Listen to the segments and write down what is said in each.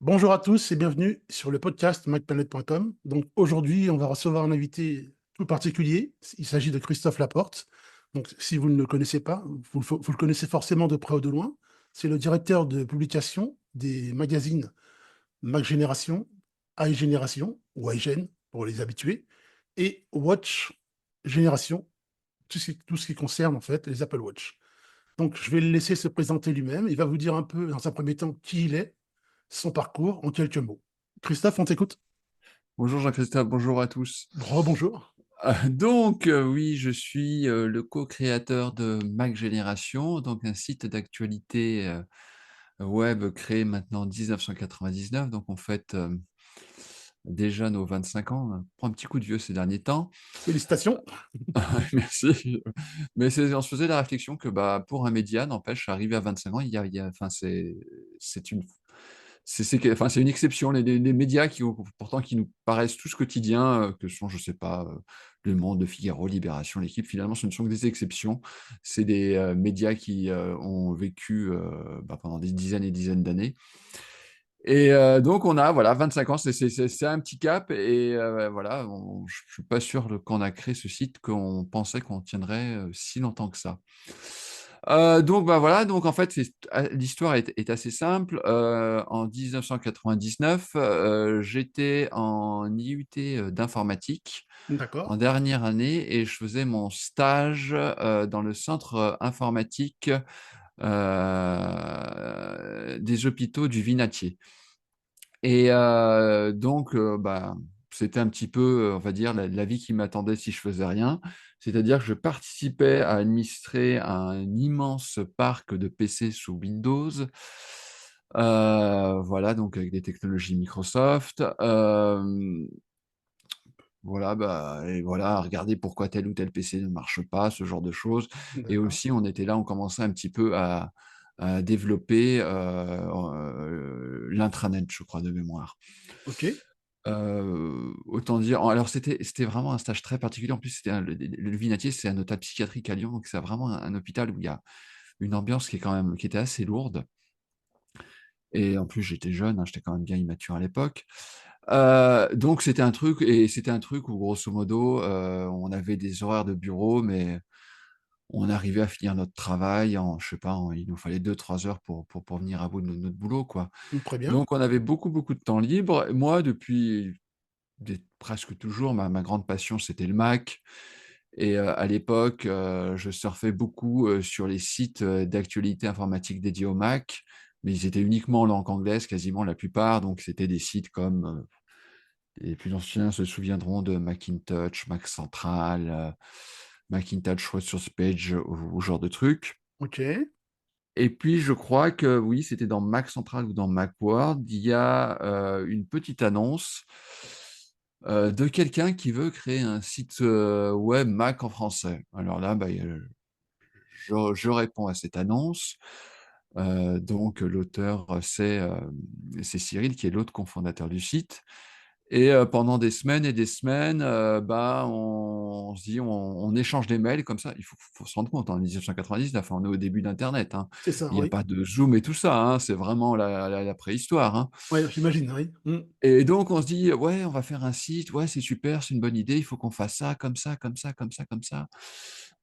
Bonjour à tous et bienvenue sur le podcast macplanet.com. Donc aujourd'hui, on va recevoir un invité tout particulier. Il s'agit de Christophe Laporte. Donc si vous ne le connaissez pas, vous le connaissez forcément de près ou de loin. C'est le directeur de publication des magazines Mac Génération, iGénération ou iGen pour les habitués et Watch Génération, tout ce qui concerne en fait les Apple Watch. Donc je vais le laisser se présenter lui-même. Il va vous dire un peu dans un premier temps qui il est, son parcours en quelques mots. Christophe, on t'écoute. Bonjour Jean-Christophe, bonjour à tous. Rebonjour. Oui, je suis le co-créateur de Mac Génération, donc un site d'actualité web créé maintenant en 1999. Donc on fête déjà nos 25 ans. On prend un petit coup de vieux ces derniers temps. Félicitations. Merci. Mais on se faisait la réflexion que pour un média, n'empêche, arrivé à 25 ans, enfin, c'est une enfin, c'est une exception. Les médias pourtant qui nous paraissent tous quotidiens, que sont, je sais pas, Le Monde, Le Figaro, Libération, L'Équipe, finalement, ce ne sont que des exceptions. C'est des médias qui ont vécu pendant des dizaines et dizaines d'années. Et donc, on a voilà, 25 ans, c'est un petit cap. Et voilà, je ne suis pas sûr quand on a créé ce site qu'on pensait qu'on tiendrait si longtemps que ça. Donc voilà, donc en fait, l'histoire est assez simple. En 1999, j'étais en IUT d'informatique D'accord. en dernière année et je faisais mon stage dans le centre informatique des hôpitaux du Vinatier. Et donc c'était un petit peu, on va dire, la vie qui m'attendait si je faisais rien. C'est-à-dire que je participais à administrer un immense parc de PC sous Windows, voilà, donc avec des technologies Microsoft. Voilà, et voilà, regarder pourquoi tel ou tel PC ne marche pas, ce genre de choses. Et D'accord. aussi, on était là, on commençait un petit peu à développer l'intranet, je crois, de mémoire. OK. Autant dire, alors c'était vraiment un stage très particulier. En plus, c'était le Vinatier, c'est un hôpital psychiatrique à Lyon, donc c'est vraiment un hôpital où il y a une ambiance qui était assez lourde. Et en plus, j'étais jeune, hein, j'étais quand même bien immature à l'époque. Donc c'était un truc où grosso modo, on avait des horaires de bureau, mais on arrivait à finir notre travail en, je sais pas, il nous fallait 2 3 heures pour venir à bout de notre boulot, quoi. Très bien. Donc on avait beaucoup, beaucoup de temps libre. Moi, depuis presque toujours, ma grande passion, c'était le Mac. Et à l'époque, je surfais beaucoup sur les sites d'actualité informatique dédiés au Mac, mais ils étaient uniquement en langue anglaise, quasiment la plupart. Donc c'était des sites comme les plus anciens se souviendront de Macintosh, Mac Central, Macintosh Resource Page, ou genre de trucs. OK. Et puis je crois que oui, c'était dans Mac Central ou dans Macworld, il y a une petite annonce de quelqu'un qui veut créer un site web Mac en français. Alors là, je réponds à cette annonce. Donc l'auteur, c'est Cyril, qui est l'autre cofondateur du site. Et pendant des semaines et des semaines, on se dit, on échange des mails comme ça. Il faut se rendre compte, en 1999, on est au début d'internet, hein. C'est ça, Il n'y a oui. pas de Zoom et tout ça, hein, c'est vraiment la préhistoire, hein. Oui, j'imagine, oui. Et donc on se dit: «Ouais, on va faire un site, ouais, c'est super, c'est une bonne idée, il faut qu'on fasse ça, comme ça, comme ça, comme ça, comme ça».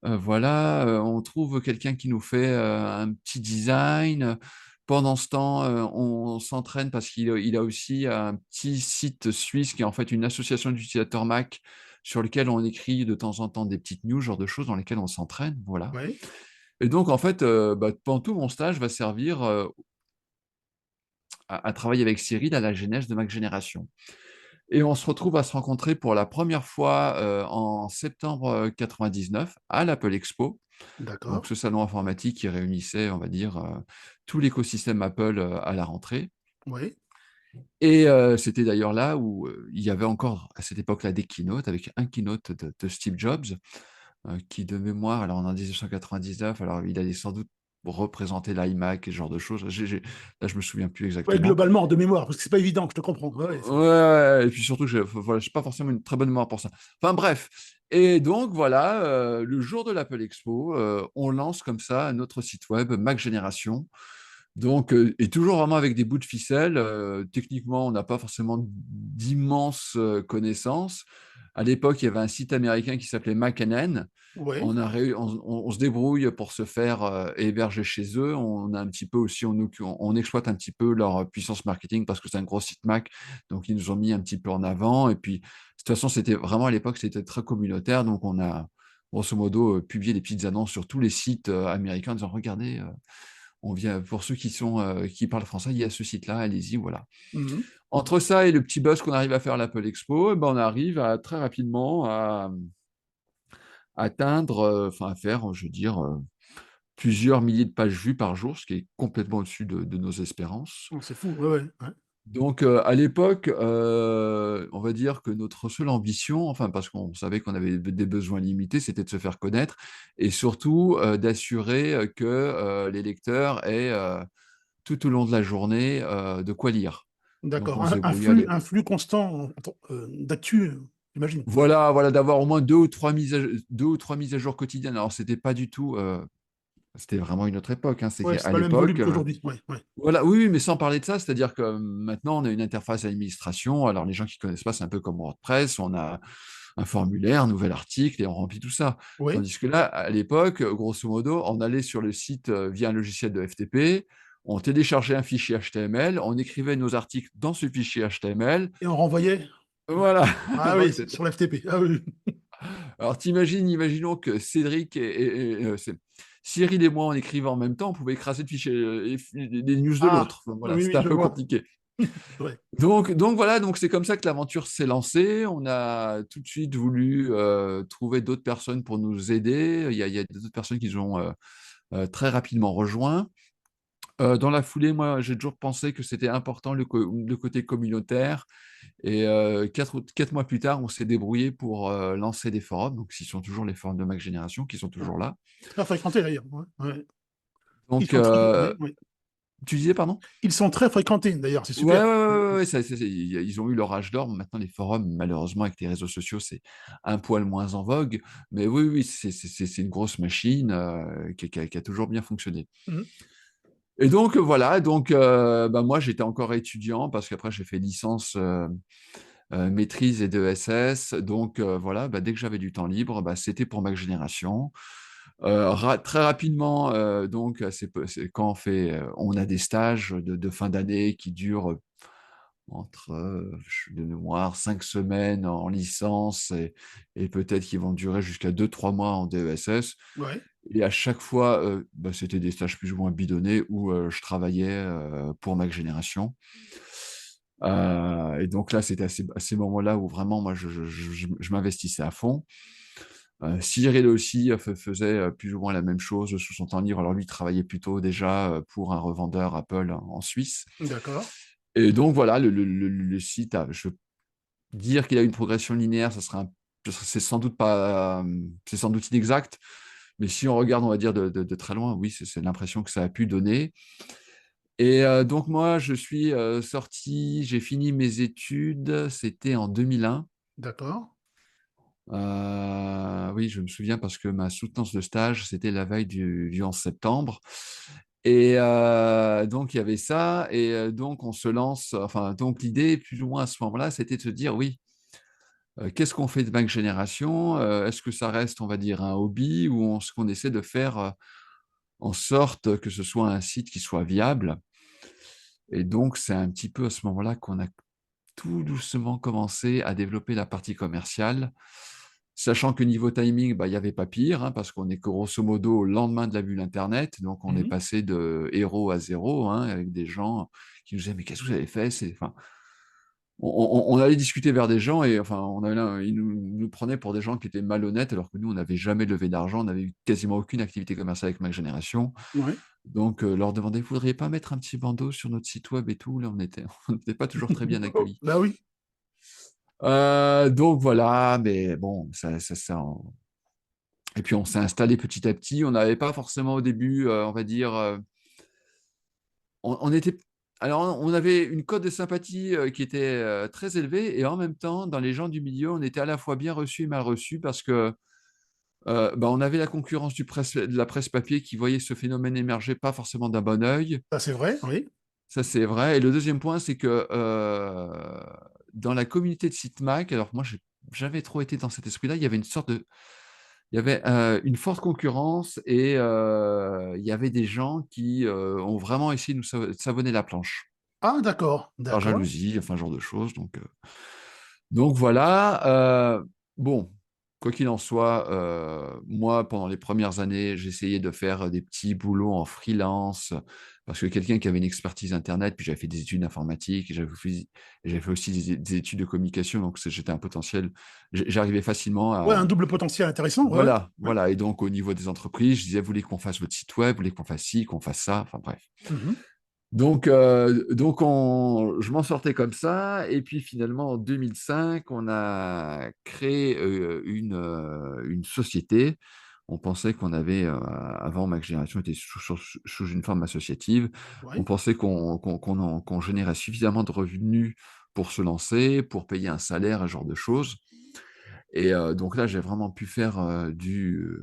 Voilà, on trouve quelqu'un qui nous fait un petit design. Pendant ce temps, on s'entraîne parce qu'il a aussi un petit site suisse qui est en fait une association d'utilisateurs Mac, sur lequel on écrit de temps en temps des petites news, ce genre de choses dans lesquelles on s'entraîne, voilà. Oui. Et donc en fait, pendant tout mon stage va servir à travailler avec Cyril à la genèse de Mac Génération. Et on se retrouve à se rencontrer pour la première fois en septembre 99 à l'Apple Expo. Donc D'accord. ce salon informatique qui réunissait, on va dire, tout l'écosystème Apple à la rentrée. Oui. Et c'était d'ailleurs là où il y avait encore à cette époque-là des keynotes, avec un keynote de Steve Jobs, qui de mémoire, alors en 1999, alors il allait sans doute représenter l'iMac et ce genre de choses. Là, je me souviens plus Ouais, exactement. globalement, de mémoire, parce que c'est pas évident, je te comprends. Ouais, ouais, Ouais, ouais, ouais, et puis surtout, voilà, j'ai pas forcément une très bonne mémoire pour ça. Enfin bref, et donc voilà, le jour de l'Apple Expo, on lance comme ça notre site web Mac Génération. Donc, et toujours vraiment avec des bouts de ficelle. Techniquement, on n'a pas forcément d'immenses connaissances. À l'époque, il y avait un site américain qui s'appelait McKinnon. Ouais, On se débrouille pour se faire héberger chez eux. On a un petit peu aussi, on exploite un petit peu leur puissance marketing parce que c'est un gros site Mac. Donc, ils nous ont mis un petit peu en avant. Et puis, de toute façon, c'était vraiment à l'époque, c'était très communautaire. Donc, on a grosso modo publié des petites annonces sur tous les sites américains en disant, regardez, on vient, pour ceux qui parlent français, il y a ce site-là, allez-y, voilà. mhm. Entre ça et le petit buzz qu'on arrive à faire à l'Apple Expo, eh ben, on arrive à très rapidement à atteindre, enfin à faire, je veux dire, plusieurs milliers de pages vues par jour, ce qui est complètement au-dessus de nos espérances. Oh, c'est fou, ouais, ouais, ouais. Donc, à l'époque, on va dire que notre seule ambition, enfin, parce qu'on savait qu'on avait des besoins limités, c'était de se faire connaître et surtout d'assurer que les lecteurs aient tout au long de la journée de quoi lire. Donc, D'accord. on se Un débrouillait. flux, un flux constant d'actu, j'imagine. Voilà, voilà, d'avoir au moins deux ou trois mises à jour quotidiennes. Alors, c'était pas du tout. C'était vraiment une autre époque, hein. C'est Ouais, c'est qu'à pas le même volume l'époque, qu'aujourd'hui. Ouais, ouais. voilà, oui, oui, mais sans parler de ça, c'est-à-dire que maintenant, on a une interface administration. Alors, les gens qui connaissent pas, c'est un peu comme WordPress. On a un formulaire, un nouvel article et on remplit tout ça. Ouais. Tandis que là, à l'époque, grosso modo, on allait sur le site via un logiciel de FTP, on téléchargeait un fichier HTML, on écrivait nos articles dans ce fichier HTML. Et on renvoyait. Ouais. Voilà. Ah oui, Donc, sur l'FTP. Ah oui. alors, imaginons que Cédric Cyril et moi, en écrivant en même temps, on pouvait écraser le fichier, les news de Ah, l'autre. Enfin, voilà, oui, c'était oui, un je peu vois. compliqué. Ouais. Donc voilà, donc c'est comme ça que l'aventure s'est lancée. On a tout de suite voulu trouver d'autres personnes pour nous aider. Il y a d'autres personnes qui nous ont très rapidement rejoints. Dans la foulée, moi, j'ai toujours pensé que c'était important le côté communautaire. Et 4 mois plus tard, on s'est débrouillé pour lancer des forums. Donc, ce sont toujours les forums de Mac Génération qui sont Ouais. toujours là. Très fréquentés d'ailleurs. Ouais, ouais. Ils Donc, sont très, ouais, ouais. tu disais, pardon? Ils sont très fréquentés d'ailleurs, c'est Ouais, super. ouais, ouais, Ouais, ouais, ouais. ouais, ils ont eu leur âge d'or. Maintenant, les forums, malheureusement, avec les réseaux sociaux, c'est un poil moins en vogue. Mais oui, oui, c'est une grosse machine qui a toujours bien fonctionné. Mhm. Et donc, voilà. Donc, bah, moi, j'étais encore étudiant parce qu'après, j'ai fait licence maîtrise et de SS. Donc, voilà, bah, dès que j'avais du temps libre, bah, c'était pour ma génération. Très rapidement, donc, quand on a des stages de fin d'année qui durent entre, de mémoire, 5 semaines en licence et peut-être qu'ils vont durer jusqu'à 2, 3 mois en DESS. Ouais. Et à chaque fois, bah, c'était des stages plus ou moins bidonnés où je travaillais pour ma génération. Et donc là, c'était à ces moments-là où vraiment, moi, je m'investissais à fond. Cyril aussi faisait plus ou moins la même chose sous son temps libre. Alors lui, il travaillait plutôt déjà pour un revendeur Apple en Suisse. D'accord. Et donc voilà, le site, je veux dire qu'il a une progression linéaire, c'est sans doute pas, c'est sans doute inexact. Mais si on regarde, on va dire de très loin, oui, c'est l'impression que ça a pu donner. Et donc moi, je suis sorti, j'ai fini mes études, c'était en 2001. D'accord. Oui, je me souviens parce que ma soutenance de stage, c'était la veille du 11 septembre. Et donc, il y avait ça. Et donc, on se lance. Enfin, donc, l'idée, plus ou moins à ce moment-là, c'était de se dire, oui, qu'est-ce qu'on fait de Mac Génération? Est-ce que ça reste, on va dire, un hobby ou est-ce qu'on essaie de faire en sorte que ce soit un site qui soit viable? Et donc, c'est un petit peu à ce moment-là qu'on a tout doucement commencé à développer la partie commerciale, sachant que niveau timing, bah, il n'y avait pas pire, hein, parce qu'on est grosso modo au lendemain de la bulle Internet, donc on est Mhm. passé de héros à zéro, hein, avec des gens qui nous disaient mais qu'est-ce que vous avez fait? Enfin, on allait discuter vers des gens et enfin, ils nous prenaient pour des gens qui étaient malhonnêtes, alors que nous, on n'avait jamais levé d'argent, on n'avait eu quasiment aucune activité commerciale avec Mac Génération. Ouais. Donc, leur demander, vous ne voudriez pas mettre un petit bandeau sur notre site web et tout? Là, on n'était pas toujours très bien Oh, accueillis. bah oui. Donc voilà, mais bon, et puis on s'est installé petit à petit. On n'avait pas forcément au début, on va dire, on était. Alors, on avait une cote de sympathie qui était très élevée, et en même temps, dans les gens du milieu, on était à la fois bien reçus et mal reçus parce que Bah, on avait la concurrence de la presse papier qui voyait ce phénomène émerger pas forcément d'un bon œil. Ça, c'est vrai, oui. Ça, c'est vrai. Et le deuxième point, c'est que dans la communauté de sites Mac, alors moi, j'ai jamais trop été dans cet esprit-là, il y avait il y avait une forte concurrence et il y avait des gens qui ont vraiment essayé de nous savonner la planche Ah, d'accord, par d'accord. jalousie, enfin, ce genre de choses. Donc voilà. Bon, quoi qu'il en soit, moi, pendant les premières années, j'essayais de faire des petits boulots en freelance parce que quelqu'un qui avait une expertise Internet, puis j'avais fait des études informatiques, et j'avais fait aussi des études de communication, donc j'étais un potentiel. J'arrivais facilement Ouais, à. un double potentiel intéressant, ouais, ouais. Voilà, Ouais. voilà. Et donc, au niveau des entreprises, je disais, vous voulez qu'on fasse votre site web, vous voulez qu'on fasse ci, qu'on fasse ça, enfin bref. Mhm. Je m'en sortais comme ça. Et puis finalement, en 2005, on a créé une société. On pensait qu'on avait, avant, ma génération était sous une forme associative. On Ouais. pensait qu'on générait suffisamment de revenus pour se lancer, pour payer un salaire, ce genre de choses. Et donc là, j'ai vraiment pu faire du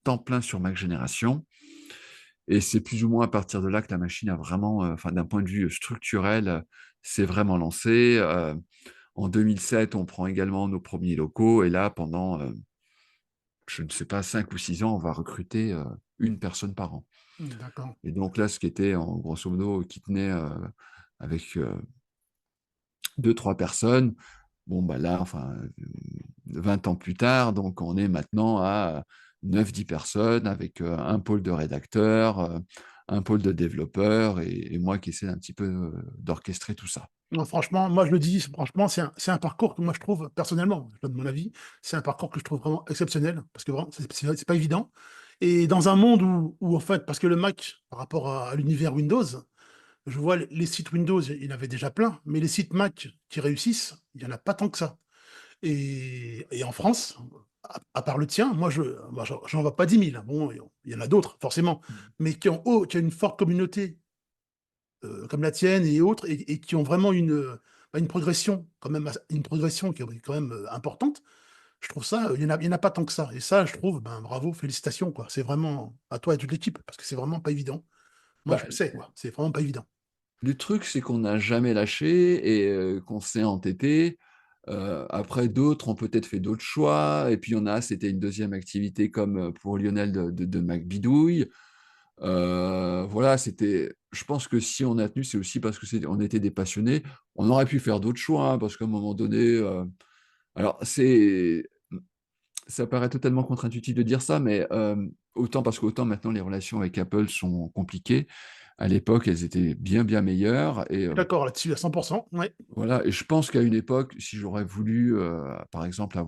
temps plein sur ma génération. Et c'est plus ou moins à partir de là que la machine a vraiment, enfin, d'un point de vue structurel, s'est vraiment lancée. En 2007, on prend également nos premiers locaux. Et là, pendant, je ne sais pas, 5 ou 6 ans, on va recruter une personne par an. D'accord. Et donc là, ce qui était, en grosso modo, qui tenait avec 2, 3 personnes, bon, bah là, enfin, 20 ans plus tard, donc on est maintenant à 9, 10 personnes avec un pôle de rédacteurs, un pôle de développeurs et moi qui essaie un petit peu d'orchestrer tout ça. Non, franchement, moi je le dis, franchement, c'est un parcours que moi je trouve, personnellement, je donne mon avis, c'est un parcours que je trouve vraiment exceptionnel, parce que vraiment, c'est pas évident. Et dans un monde où, en fait, parce que le Mac, par rapport à l'univers Windows, je vois les sites Windows, il y en avait déjà plein, mais les sites Mac qui réussissent, il n'y en a pas tant que ça. Et en France, à part le tien, moi, j'en vois pas 10 000. Bon, il y en a d'autres, forcément, mais qui ont une forte communauté comme la tienne et autres, et qui ont vraiment une progression, quand même, une progression qui est quand même importante. Je trouve ça, il y en a pas tant que ça. Et ça, je trouve, ben, bravo, félicitations, quoi. C'est vraiment à toi et toute l'équipe, parce que c'est vraiment pas évident. Moi, je Bah, le sais, quoi. C'est vraiment pas évident. le truc, c'est qu'on n'a jamais lâché et qu'on s'est entêté. Après, d'autres ont peut-être fait d'autres choix. Et puis, il y en a, c'était une deuxième activité comme pour Lionel de MacBidouille. Voilà, je pense que si on a tenu, c'est aussi parce que on était des passionnés. On aurait pu faire d'autres choix, hein, parce qu'à un moment donné, alors ça paraît totalement contre-intuitif de dire ça, mais autant parce qu'autant maintenant les relations avec Apple sont compliquées. À l'époque, elles étaient bien bien meilleures. Et Je suis d'accord là-dessus à 100%. Ouais. voilà, et je pense qu'à une époque, si j'aurais voulu, par exemple,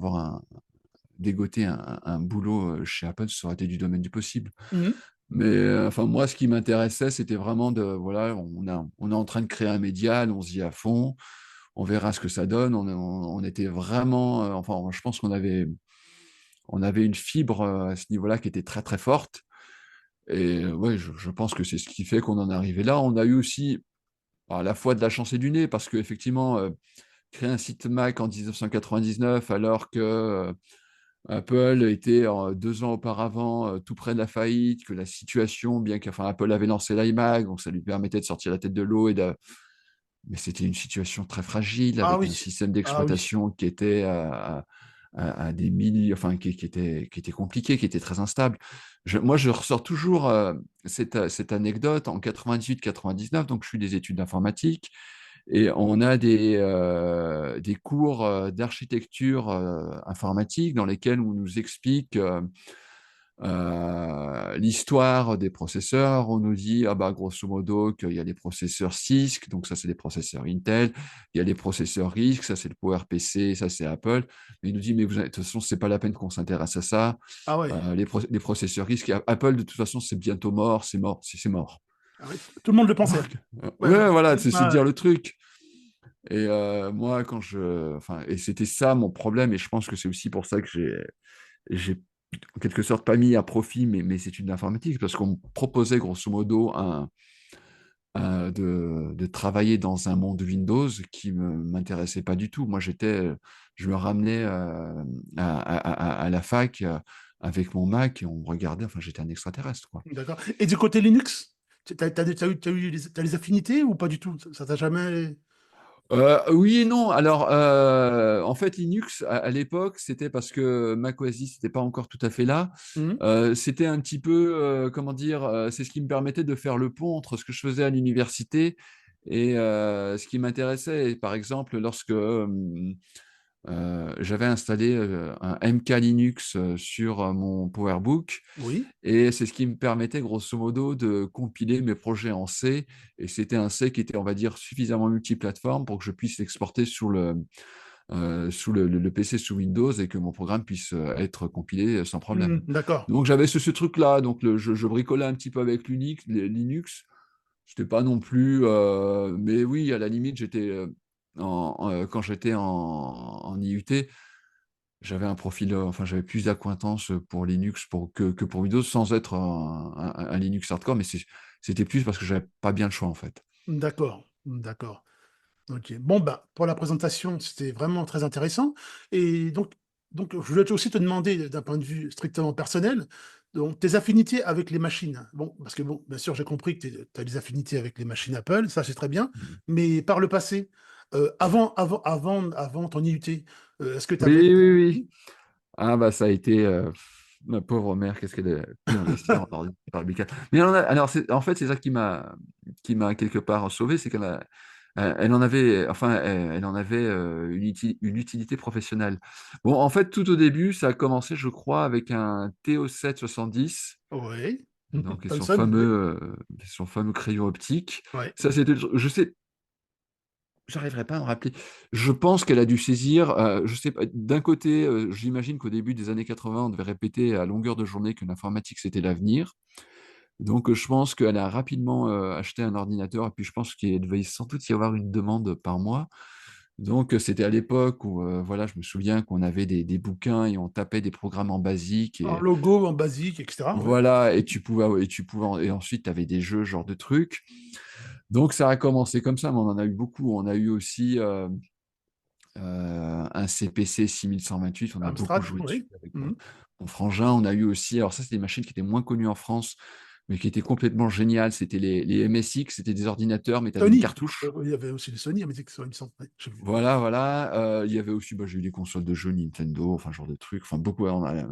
dégoter un boulot chez Apple, ça aurait été du domaine du possible. Mhm. Mais enfin, moi, ce qui m'intéressait, c'était vraiment voilà, on est en train de créer un média, allons-y à fond, on verra ce que ça donne. On était vraiment, enfin, je pense on avait une fibre à ce niveau-là qui était très très forte. Et ouais, je pense que c'est ce qui fait qu'on en est arrivé là. On a eu aussi à la fois de la chance et du nez, parce qu'effectivement, créer un site Mac en 1999, alors que Apple était 2 ans auparavant tout près de la faillite, que la situation, bien qu'enfin Apple avait lancé l'iMac, donc ça lui permettait de sortir la tête de l'eau mais c'était une situation très fragile Ah avec un oui. système Ah oui. d'exploitation qui était à des milliers, enfin qui était compliqué, qui était très instable. Moi, je ressors toujours cette anecdote en 98-99, donc je suis des études d'informatique. Et on a des cours d'architecture informatique dans lesquels on nous explique l'histoire des processeurs. On nous dit, ah bah, grosso modo, qu'il y a les processeurs CISC, donc ça, c'est les processeurs Intel. Il y a les processeurs RISC, ça, c'est le PowerPC, ça, c'est Apple. Mais il nous dit, mais de toute façon, c'est pas la peine qu'on s'intéresse à ça. Ah ouais. Les processeurs RISC, Apple, de toute façon, c'est bientôt mort, c'est mort, c'est mort. Ah ouais. Tout le monde le pensait. Donc, Ouais, ouais. ouais, voilà, c'est Ah dire ouais. le truc. Et moi, enfin, et c'était ça mon problème, et je pense que c'est aussi pour ça que j'ai en quelque sorte pas mis à profit mes études d'informatique, parce qu'on me proposait grosso modo de travailler dans un monde Windows qui m'intéressait pas du tout. Moi, je me ramenais à la fac avec mon Mac et on regardait, enfin, j'étais un extraterrestre, quoi. D'accord. Et du côté Linux, t'as les affinités ou pas du tout? Ça t'a jamais... Oui et non. Alors, en fait, Linux, à l'époque, c'était parce que macOS 10 n'était pas encore tout à fait là. Mhm. C'était un petit peu, comment dire, c'est ce qui me permettait de faire le pont entre ce que je faisais à l'université et ce qui m'intéressait. Et par exemple, lorsque j'avais installé un MK Linux sur mon PowerBook, Oui. et c'est ce qui me permettait grosso modo de compiler mes projets en C. Et c'était un C qui était, on va dire, suffisamment multiplateforme pour que je puisse l'exporter sous le PC sous Windows et que mon programme puisse être compilé sans problème. Mhm. D'accord. Donc j'avais ce truc-là. Donc je bricolais un petit peu avec Linux. C'était pas non plus, mais oui, à la limite, j'étais quand j'étais en IUT, j'avais un profil, enfin, j'avais plus d'acquaintance pour Linux que pour Windows, sans être un Linux hardcore, mais c'était plus parce que j'avais pas bien le choix, en fait. D'accord. D'accord. Ok. Bon, bah, pour la présentation, c'était vraiment très intéressant. Et donc, je voulais aussi te demander, d'un point de vue strictement personnel, donc, tes affinités avec les machines. Bon, parce que, bon, bien sûr, j'ai compris que tu as des affinités avec les machines Apple, ça, c'est très bien. Mhm. Mais par le passé, avant ton IUT, est-ce que tu avais... Oui, oui, oui. Ah, bah, ça a été, ma pauvre mère, qu'est-ce qu'elle a pu investir en ordinateur Bical. Mais alors, en fait, c'est ça qui m'a quelque part sauvé, c'est elle en avait, enfin, elle en avait une utilité professionnelle. Bon, en fait, tout au début, ça a commencé, je crois, avec un TO-770, Oui. donc Thomson, oui. son fameux crayon optique. Ouais. Ça, c'était, je sais, j'arriverai pas à me rappeler. Je pense qu'elle a dû saisir, je sais pas, d'un côté, j'imagine qu'au début des années 80, on devait répéter à longueur de journée que l'informatique, c'était l'avenir. Donc, je pense qu'elle a rapidement acheté un ordinateur et puis je pense qu'il devait sans doute y avoir une demande par mois. Donc, c'était à l'époque où, voilà, je me souviens qu'on avait des bouquins et on tapait des programmes en basique En et logo, en basique, etc. Ouais. voilà, et ensuite, tu avais des jeux, genre de trucs. Donc, ça a commencé comme ça, mais on en a eu beaucoup. On a eu aussi un CPC 6128, on a beaucoup Amstrad, joué dessus oui. avec Mhm. mon frangin. On a eu aussi, alors ça, c'est des machines qui étaient moins connues en France, mais qui étaient complètement géniales. C'était les MSX, c'était des ordinateurs, mais tu avais une Sony, cartouche. il y avait aussi les Sony, mais c'est que ça, il me semble. Ouais, j'ai vu. Voilà, voilà. Il y avait aussi, bah, j'ai eu des consoles de jeux Nintendo, enfin, ce genre de trucs. Enfin, beaucoup, ouais, on a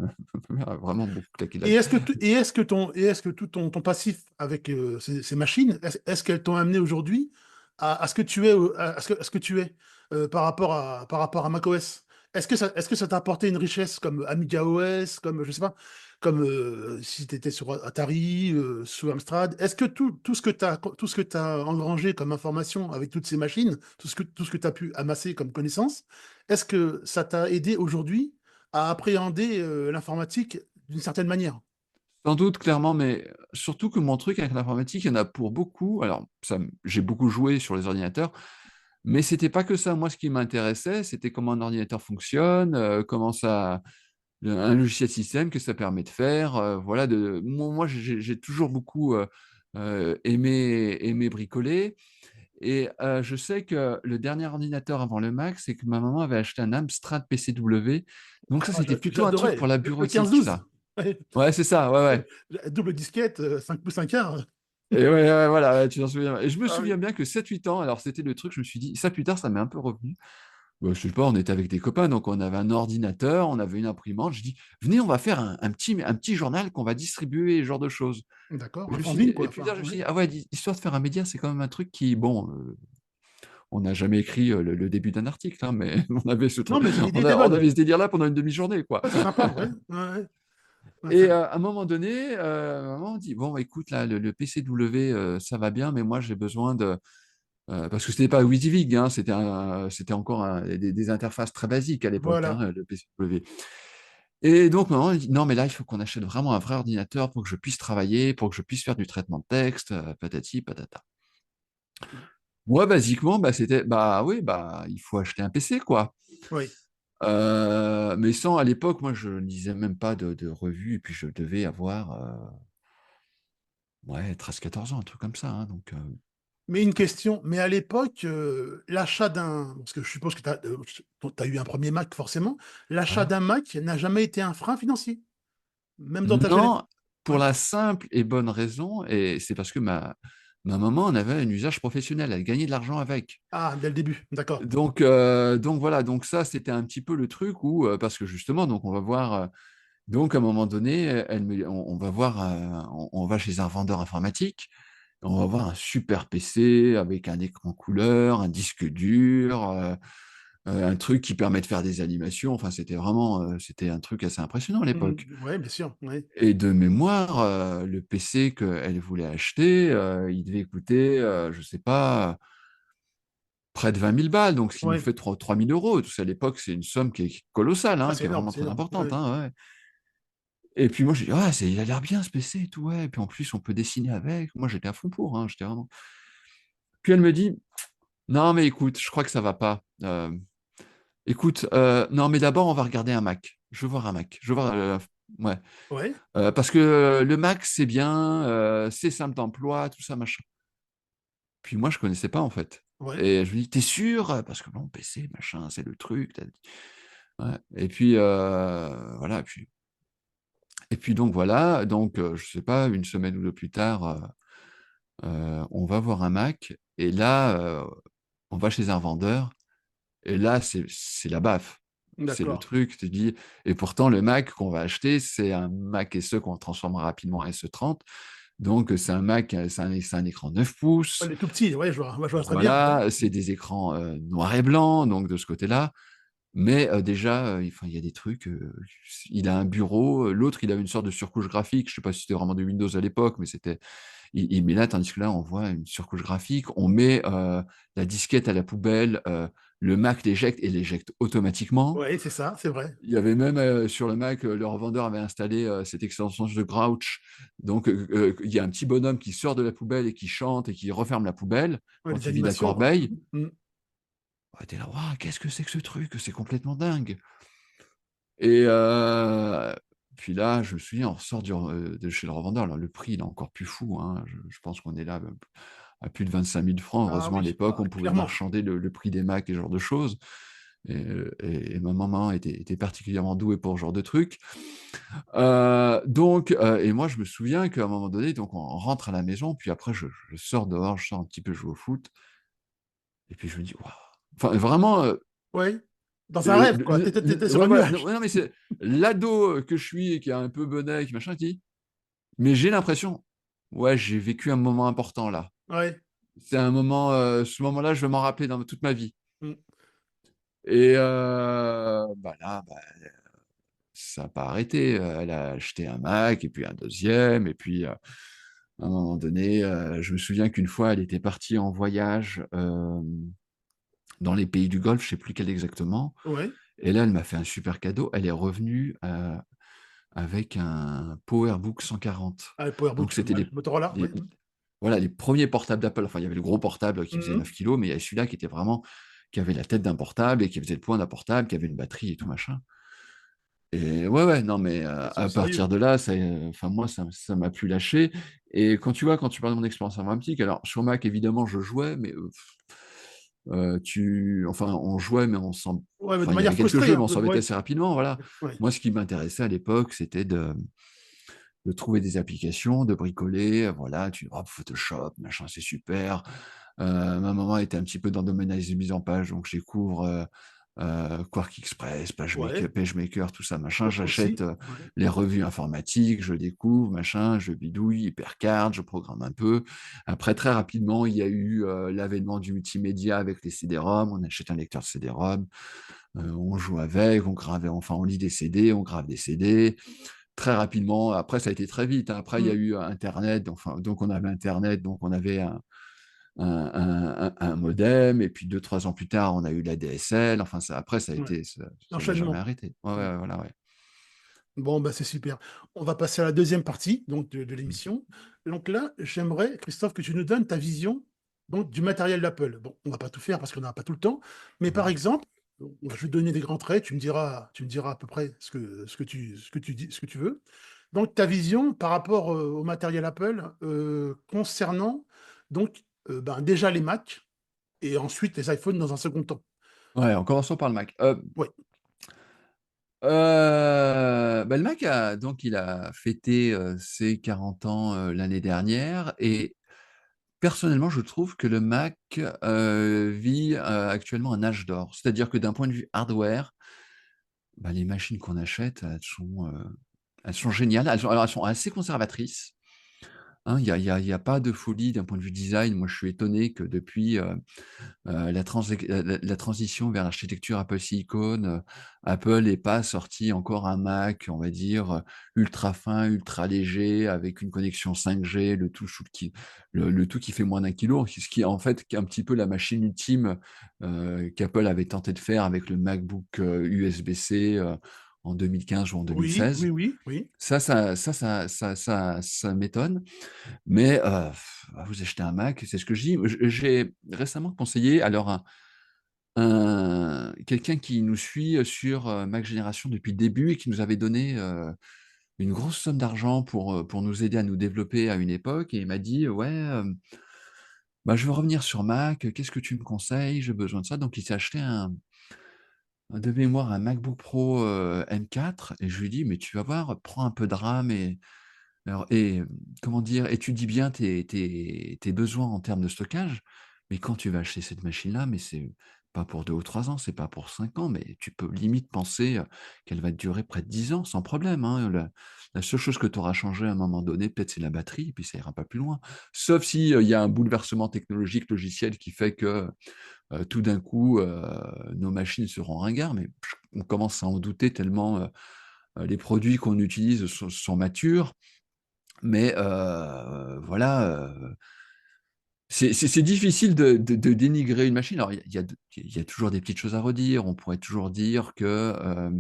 vraiment beaucoup claqué Et là-dessus. est-ce que tout ton passif avec ces machines, est-ce qu'elles t'ont amené aujourd'hui à ce que tu es, à ce que tu es par rapport à macOS? Est-ce que ça t'a apporté une richesse comme Amiga OS, comme, je sais pas, comme si tu étais sur Atari, sous Amstrad? Est-ce que tout ce que tu as engrangé comme information avec toutes ces machines, tout ce que tu as pu amasser comme connaissance, est-ce que ça t'a aidé aujourd'hui à appréhender l'informatique d'une certaine manière? Sans doute, clairement, mais surtout que mon truc avec l'informatique, il y en a pour beaucoup. Alors, j'ai beaucoup joué sur les ordinateurs, mais c'était pas que ça. Moi, ce qui m'intéressait, c'était comment un ordinateur fonctionne, comment ça, un logiciel système, que ça permet de faire. Voilà, moi, j'ai toujours beaucoup aimé bricoler. Et je sais que le dernier ordinateur avant le Mac, c'est que ma maman avait acheté un Amstrad PCW. Donc ça, Ah, c'était plutôt un truc pour j'adorais. la Le bureautique, 15-12. ça. Ouais. Ouais, c'est ça, ouais, ouais. Double disquette, 5 pouces 1 quart. Et ouais, ouais, voilà, ouais, tu t'en souviens. Et je me Ah oui. souviens bien que 7 8 ans, alors c'était le truc, je me suis dit, ça plus tard, ça m'est un peu revenu. Bah, je sais pas, on était avec des copains, donc on avait un ordinateur, on avait une imprimante. Je dis, venez, on va faire un petit journal qu'on va distribuer, ce genre de choses. D'accord, Et un je me suis dit, fanzine, et quoi. plus Enfin, tard, je me suis ouais. dit, ah ouais, histoire de faire un média, c'est quand même un truc qui, bon, on n'a jamais écrit le début d'un article, hein, mais on avait ce Non, truc, mais l'idée on, était on bonne. avait ce délire-là pendant une demi-journée, quoi. Ouais, c'est sympa, ouais. Ouais, ouais. Ouais, Et à un moment donné, maman dit, bon, bah, écoute, là, le PCW, ça va bien, mais moi, j'ai besoin de, parce que c'était pas WYSIWYG, hein, c'était encore des interfaces très basiques à l'époque, voilà. hein, le PCW. Et donc, maman elle dit, non, mais là, il faut qu'on achète vraiment un vrai ordinateur pour que je puisse travailler, pour que je puisse faire du traitement de texte, patati, patata. Moi, basiquement, bah, c'était, bah oui, bah, il faut acheter un PC, quoi. Oui. Mais sans, à l'époque, moi, je ne lisais même pas de revues, et puis je devais avoir, ouais, 13 14 ans, un truc comme ça, hein, donc, Mais une question, mais à l'époque, l'achat d'un, parce que je suppose que tu as eu un premier Mac forcément, l'achat ouais. d'un Mac n'a jamais été un frein financier. Même dans ta jeunesse? Non, pour Ouais. la simple et bonne raison, et c'est parce que ma maman en avait un usage professionnel, elle gagnait de l'argent avec. Ah, dès le début, d'accord. Donc voilà, donc ça, c'était un petit peu le truc où, parce que justement, donc on va voir, donc à un moment donné, on va voir, on va chez un vendeur informatique, on va voir un super PC avec un écran couleur, un disque dur, un truc qui permet de faire des animations. Enfin, c'était vraiment, c'était un truc assez impressionnant à l'époque. Ouais, bien sûr, ouais. Et de mémoire, le PC qu'elle voulait acheter, il devait coûter, je sais pas, près de 20 000 balles, donc ce qui nous Ouais. fait 3 000 €. Tout ça, à l'époque, c'est une somme qui est colossale, Ah, hein, c'est qui est énorme, vraiment c'est très énorme. importante, Ouais. hein, ouais. Et puis moi, j'ai dit: «Ah, il a l'air bien ce PC et tout, ouais, et puis en plus, on peut dessiner avec». Moi, j'étais à fond pour, hein, j'étais vraiment. Puis elle me dit: «Non, mais écoute, je crois que ça va pas. Écoute, non, mais d'abord, on va regarder un Mac. Je veux voir un Mac. Je veux voir, ouais, Ouais, parce que le Mac, c'est bien, c'est simple d'emploi, tout ça, machin». Puis moi, je connaissais pas, en fait, ouais. et je lui dis: «Tu es sûr?» Parce que bon, PC, machin, c'est le truc, ouais, et puis, voilà, et puis donc voilà, donc je sais pas, une semaine ou 2 plus tard, on va voir un Mac, et là, on va chez un vendeur, et là, c'est la baffe. C'est le D'accord. truc, tu te dis, et pourtant le Mac qu'on va acheter, c'est un Mac SE qu'on transformera rapidement en SE30. Donc c'est un Mac, c'est un écran 9 Ouais, pouces. les tout petits, ouais, je vois très bien, ouais. Voilà, c'est des écrans, noir et blanc, donc de ce côté-là. Mais déjà, enfin, il y a des trucs, il a un bureau, l'autre, il avait une sorte de surcouche graphique. Je sais pas si c'était vraiment de Windows à l'époque, mais c'était il met là, tandis que là, on voit une surcouche graphique. On met, la disquette à la poubelle, le Mac l'éjecte et l'éjecte automatiquement. Ouais, c'est ça, c'est vrai. Il y avait même, sur le Mac, le revendeur avait installé, cette extension de Grouch. Donc il y a un petit bonhomme qui sort de la poubelle et qui chante et qui referme la poubelle Ouais, quand les il vide la animations, quoi. corbeille. Mmh. Ouais, tu là: «Waouh, qu'est-ce que c'est que ce truc? C'est complètement dingue!» Et puis là, je me souviens, on ressort de chez le revendeur. Alors le prix, il est encore plus fou, hein. Je pense qu'on est là, à plus de 25 000 francs. Ah Heureusement, à oui, l'époque, ah, on pouvait clairement. marchander le prix des Macs et ce genre de choses. Et ma maman était particulièrement douée pour ce genre de trucs. Donc et moi, je me souviens qu'à un moment donné, donc on rentre à la maison, puis après je sors dehors, je sors un petit peu jouer au foot, et puis je me dis: «Waouh!» Enfin vraiment, Ouais. Dans un rêve, quoi. Tu sur ouais, un voilà, nuage. non, mais c'est l'ado, que je suis et qui est un peu beudeur, machin, qui dit: «Mais j'ai l'impression, ouais, j'ai vécu un moment important là. Ouais. C'est un moment, ce moment-là, je vais m'en rappeler dans toute ma vie». Mmh. Et bah, là, bah, ça a pas arrêté, elle a acheté un Mac et puis un deuxième, et puis, à un moment donné, je me souviens qu'une fois, elle était partie en voyage, dans les pays du Golfe, je sais plus quel exactement, Ouais. et là, elle m'a fait un super cadeau. Elle est revenue, avec un PowerBook 140. Ah, le Donc PowerBook, c'était ouais, Motorola, ouais. les voilà, les premiers portables d'Apple. Enfin, il y avait le gros portable qui faisait Mmh. 9 kilos, mais il y avait celui-là qui était vraiment, qui avait la tête d'un portable et qui faisait le poids d'un portable, qui avait une batterie et tout machin. Et ouais, ouais, non, mais Ouais, c'est à du sérieux. partir de là, ça, enfin moi, ça m'a plus lâché. Et quand tu vois, quand tu parles de mon expérience informatique, alors sur Mac, évidemment, je jouais, mais enfin, on jouait, mais Ouais, mais de enfin, il y manière avait quelques frustrée jeux, mais un on peu, s'embêtait ouais. assez rapidement, voilà. Ouais. Moi, ce qui m'intéressait à l'époque, c'était de trouver des applications, de bricoler, voilà, Photoshop, machin, c'est super. Ma maman était un petit peu dans le domaine des mises en page, donc je découvre, Quark Express, Ouais. PageMaker, tout ça, machin. Ouais, moi J'achète, aussi. Ouais. les revues informatiques, je découvre, machin, je bidouille, HyperCard, je programme un peu. Après, très rapidement, il y a eu, l'avènement du multimédia avec les CD-ROM. On achète un lecteur de CD-ROM, on joue avec, on lit des CD, on grave des CD. Très rapidement, après ça a été très vite, hein. Après il y a Mmh. eu internet, enfin donc on avait internet, donc on avait un modem, et puis 2-3 ans plus tard, on a eu la DSL. Enfin ça, après ça a Ouais. été, ça n'a jamais L'enchaînement. arrêté. Ouais, Mmh. ouais, voilà, ouais. Bon, bah, c'est super. On va passer à la deuxième partie donc de Mmh. l'émission. Donc là, j'aimerais, Christophe, que tu nous donnes ta vision donc du matériel d'Apple. Bon, on va pas tout faire parce qu'on n'aura pas tout le temps, mais par Mmh. exemple, je vais te donner des grands traits, tu me diras à peu près ce que tu veux. Donc ta vision par rapport, au matériel Apple, concernant donc, ben, déjà les Mac et ensuite les iPhones dans un second temps. Ouais, en commençant par le Mac. Ouais. Bah, le Mac il a fêté, ses 40 ans, l'année dernière et personnellement, je trouve que le Mac, vit, actuellement un âge d'or. C'est-à-dire que d'un point de vue hardware, bah, les machines qu'on achète, elles sont géniales. Elles sont assez conservatrices, hein. Il y a pas de folie d'un point de vue design. Moi, je suis étonné que depuis, la transition vers l'architecture Apple Silicon, Apple n'ait pas sorti encore un Mac, on va dire, ultra fin, ultra léger, avec une connexion 5G, le tout qui fait moins d'1 kilo, ce qui est en fait un petit peu la machine ultime qu'Apple avait tenté de faire avec le MacBook USB-C en 2015 ou en Oui, 2016. oui, oui, oui. Ça m'étonne. Mais vous achetez un Mac, c'est ce que je dis. J'ai récemment conseillé alors quelqu'un qui nous suit sur Mac Génération depuis le début et qui nous avait donné une grosse somme d'argent pour nous aider à nous développer à une époque. Et il m'a dit, ouais, bah, je veux revenir sur Mac, qu'est-ce que tu me conseilles? J'ai besoin de ça. Donc il s'est acheté de mémoire un MacBook Pro M4 et je lui dis, mais tu vas voir, prends un peu de RAM comment dire? Étudie bien tes besoins en termes de stockage, mais quand tu vas acheter cette machine-là, mais c'est pas pour 2 ou 3 ans, c'est pas pour 5 ans, mais tu peux limite penser, qu'elle va te durer près de 10 ans sans problème, hein. La seule chose que tu auras changé à un moment donné, peut-être, c'est la batterie et puis ça ira pas plus loin. Sauf si, il y a un bouleversement technologique, logiciel qui fait que, tout d'un coup, nos machines seront ringards, mais on commence à en douter tellement, les produits qu'on utilise sont matures. Mais voilà, c'est difficile de dénigrer une machine. Alors il y a toujours des petites choses à redire. On pourrait toujours dire que,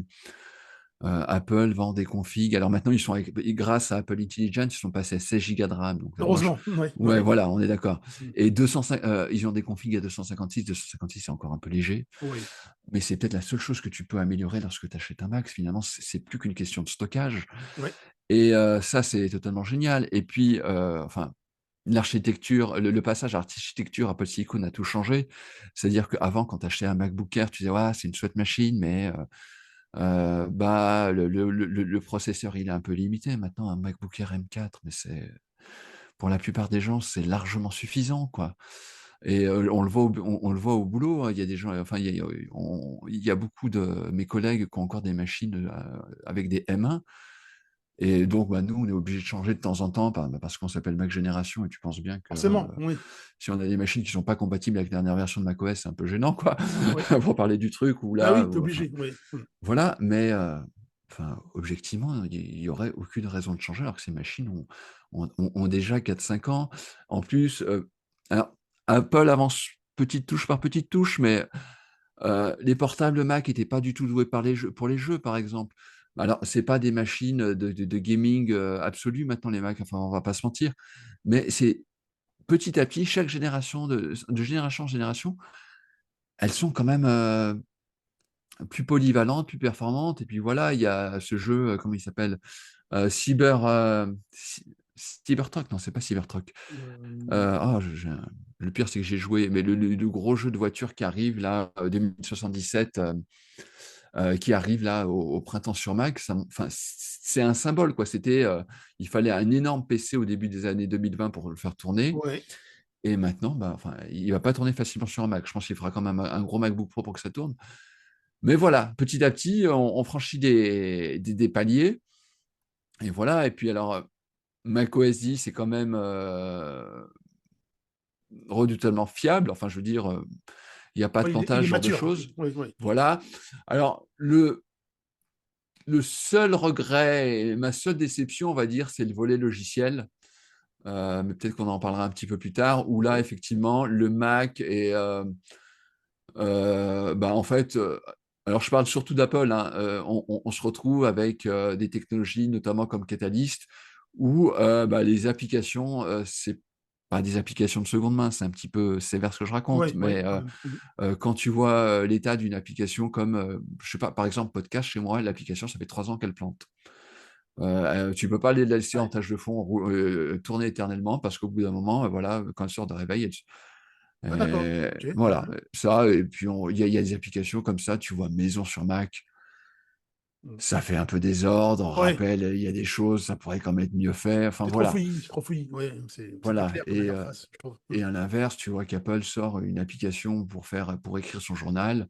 Apple vend des configs. Alors maintenant, ils sont grâce à Apple Intelligence, ils sont passés à 16 gigas de RAM. Donc moi Heureusement, oui, ouais, oui. voilà, on est d'accord. Mm. Et ils ont des configs à 256, c'est encore un peu léger, Oui, mais c'est peut-être la seule chose que tu peux améliorer lorsque tu achètes un Mac. Finalement, c'est plus qu'une question de stockage. oui. Et ça, c'est totalement génial. Et puis, enfin, l'architecture, le passage à l'architecture Apple Silicon a tout changé. C'est-à-dire qu'avant, quand tu achetais un MacBook Air, tu disais: «Ouais, c'est une chouette machine, mais bah, le processeur, il est un peu limité». Maintenant, un MacBook Air M4, mais c'est pour la plupart des gens, c'est largement suffisant, quoi. Et on le voit au boulot, hein. Il y a des gens, enfin, il y a beaucoup de mes collègues qui ont encore des machines, avec des M1 et donc, bah, nous, on est obligés de changer de temps en temps parce qu'on s'appelle Mac Génération et tu penses bien que, Forcément, oui, si on a des machines qui sont pas compatibles avec la dernière version de macOS, c'est un peu gênant, quoi, oui. pour parler du truc ou Ah là, oui, t'es ou enfin, obligé, oui. Mm. voilà. Mais, enfin, objectivement, il y aurait aucune raison de changer alors que ces machines ont déjà 4 5 ans. En plus, alors Apple avance petite touche par petite touche, mais les portables Mac étaient pas du tout doués pour les jeux, par exemple. Alors, c'est pas des machines de gaming absolu maintenant, les Mac, enfin, on va pas se mentir. Mais c'est petit à petit, chaque génération, de génération en génération, elles sont quand même plus polyvalentes, plus performantes. Et puis voilà, il y a ce jeu, comment il s'appelle Cybertruck, non, c'est pas Cybertruck. Oh, le pire, c'est que j'ai joué, mais le gros jeu de voiture qui arrive là, 2077, qui arrive là au printemps sur Mac, enfin, c'est un symbole, quoi. Il fallait un énorme PC au début des années 2020 pour le faire tourner. Oui. Et maintenant, bah, enfin, il va pas tourner facilement sur un Mac. Je pense qu'il faudra quand même un gros MacBook Pro pour que ça tourne. Mais voilà, petit à petit, on franchit des paliers. Et voilà. Et puis alors, macOS 10, c'est quand même redoutablement fiable. Enfin, je veux dire, il n'y a pas de Oui, il plantage, est ce genre de mature, choses. oui, oui, oui. Voilà. Alors, le seul regret et ma seule déception, on va dire, c'est le volet logiciel. Mais peut-être qu'on en parlera un petit peu plus tard, où là, Oui. effectivement, le Mac est, bah, en fait, alors je parle surtout d'Apple, hein, on se retrouve avec des technologies, notamment comme Catalyst, où bah, les applications, c'est pas des applications de seconde main, c'est un petit peu sévère ce que je raconte, Oui, oui, mais quand même. Mhm. quand tu vois l'état d'une application comme, je sais pas, par exemple, Podcast, chez moi, l'application, ça fait 3 ans qu'elle plante. Tu peux pas la laisser en Ouais. tâche de fond tourner éternellement parce qu'au bout d'un moment, voilà, quand elle sort de réveil, Ah d'accord, ok. voilà, Mhm. ça et puis il y a des applications comme ça, tu vois Maison sur Mac, Mmh. ça fait un peu désordre, on Ouais, rappelle, il y a des choses, ça pourrait quand même être mieux fait, enfin voilà. c'est trop fouillis, ouais, c'est pas Voilà clair comme interface, je trouve. Mmh. et à l'inverse, tu vois qu'Apple sort une application pour écrire son journal.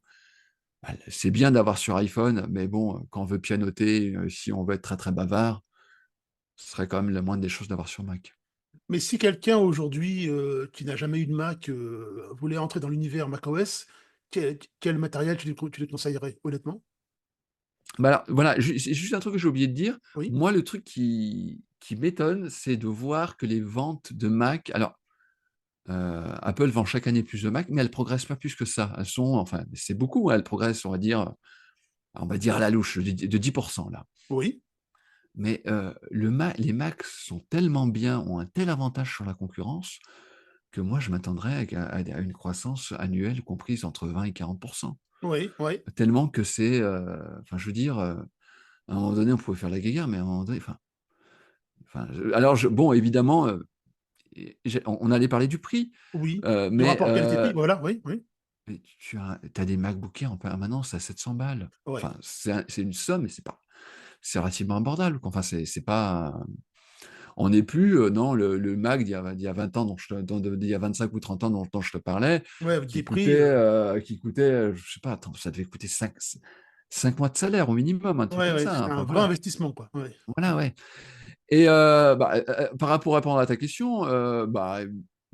Bah, c'est bien d'avoir sur iPhone, mais bon, quand on veut pianoter, si on veut être très, très bavard, ce serait quand même la moindre des choses d'avoir sur Mac. Mais si quelqu'un aujourd'hui, qui n'a jamais eu de Mac, voulait entrer dans l'univers macOS, quel matériel tu lui conseillerais, honnêtement? Bah, alors, voilà, c'est juste un truc que j'ai oublié de dire. Oui? Moi, le truc qui m'étonne, c'est de voir que les ventes de Mac alors, Apple vend chaque année plus de Mac, mais elles progressent pas plus que ça. Elles sont enfin, c'est beaucoup, hein, elles progressent, on va dire à la louche, de 10 là. Oui? Mais, les Macs sont tellement bien, ont un tel avantage sur la concurrence, que moi je m'attendrais à une croissance annuelle comprise entre 20 et 40. Oui, oui. Tellement que c'est, enfin je veux dire, à un moment donné on pouvait faire la guéguerre, mais à un moment donné, enfin je alors je bon évidemment, et on allait parler du prix, Oui. Du mais, rapport qualité-prix, voilà, oui, oui. mais tu as des MacBook Air en permanence à 700 balles. Ouais. Enfin c'est une somme, mais c'est relativement abordable quoi. Enfin c'est pas on n'est plus, non, le Mac d'il y a 20 ans d'il y a 25 ou 30 ans dont je te parlais, Ouais, avec des prix, qui coûtait, je sais pas, attends, ça devait coûter 5 mois de salaire au minimum, un truc ouais, comme ouais, ça, hein, c'était un enfin vrai voilà. investissement, quoi. Ouais. Voilà, ouais et pour répondre à ta question, bah,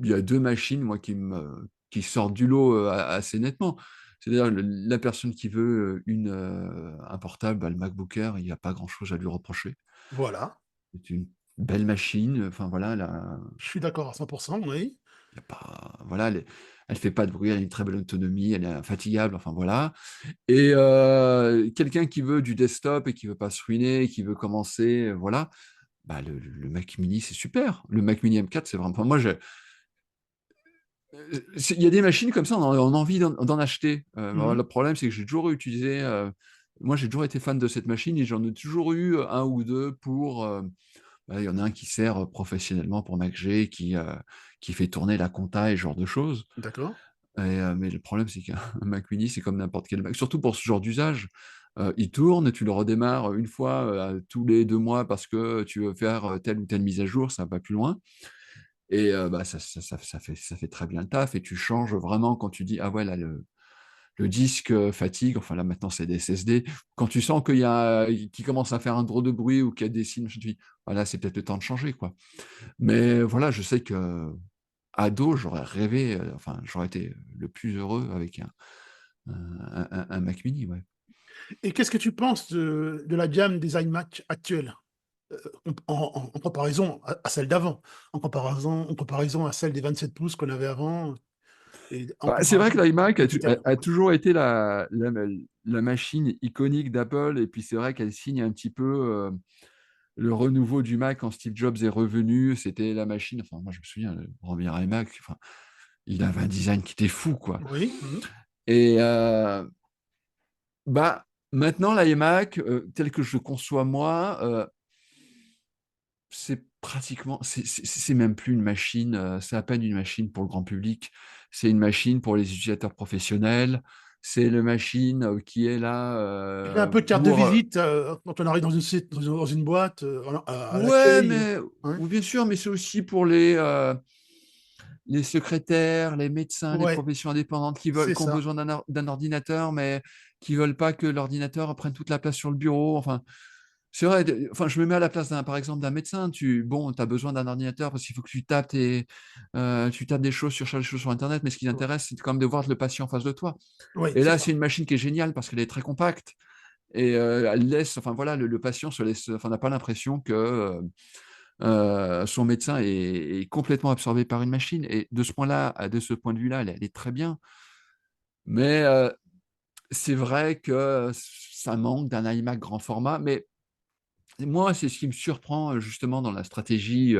il y a 2 machines, moi, qui sortent du lot, assez nettement. C'est-à-dire la personne qui veut, un portable, bah, le MacBook Air, il y a pas grand-chose à lui reprocher. Voilà. C'est une belle machine, enfin voilà, Je suis d'accord à 100. Oui. il y a pas voilà, elle fait pas de bruit, elle a une très belle autonomie, elle est infatigable, enfin voilà et quelqu'un qui veut du desktop et qui veut pas se ruiner, qui veut commencer, voilà, bah, le Mac mini, c'est super. Le Mac mini M4, c'est vraiment enfin moi je c'est il y a des machines comme ça, on a envie d'en acheter. Mmh. Le problème, c'est que j'ai toujours utilisé, moi j'ai toujours été fan de cette machine et j'en ai toujours eu 1 ou 2 pour, bah, il y en a un qui sert, professionnellement pour MacG, qui fait tourner la compta et ce genre de choses D'accord. mais le problème, c'est qu'un Mac mini, c'est comme n'importe quel Mac, surtout pour ce genre d'usage. Il tourne, tu le redémarres, une fois, tous les 2 mois parce que tu veux faire, telle ou telle mise à jour, ça va pas plus loin et bah, ça fait très bien le taf et tu changes vraiment quand tu dis: «Ah ouais, là, le disque, fatigue», enfin là, maintenant, c'est des SSD. Quand tu sens qu'il commence à faire un drôle de bruit ou qu'il y a des signes, je me dis: «Ah là, c'est peut-être le temps de changer, quoi». Mais voilà, je sais que ado, j'aurais rêvé, enfin, j'aurais été le plus heureux avec un Mac mini, ouais. Et qu'est-ce que tu penses de la gamme des iMac actuels? En comparaison à celle d'avant? En comparaison à celle des 27 pouces qu'on avait avant et en Bah, c'est vrai comparaison que l'iMac des critères? a toujours été la machine iconique d'Apple et puis c'est vrai qu'elle signe un petit peu, le renouveau du Mac quand Steve Jobs est revenu. C'était la machine enfin, moi, je me souviens, le premier iMac, enfin, il avait un design qui était fou, quoi Oui, mmh. et bah, maintenant l'iMac, tel que je le conçois moi, c'est pratiquement c'est même plus une machine, c'est à peine une machine pour le grand public. C'est une machine pour les utilisateurs professionnels. C'est le machine, qui est là, Il a un peu carte de pour, visite, quand on arrive dans une boîte, à ouais, l'accueil, mais ouais. oui, bien sûr, mais c'est aussi pour les secrétaires, les médecins, les Ouais, professions indépendantes c'est qui ont ça. besoin d'un ordinateur, mais qui veulent pas que l'ordinateur prenne toute la place sur le bureau. Enfin, c'est vrai, enfin, je me mets à la place par exemple, d'un médecin. Tu as besoin d'un ordinateur parce qu'il faut que tu tapes des choses, cherches des choses sur internet, mais ce qui Ouais. t'intéresse, c'est quand même de voir le patient en face de toi. Oui, Et c'est là, ça. c'est une machine qui est géniale parce qu'elle est très compacte et elle laisse enfin voilà, le patient se laisse enfin, n'a pas l'impression que, son médecin est complètement absorbé par une machine et de ce point de vue-là, elle est très bien. Mais, c'est vrai que ça manque d'un iMac grand format, mais moi, c'est ce qui me surprend, justement dans la stratégie,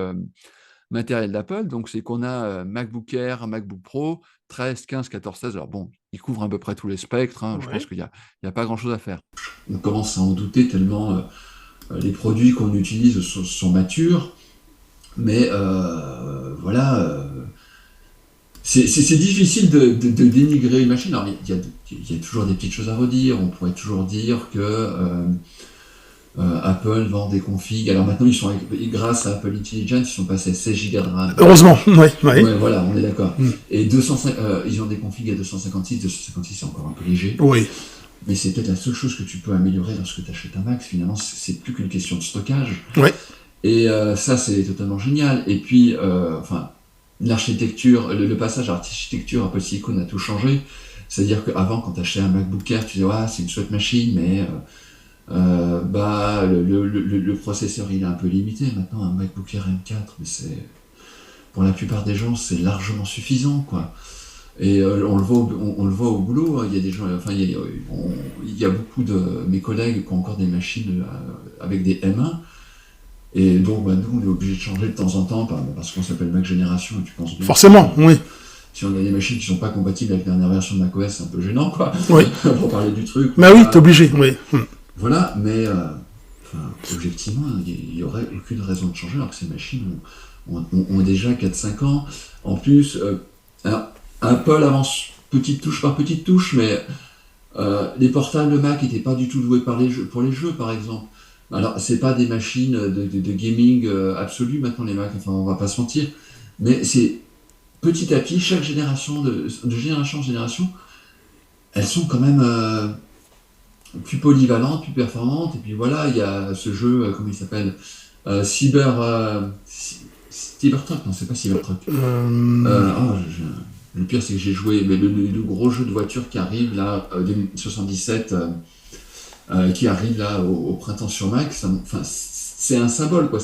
matérielle d'Apple, donc c'est qu'on a, MacBook Air, MacBook Pro, 13, 15, 14, 16. Alors bon, ils couvrent à peu près tous les spectres, hein, je pense Ouais. qu'il y a pas grand chose à faire. On commence à en douter tellement, les produits qu'on utilise sont matures, mais voilà, c'est difficile de dénigrer une machine. Alors, il y a toujours des petites choses à redire. On pourrait toujours dire que Apple vend des configs. Alors maintenant, grâce à Apple Intelligence, ils sont passés à 16 Go de RAM. Heureusement, oui. Ouais, voilà, on est d'accord. Mm. Et ils ont des configs à 256. 256, c'est encore un peu léger. Oui. Mais c'est peut-être la seule chose que tu peux améliorer lorsque tu achètes un Mac. Finalement, c'est plus qu'une question de stockage. Ouais. Et ça, c'est totalement génial. Et puis, l'architecture, le passage à l'architecture Apple Silicon a tout changé. C'est-à-dire qu'avant, quand tu achetais un MacBook Air, tu disais, ouais, c'est une chouette machine, mais le processeur, il est un peu limité. Maintenant, un MacBook Air M4, mais pour la plupart des gens, c'est largement suffisant, quoi. Et on le voit au boulot. Il y a des gens, enfin, il y a beaucoup de mes collègues qui ont encore des machines avec des M1. Et donc, nous, on est obligé de changer de temps en temps parce qu'on s'appelle Mac Génération et tu penses bien. Forcément, oui. Si on a des machines qui sont pas compatibles avec la dernière version de macOS, c'est un peu gênant, quoi. Oui. Pour parler du truc. Mais oui, t'es obligé, oui. Voilà, mais objectivement, il n'y aurait aucune raison de changer alors que ces machines ont déjà 4-5 ans. En plus, alors, Apple avance petite touche par petite touche, mais les portables Mac n'étaient pas du tout doués pour les jeux, par exemple. Alors, c'est pas des machines de gaming absolu maintenant, les Mac, enfin, on va pas se mentir, mais c'est petit à petit, chaque génération, de génération en génération, elles sont quand même plus polyvalentes, plus performantes, et puis voilà, il y a ce jeu, comment il s'appelle Cybertruck, non, c'est pas Cybertruck. Le pire, c'est que j'ai joué le gros jeu de voiture qui arrive là, 2077, qui arrive là au printemps sur Mac. C'est un symbole, quoi.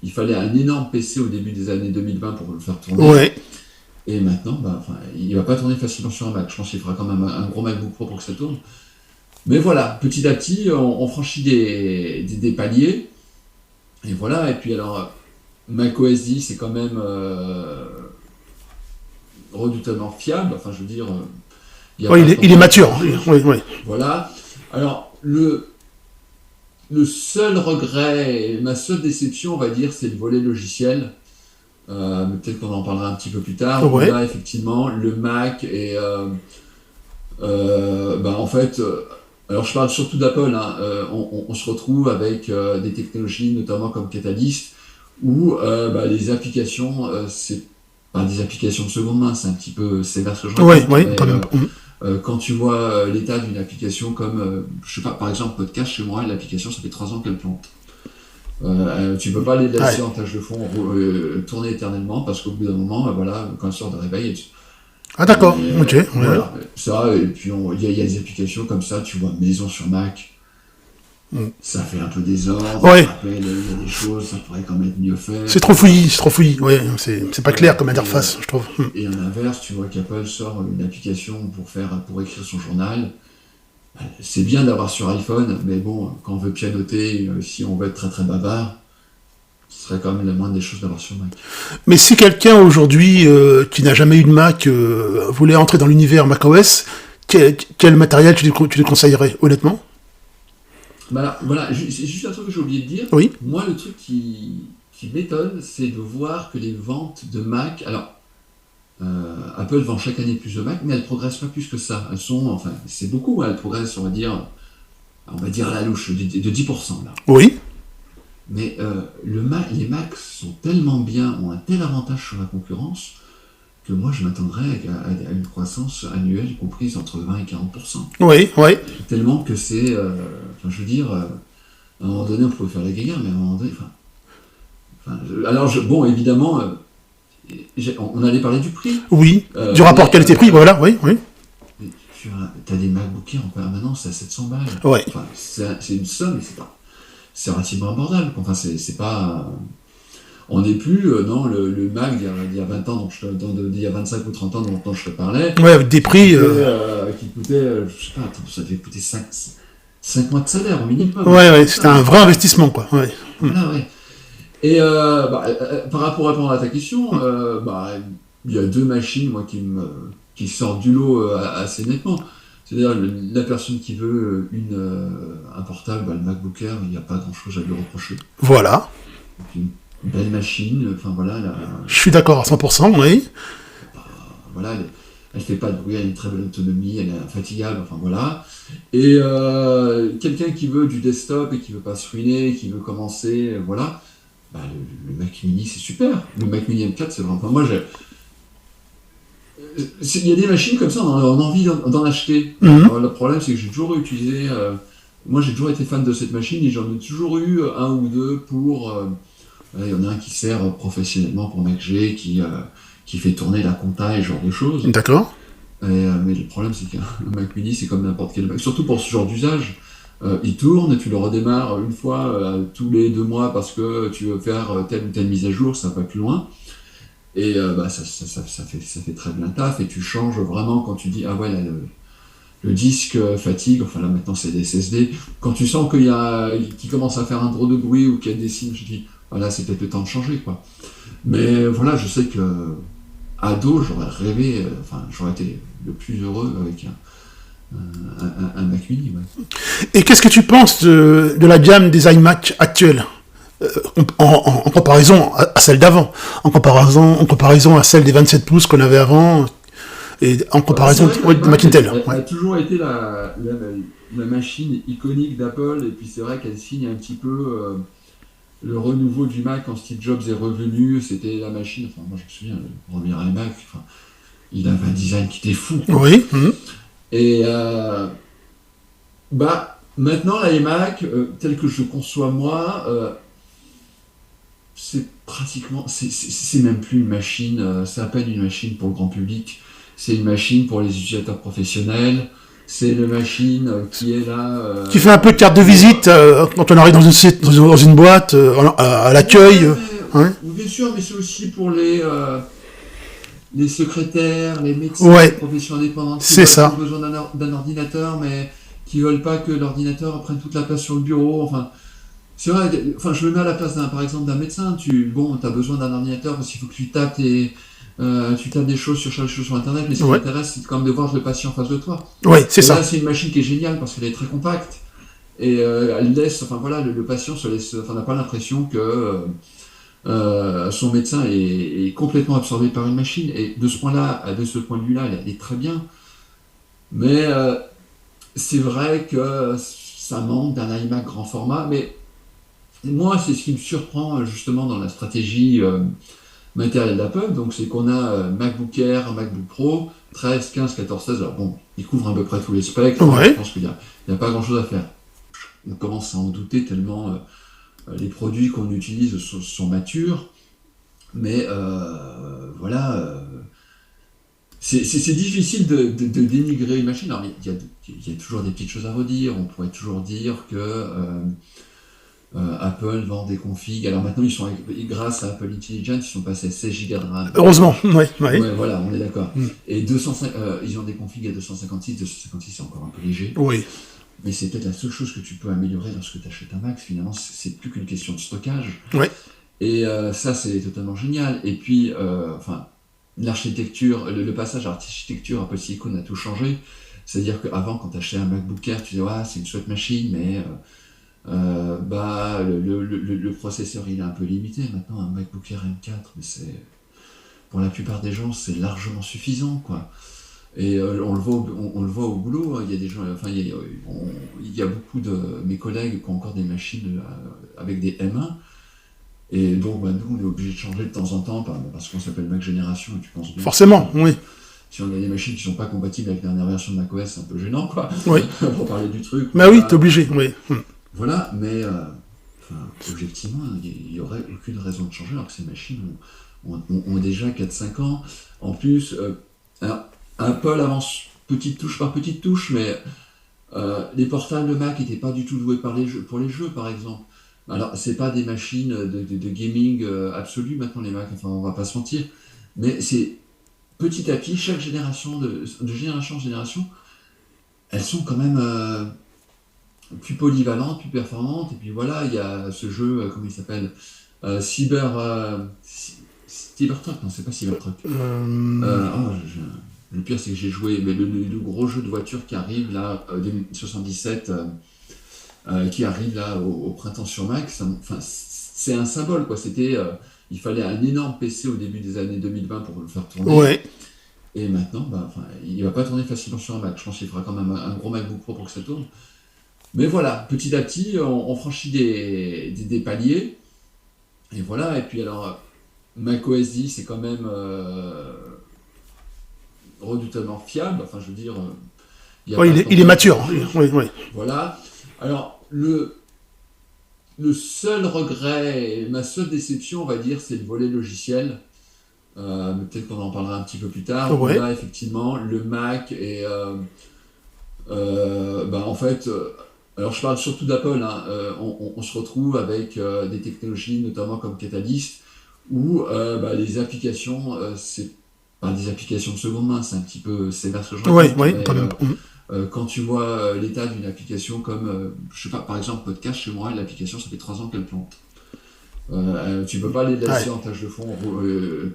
Il fallait un énorme PC au début des années 2020 pour le faire tourner. Ouais. Et maintenant, il va pas tourner facilement sur un Mac. Je pense qu'il faudra quand même un gros MacBook Pro pour que ça tourne. Mais voilà, petit à petit, on franchit des paliers. Et voilà, et puis alors, macOS 10, c'est quand même redoutablement fiable. Enfin, je veux dire... il est mature, oui. Voilà. Alors, le seul regret, ma seule déception, on va dire, c'est le volet logiciel. Mais peut-être qu'on en parlera un petit peu plus tard. Ouais. Là, effectivement, le Mac est... en fait... alors, je parle surtout d'Apple. Hein, on se retrouve avec des technologies, notamment comme Catalyst, où les applications, c'est pas des applications de seconde main, c'est un petit peu sévère ce genre de Oui, quand même. Quand tu vois l'état d'une application comme, je sais pas, par exemple, Podcast, chez moi, l'application, ça fait 3 ans qu'elle plante. Tu peux pas les laisser en tâche de fond tourner éternellement parce qu'au bout d'un moment, quand elle sort de réveil, Ah d'accord, ok. Voilà, ça, et puis il y a des applications comme ça, tu vois, Maison sur Mac, ça fait un peu désordre, Ouais. ça rappelle, il y a des choses, ça pourrait quand même être mieux fait. C'est trop fouillis, ouais, c'est pas clair comme interface, je trouve. Et à l'inverse, tu vois qu'Apple sort une application pour écrire son journal. C'est bien d'avoir sur iPhone, mais bon, quand on veut pianoter, si on veut être très très bavard, ce serait quand même la moindre des choses d'avoir sur Mac. Mais si quelqu'un aujourd'hui qui n'a jamais eu de Mac voulait entrer dans l'univers macOS, quel matériel tu lui conseillerais, honnêtement? Voilà, c'est juste un truc que j'ai oublié de dire. Oui. Moi, le truc qui m'étonne, c'est de voir que les ventes de Mac... Alors, Apple vend chaque année plus de Mac, mais elles progressent pas plus que ça. Elles sont... Enfin, c'est beaucoup, hein, elles progressent, on va dire à la louche, de 10%, là. Oui. Mais les Macs sont tellement bien, ont un tel avantage sur la concurrence, que moi, je m'attendrais à une croissance annuelle comprise entre 20 et 40%. Oui. Tellement que c'est... je veux dire, à un moment donné, on pouvait faire la guéguerre, mais à un moment donné... bon, évidemment, on allait parler du prix. Oui, du rapport qualité-prix, voilà, oui. T'as des MacBook Air en permanence à 700 balles. Ouais. Enfin, c'est une somme, mais c'est relativement abordable. Enfin, c'est pas... On n'est plus dans le Mac il y a 20 ans, il y a 25 ou 30 ans dont je te parlais. Ouais, avec des prix... qui coûtait, je sais pas, ça devait coûter 5 mois de salaire au minimum. Ouais, c'était un vrai investissement, quoi. Ouais. Voilà, ouais. Et par rapport à répondre à ta question, il y a 2 machines, moi, qui sortent du lot assez nettement. C'est-à-dire, la personne qui veut un portable, le MacBook Air, il n'y a pas grand-chose à lui reprocher. Voilà. Une belle machine, enfin voilà. Je suis d'accord à 100%, oui. voilà, elle fait pas de bruit, elle a une très bonne autonomie, elle est infatigable, enfin voilà. Et quelqu'un qui veut du desktop et qui veut pas se ruiner, qui veut commencer, voilà, bah, le Mac Mini c'est super. Le Mac Mini M4 c'est vraiment. Enfin, moi il y a des machines comme ça, on a envie d'en acheter. Mhm. Alors, le problème c'est que j'ai toujours utilisé. Moi j'ai toujours été fan de cette machine et j'en ai toujours eu un ou deux pour. Il y en a un qui sert professionnellement pour MacG, qui fait tourner la compta et ce genre de choses. D'accord. Mais le problème, c'est qu'un Mac Mini, c'est comme n'importe quel Mac. Surtout pour ce genre d'usage, il tourne, tu le redémarres une fois tous les 2 mois parce que tu veux faire telle ou telle mise à jour, ça va pas plus loin. Et bah, ça fait très bien le taf. Et tu changes vraiment quand tu dis, ah ouais, là, le disque fatigue, enfin là maintenant c'est des SSD. Quand tu sens qu'il commence à faire un drôle de bruit ou qu'il y a des signes, je dis, voilà, c'est peut-être le temps de changer, quoi. Mais voilà, je sais que ado, j'aurais rêvé, enfin, j'aurais été le plus heureux avec un Mac Mini. Ouais. Et qu'est-ce que tu penses de la gamme des iMac actuels en comparaison à celle d'avant, en comparaison à celle des 27 pouces qu'on avait avant, et en C'est comparaison vrai que de l'iMac Mac Intel. a toujours été la machine iconique d'Apple, et puis c'est vrai qu'elle signe un petit peu le renouveau du Mac quand Steve Jobs est revenu. C'était la machine, enfin, moi je me souviens, le premier iMac, enfin, il avait un design qui était fou, quoi. Oui. Mhm. Et bah, maintenant, l'iMac, tel que je conçois moi, c'est pratiquement, c'est même plus une machine, c'est à peine une machine pour le grand public, c'est une machine pour les utilisateurs professionnels, c'est une machine qui est là. Qui fait un peu de carte de visite quand on arrive dans une boîte, à l'accueil. Ouais, Hein. bien sûr, mais c'est aussi pour les secrétaires, les médecins, les Ouais, professions indépendantes c'est qui ont ça. besoin d'un ordinateur, mais qui veulent pas que l'ordinateur prenne toute la place sur le bureau. Enfin, c'est vrai, enfin, je me mets à la place par exemple, d'un médecin. Tu as besoin d'un ordinateur parce qu'il faut que tu tapes des choses sur Internet, mais ce qui Ouais, t'intéresse, c'est quand même de voir le patient en face de toi. ouais, c'est Et là, ça. c'est une machine qui est géniale parce qu'elle est très compacte et elle laisse, enfin voilà, le patient se laisse, enfin, n'a pas l'impression que son médecin est complètement absorbé par une machine. Et de ce point de vue-là, elle est très bien. Mais c'est vrai que ça manque d'un iMac grand format. Mais moi, c'est ce qui me surprend justement dans la stratégie matérielle d'Apple. Donc, c'est qu'on a MacBook Air, MacBook Pro, 13, 15, 14, 16. Alors bon, ils couvrent à peu près tous les spectres. Je Ouais. pense qu'il n'y a pas grand-chose à faire. On commence à en douter tellement les produits qu'on utilise sont matures. Mais voilà, c'est difficile de dénigrer une machine. Alors, il y a toujours des petites choses à redire. On pourrait toujours dire que Apple vend des configs. Alors maintenant, grâce à Apple Intelligence, ils sont passés à 16 Go de RAM. Heureusement. Ouais, ouais. Ouais, voilà, on est d'accord. Mm. Et ils ont des configs à 256. 256, c'est encore un peu léger. Oui. Mais c'est peut-être la seule chose que tu peux améliorer lorsque tu achètes un Mac. Finalement, c'est plus qu'une question de stockage. Ouais. Et ça, c'est totalement génial. Et puis, enfin, l'architecture, le passage à l'architecture Apple Silicon a tout changé. C'est-à-dire qu'avant, quand tu achetais un MacBook Air, tu disais, ouais, c'est une chouette machine, mais bah, le processeur, il est un peu limité. Maintenant, un MacBook Air M4, mais pour la plupart des gens, c'est largement suffisant, quoi. Et on le voit au boulot, hein. Il y a des gens, enfin, il y a beaucoup de mes collègues qui ont encore des machines avec des M1. Et donc, bah, nous, on est obligé de changer de temps en temps parce qu'on s'appelle Mac Génération, et tu penses bien que Forcément. Oui. si on a des machines qui sont pas compatibles avec la dernière version de macOS, c'est un peu gênant, quoi, Oui. pour parler du truc. Bah oui, t'es obligé. Oui. Mm. Voilà, mais enfin, objectivement, il n'y aurait aucune raison de changer alors que ces machines ont déjà 4-5 ans. En plus, alors, Apple avance petite touche par petite touche, mais les portables Mac n'étaient pas du tout doués pour les jeux, par exemple. Alors, c'est pas des machines de gaming absolu maintenant, les Mac, enfin, on va pas se mentir, mais c'est petit à petit, chaque génération, de génération en génération, elles sont quand même plus polyvalentes, plus performantes. Et puis voilà, il y a ce jeu, comment il s'appelle Cybertruck, non, c'est pas Cybertruck. Oh, le pire, c'est que j'ai joué, mais le gros jeu de voiture qui arrive là, 2077, qui arrive là au printemps sur Mac, enfin, c'est un symbole, quoi. Il fallait un énorme PC au début des années 2020 pour le faire tourner. Ouais. Et maintenant, bah, enfin, il va pas tourner facilement sur un Mac. Je pense qu'il faudra quand même un gros MacBook Pro pour que ça tourne. Mais voilà, petit à petit, on franchit des paliers. Et voilà, et puis alors, macOS 10, c'est quand même redoutablement fiable. Enfin, je veux dire, il n'y a Oui, pas il est de mature. grand-chose. Oui, oui. Voilà. Alors, le seul regret, ma seule déception, on va dire, c'est le volet logiciel. Mais peut-être qu'on en parlera un petit peu plus tard, où Ouais. là, effectivement, le Mac est... bah, en fait, alors je parle surtout d'Apple, hein, on se retrouve avec des technologies, notamment comme Catalyst, où bah, les applications, c'est pas des applications de seconde main, c'est un petit peu sévère ce que je Oui, raconte, oui, mais quand même. quand tu vois l'état d'une application comme, je sais pas, par exemple, Podcast, chez moi, l'application, ça fait 3 ans qu'elle plante. Tu peux pas les laisser Ouais. en tâche de fond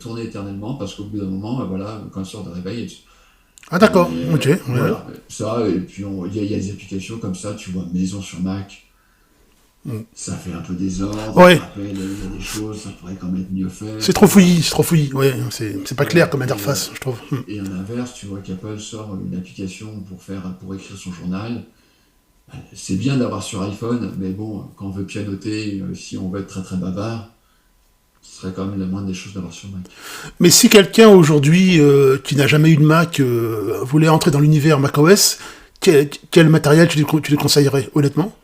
tourner éternellement parce qu'au bout d'un moment, voilà, quand elle sort de réveil, Ah, d'accord. Ok. Ouais, ouais. voilà, ça, et puis il y a des applications comme ça, tu vois, maison sur Mac, ça fait un peu désordre, on te Ouais. rappelle, il y a des choses, ça pourrait quand même être mieux C'est fait, trop fouillis, c'est trop fouillis. Ouais, c'est pas clair voilà, comme interface, je trouve. et en inverse, tu vois qu'Apple sort une application pour écrire son journal. C'est bien d'avoir sur iPhone, mais bon, quand on veut pianoter, si on veut être très très bavard, ce serait quand même la moindre des choses d'avoir sur Mac. Mais si quelqu'un aujourd'hui qui n'a jamais eu de Mac voulait entrer dans l'univers macOS, quel matériel tu lui conseillerais, honnêtement?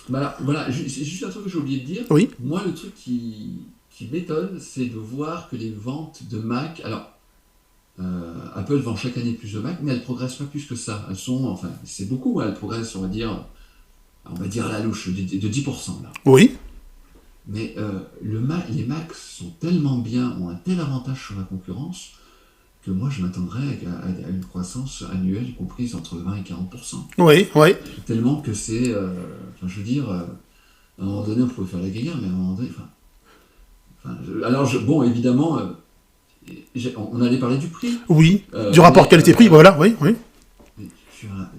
Voilà, c'est juste un truc que j'ai oublié de dire. Oui. Moi, le truc qui m'étonne, c'est de voir que les ventes de Mac. Alors, Apple vend chaque année plus de Mac, mais elles progressent pas plus que ça. Elles sont, enfin, c'est beaucoup, hein, elles progressent, on va dire à la louche, de 10% là. Oui. Mais les Macs sont tellement bien, ont un tel avantage sur la concurrence, que moi je m'attendrais à une croissance annuelle comprise entre 20 et 40%. Oui. Oui. Tellement que c'est, enfin, je veux dire, à un moment donné, on pouvait faire la guéguerre, mais à un moment donné, alors, bon, évidemment, on allait parler du prix, Oui. Du rapport mais qualité-prix, voilà. Oui. Oui.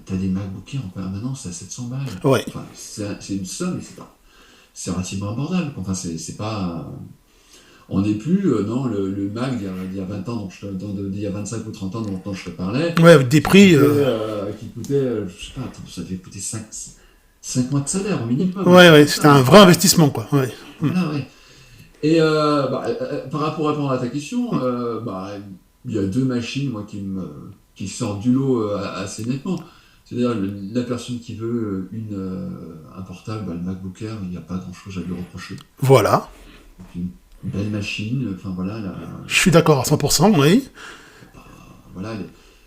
tu as des MacBook Air en permanence à 700 balles. Ouais. Enfin, c'est une somme, mais c'est relativement abordable. Enfin, c'est pas. On n'est plus dans le Mac d'il y a 20 ans, d'il y a 25 ou 30 ans dont je te parlais, Ouais, avec des prix. qui coûtait je sais pas, attends, ça devait coûter 5 mois de salaire au minimum, un Ouais, truc ouais. comme C'était ça. un vrai investissement, quoi. Ouais. Voilà, ouais. Et par rapport à répondre à ta question, bah, il y a deux machines moi, qui sortent du lot assez nettement. C'est-à-dire la personne qui veut un portable, bah, le MacBook Air, il n'y a pas grand-chose à lui reprocher. Voilà. Donc, une belle machine, enfin voilà, Je suis d'accord à 100%. Oui. voilà,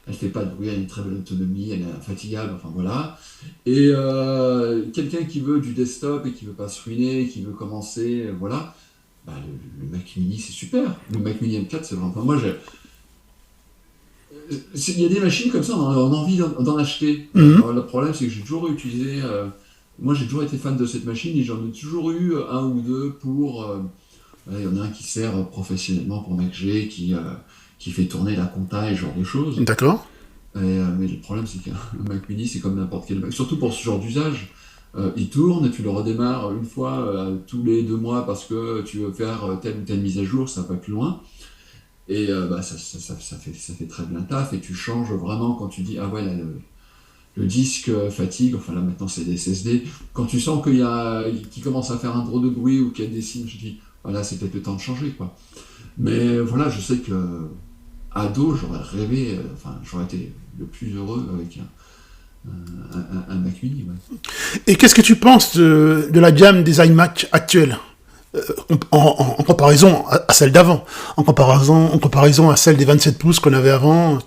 elle fait pas de bruit, elle a une très belle autonomie, elle est infatigable, enfin voilà. Et quelqu'un qui veut du desktop et qui veut pas se ruiner, qui veut commencer, voilà, bah, le Mac Mini c'est super. Le Mac Mini M4 c'est vraiment. Enfin, moi, il y a des machines comme ça, on a envie d'en acheter. Mhm. Alors, le problème c'est que j'ai toujours utilisé. Moi j'ai toujours été fan de cette machine et j'en ai toujours eu un ou deux pour. Il y en a un qui sert professionnellement pour MacG, qui fait tourner la compta et ce genre de choses. D'accord. Mais le problème, c'est qu'un Mac mini, c'est comme n'importe quel Mac. Surtout pour ce genre d'usage. Il tourne, tu le redémarres une fois tous les 2 mois parce que tu veux faire telle ou telle mise à jour, ça va pas plus loin. Et bah, ça fait très bien le taf. Et tu changes vraiment quand tu dis, ah ouais, là, le disque fatigue, enfin là maintenant c'est des SSD. Quand tu sens qu'il commence à faire un drôle de bruit ou qu'il y a des signes, je dis, voilà, c'est peut-être le temps de changer, quoi. Mais voilà, je sais que ado, j'aurais rêvé, enfin, j'aurais été le plus heureux avec un Mac mini. Ouais. Et qu'est-ce que tu penses de la gamme des iMac actuelles en comparaison à celle d'avant, en comparaison à celle des 27 pouces qu'on avait avant,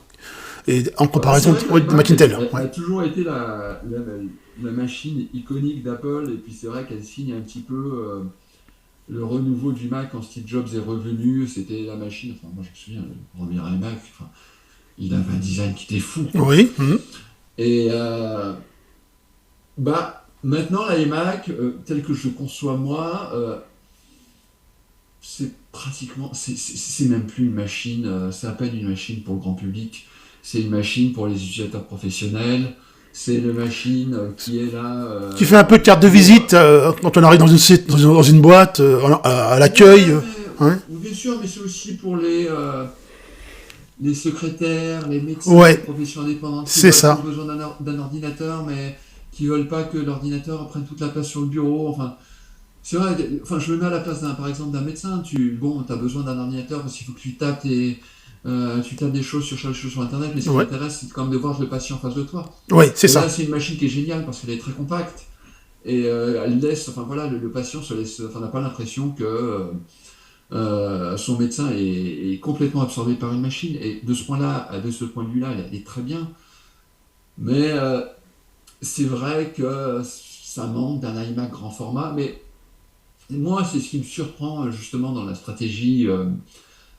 et en Bah, c'est comparaison vrai que de l'iMac Mac Intel. a Ouais. toujours été la machine iconique d'Apple, et puis c'est vrai qu'elle signe un petit peu le renouveau du Mac quand Steve Jobs est revenu. C'était la machine, enfin, moi je me souviens, le premier iMac, enfin, il avait un design qui était fou, quoi. Oui. Mhm. Et bah, maintenant, l'iMac, tel que je le conçois moi, c'est pratiquement, c'est même plus une machine, c'est à peine une machine pour le grand public, c'est une machine pour les utilisateurs professionnels, c'est une machine qui est là Qui fait un peu de carte de visite quand on arrive dans une boîte, à l'accueil. ouais, Ouais. bien sûr, mais c'est aussi les secrétaires, les médecins, les Ouais, professions indépendantes c'est qui ont ça. besoin d'un ordinateur, mais qui veulent pas que l'ordinateur prenne toute la place sur le bureau. Enfin, c'est vrai, enfin, je me mets à la place par exemple, d'un médecin. Bon, tu as besoin d'un ordinateur parce qu'il faut que tu tapes des choses sur chaque chose sur Internet, mais ce qui Ouais, t'intéresse, c'est quand même de voir le patient en face de toi. ouais, c'est Et là, ça. c'est une machine qui est géniale parce qu'elle est très compacte et elle laisse, enfin voilà, le patient enfin, n'a pas l'impression que son médecin est complètement absorbé par une machine. Et de ce point-là, de ce point de vue-là, elle est très bien. Mais c'est vrai que ça manque d'un iMac grand format. Mais moi, c'est ce qui me surprend justement dans la stratégie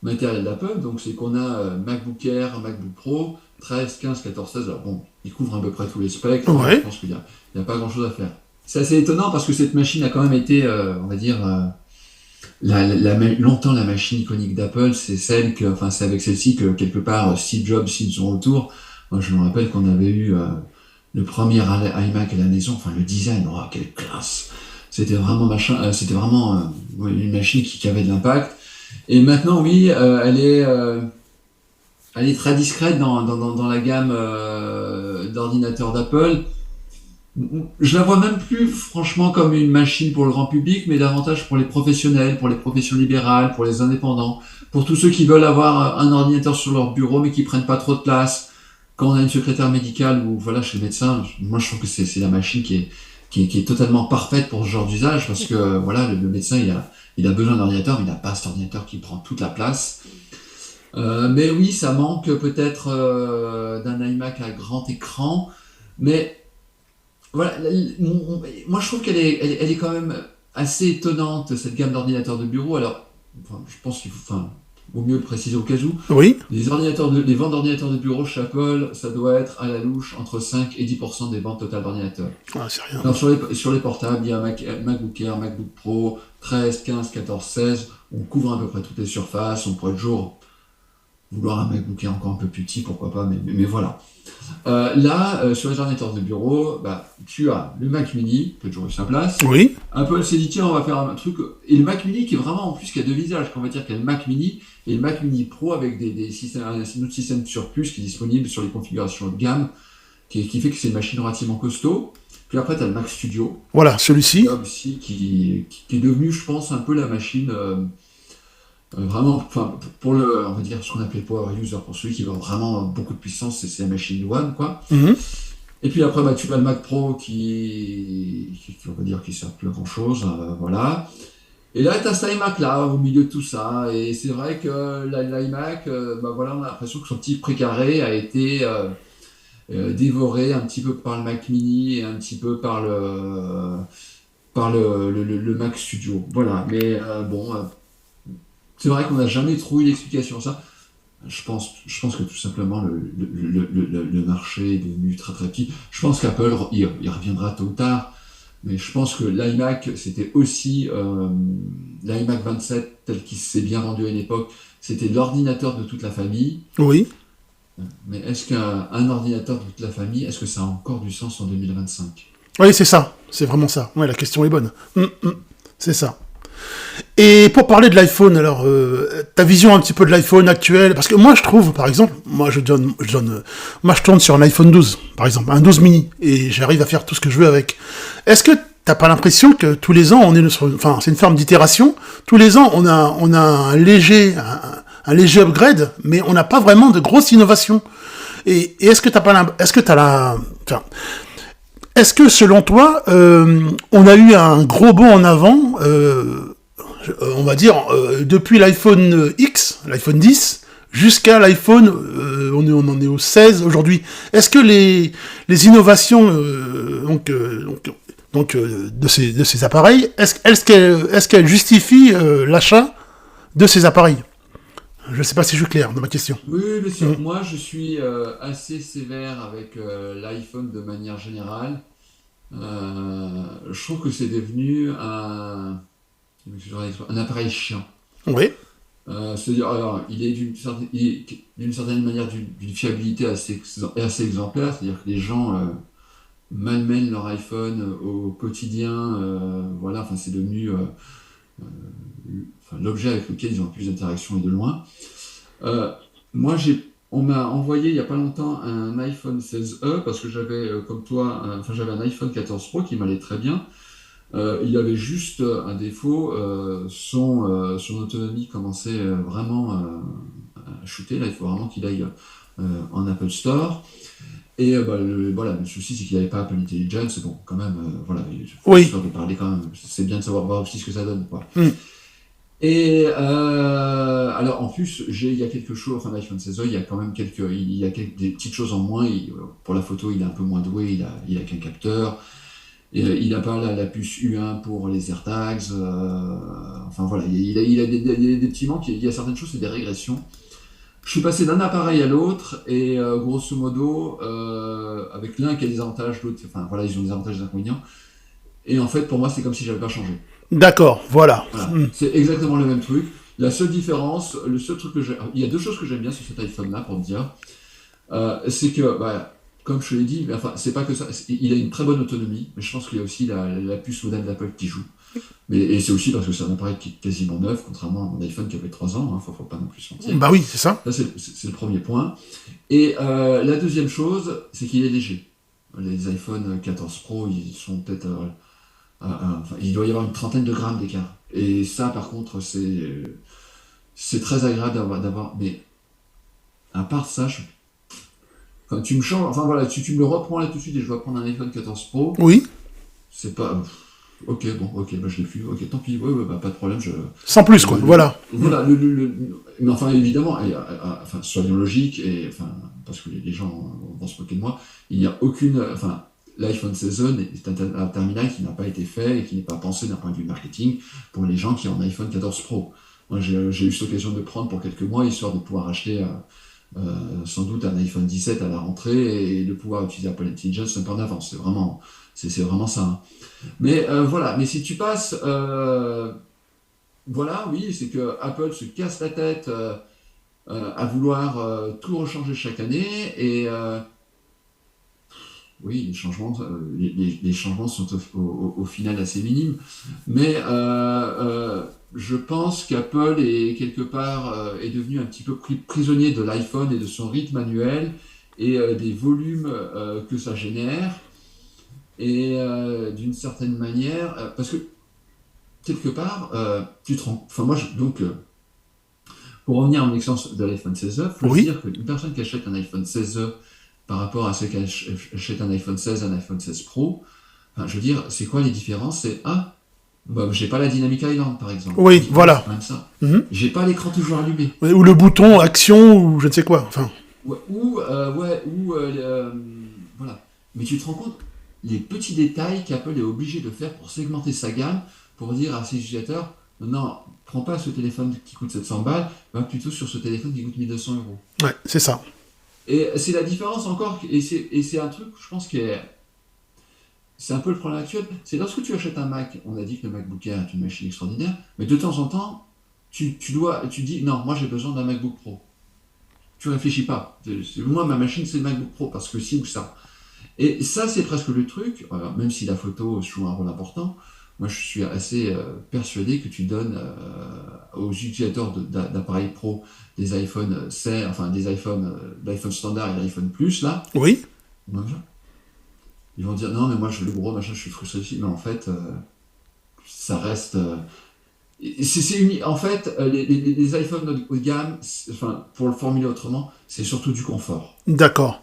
matérielle d'Apple. Donc, c'est qu'on a MacBook Air, MacBook Pro, 13, 15, 14, 16. Alors bon, ils couvrent à peu près tous les spectres. Je Ouais, pense qu'il n'y a pas grand-chose à faire. C'est assez étonnant parce que cette machine a quand même été, on va dire, longtemps la machine iconique d'Apple. C'est celle que, enfin, c'est avec celle-ci que quelque part Steve Jobs signe son retour. Moi, je me rappelle qu'on avait eu le premier iMac à la maison. Enfin, le design, oh, quelle classe! C'était vraiment machin, c'était vraiment ouais, une machine qui avait de l'impact. Et maintenant, oui, elle est très discrète dans la gamme d'ordinateurs d'Apple. Je la vois même plus franchement comme une machine pour le grand public, mais davantage pour les professionnels, pour les professions libérales, pour les indépendants, pour tous ceux qui veulent avoir un ordinateur sur leur bureau mais qui prennent pas trop de place. Quand on a une secrétaire médicale ou voilà chez le médecin, moi je trouve que c'est la machine qui est totalement parfaite pour ce genre d'usage parce que voilà le médecin il a besoin d'un ordinateur mais il n'a pas cet ordinateur qui prend toute la place. Mais oui, ça manque peut-être d'un iMac à grand écran, mais voilà, moi je trouve elle est quand même assez étonnante cette gamme d'ordinateurs de bureau. Alors, enfin, je pense qu'il faut, enfin, vaut mieux le préciser au cas où. oui. Les ventes d'ordinateurs de bureau chez Apple, ça doit être à la louche entre 5 et 10% des ventes totales d'ordinateurs. Ah, c'est rien. Alors sur les portables, il y a MacBook Air, MacBook Pro, 13, 15, 14, 16. On couvre à peu près toutes les surfaces. On pourrait toujours vouloir un MacBook Air encore un peu plus petit, pourquoi pas, mais voilà. Là, sur les ordinateurs de bureau, bah, tu as le Mac Mini, qui a toujours eu sa place. Oui, Apple s'est dit, tiens, on va faire un truc. Et le Mac Mini qui est vraiment, en plus, qui a deux visages. On va dire qu'il y a le Mac Mini et le Mac Mini Pro avec des systèmes, un autre système sur puce qui est disponible sur les configurations de gamme, qui fait que c'est une machine relativement costaud. Puis après, tu as le Mac Studio, voilà, celui-ci. là aussi, qui est devenu, je pense, un peu la machine. Vraiment, enfin, pour on va dire ce qu'on appelle power user, pour celui qui veut vraiment beaucoup de puissance, c'est la machine one, quoi. Mhm. Et puis après, bah, tu as le Mac Pro on va dire, qui sert plus à grand chose, voilà. Et là, tu as cet iMac là, au milieu de tout ça. Et c'est vrai que l'iMac, bah voilà, on a l'impression que son petit précaré a été dévoré un petit peu par le Mac Mini et un petit peu par le Mac Studio. Voilà. Mais bon, c'est vrai qu'on n'a jamais trouvé d'explication à ça. Je pense que tout simplement le marché est devenu très très petit. Je pense qu'Apple il reviendra tôt ou tard, mais je pense que l'iMac c'était aussi l'iMac 27 tel qu'il s'est bien vendu à une époque. C'était l'ordinateur de toute la famille. Oui, Mais est-ce qu'un ordinateur de toute la famille, est-ce que ça a encore du sens en 2025? oui, c'est ça. C'est vraiment ça. Ouais, la question est bonne. C'est ça. Et pour parler de l'iPhone, alors, ta vision un petit peu de l'iPhone actuel, parce que moi je trouve, par exemple, moi je tourne sur un iPhone 12, par exemple, un 12 mini, et j'arrive à faire tout ce que je veux avec. Est-ce que t'as pas l'impression que tous les ans, enfin, c'est une forme d'itération, tous les ans on a un léger upgrade, mais on n'a pas vraiment de grosses innovations. Et est-ce que t'as pas est-ce que t'as enfin, est-ce que selon toi, on a eu un gros bond en avant, on va dire, depuis l'iPhone X, l'iPhone 10, jusqu'à l'iPhone, on en est au 16 aujourd'hui. Est-ce que les innovations de ces appareils, est-ce qu'elles justifient l'achat de ces appareils? Je ne sais pas si je suis clair dans ma question. Oui, oui, bien Mm. sûr. Moi, je suis assez sévère avec l'iPhone de manière générale. Je trouve que c'est devenu un appareil chiant. Oui, C'est-à-dire, alors, il est d'une certaine manière d'une fiabilité assez exemplaire, c'est-à-dire que les gens malmènent leur iPhone au quotidien, voilà, enfin, c'est devenu enfin, l'objet avec lequel ils ont le plus d'interaction et de loin. Euh, Moi, on m'a envoyé il y a pas longtemps un iPhone 16e parce que j'avais, comme toi, enfin j'avais un iPhone 14 Pro qui m'allait très bien. Il avait juste un défaut, son autonomie commençait vraiment à chuter. Là, il faut vraiment qu'il aille en Apple Store. Et bah, voilà, le souci, c'est qu'il n'avait pas Apple Intelligence. Bon, quand même, voilà, Oui. histoire de parler quand même, c'est bien de savoir voir aussi ce que ça donne, quoi. Hmm. Et alors en plus, il y a quelque chose, enfin l'iPhone 16e, il y a quand même des petites choses en moins. Pour la photo, il est un peu moins doué, il a qu'un capteur. Et, il n'a pas la puce U1 pour les AirTags. Enfin voilà, il a des petits manques. Il y a certaines choses, c'est des régressions. Je suis passé d'un appareil à l'autre et grosso modo, avec l'un qui a des avantages, l'autre, enfin voilà, ils ont des avantages et des inconvénients. Et en fait, pour moi, c'est comme si j'avais pas changé. D'accord, voilà. Voilà, Hmm. c'est exactement le même truc. La seule différence, le seul truc que j'ai, il y a deux choses que j'aime bien sur cet iPhone-là pour te dire, c'est que, bah, comme je te l'ai dit, mais enfin, c'est pas que ça, il a une très bonne autonomie, mais je pense qu'il y a aussi la puce moderne d'Apple qui joue. Et c'est aussi parce que c'est un appareil qui est quasiment neuf, contrairement à mon iPhone qui avait 3 ans, hein, faut pas non plus se mentir. Bah oui, c'est ça. Ça, c'est le premier point. Et la deuxième chose, c'est qu'il est léger. Les iPhone 14 Pro, ils sont peut-être enfin, il doit y avoir une trentaine de grammes d'écart. Et ça, par contre, c'est très agréable d'avoir. Mais à part ça, enfin, tu me changes. Enfin voilà, tu me le reprends là tout de suite et je dois prendre un iPhone 14 Pro. Oui. C'est pas. Ok, bon, ok, bah je l'ai plus. Ok, tant pis. Ouais, ouais, bah pas de problème. Sans plus, quoi. Voilà. Hmm. Voilà. Mais enfin, évidemment, enfin, soyons logiques et enfin, parce que les gens vont se moquer de moi. Il n'y a aucune. Enfin, l'iPhone 16 est un terminal qui n'a pas été fait et qui n'est pas pensé d'un point de vue marketing pour les gens qui ont un iPhone 14 Pro. Moi, j'ai eu cette occasion de le prendre pour quelques mois, histoire de pouvoir acheter sans doute un iPhone 17 à la rentrée et de pouvoir utiliser Apple Intelligence un peu en avance. C'est vraiment ça, hein. Mais voilà, mais si tu passes, voilà, oui, c'est que Apple se casse la tête à vouloir tout rechanger chaque année et oui, les changements sont au final assez minimes, mais je pense qu'Apple est quelque part est devenu un petit peu prisonnier de l'iPhone et de son rythme annuel et des volumes que ça génère. Et d'une certaine manière, parce que quelque part, tu te rends. Enfin, moi, donc, pour revenir à mon expérience de l'iPhone 16e, il faut se Oui. dire qu'une personne qui achète un iPhone 16e par rapport à ceux qui achètent un iPhone 16, un iPhone 16 Pro, enfin, je veux dire, c'est quoi les différences? C'est, ah, bah, j'ai pas la Dynamic Island, par exemple. Oui, Oui, voilà, c'est voilà. quand même ça. Mhm. J'ai pas l'écran toujours allumé. Ou le bouton action, ou je ne sais quoi. Enfin, Voilà. Mais tu te rends compte, les petits détails qu'Apple est obligé de faire pour segmenter sa gamme, pour dire à ses utilisateurs, non, non, prends pas ce téléphone qui coûte 700 balles, va plutôt sur ce téléphone qui coûte 1 200 euros. ouais, c'est ça. Et c'est la différence encore, et c'est un truc, je pense, c'est un peu le problème actuel, c'est lorsque tu achètes un Mac, on a dit que le MacBook Air est une machine extraordinaire, mais de temps en temps, tu dis, non, moi j'ai besoin d'un MacBook Pro. Tu réfléchis pas. Moi, ma machine, c'est le MacBook Pro, parce que si ou ça. Et ça, c'est presque le truc, même si la photo joue un rôle important, moi je suis assez persuadé que tu donnes aux utilisateurs d'appareils pro des iPhone 16, enfin des iPhone, l'iPhone standard et l'iPhone Plus, là, Oui. ils vont dire non, mais moi je veux le gros machin, je suis frustré aussi, mais en fait, ça reste. En fait, les iPhones haut de gamme, enfin, pour le formuler autrement, c'est surtout du confort. D'accord.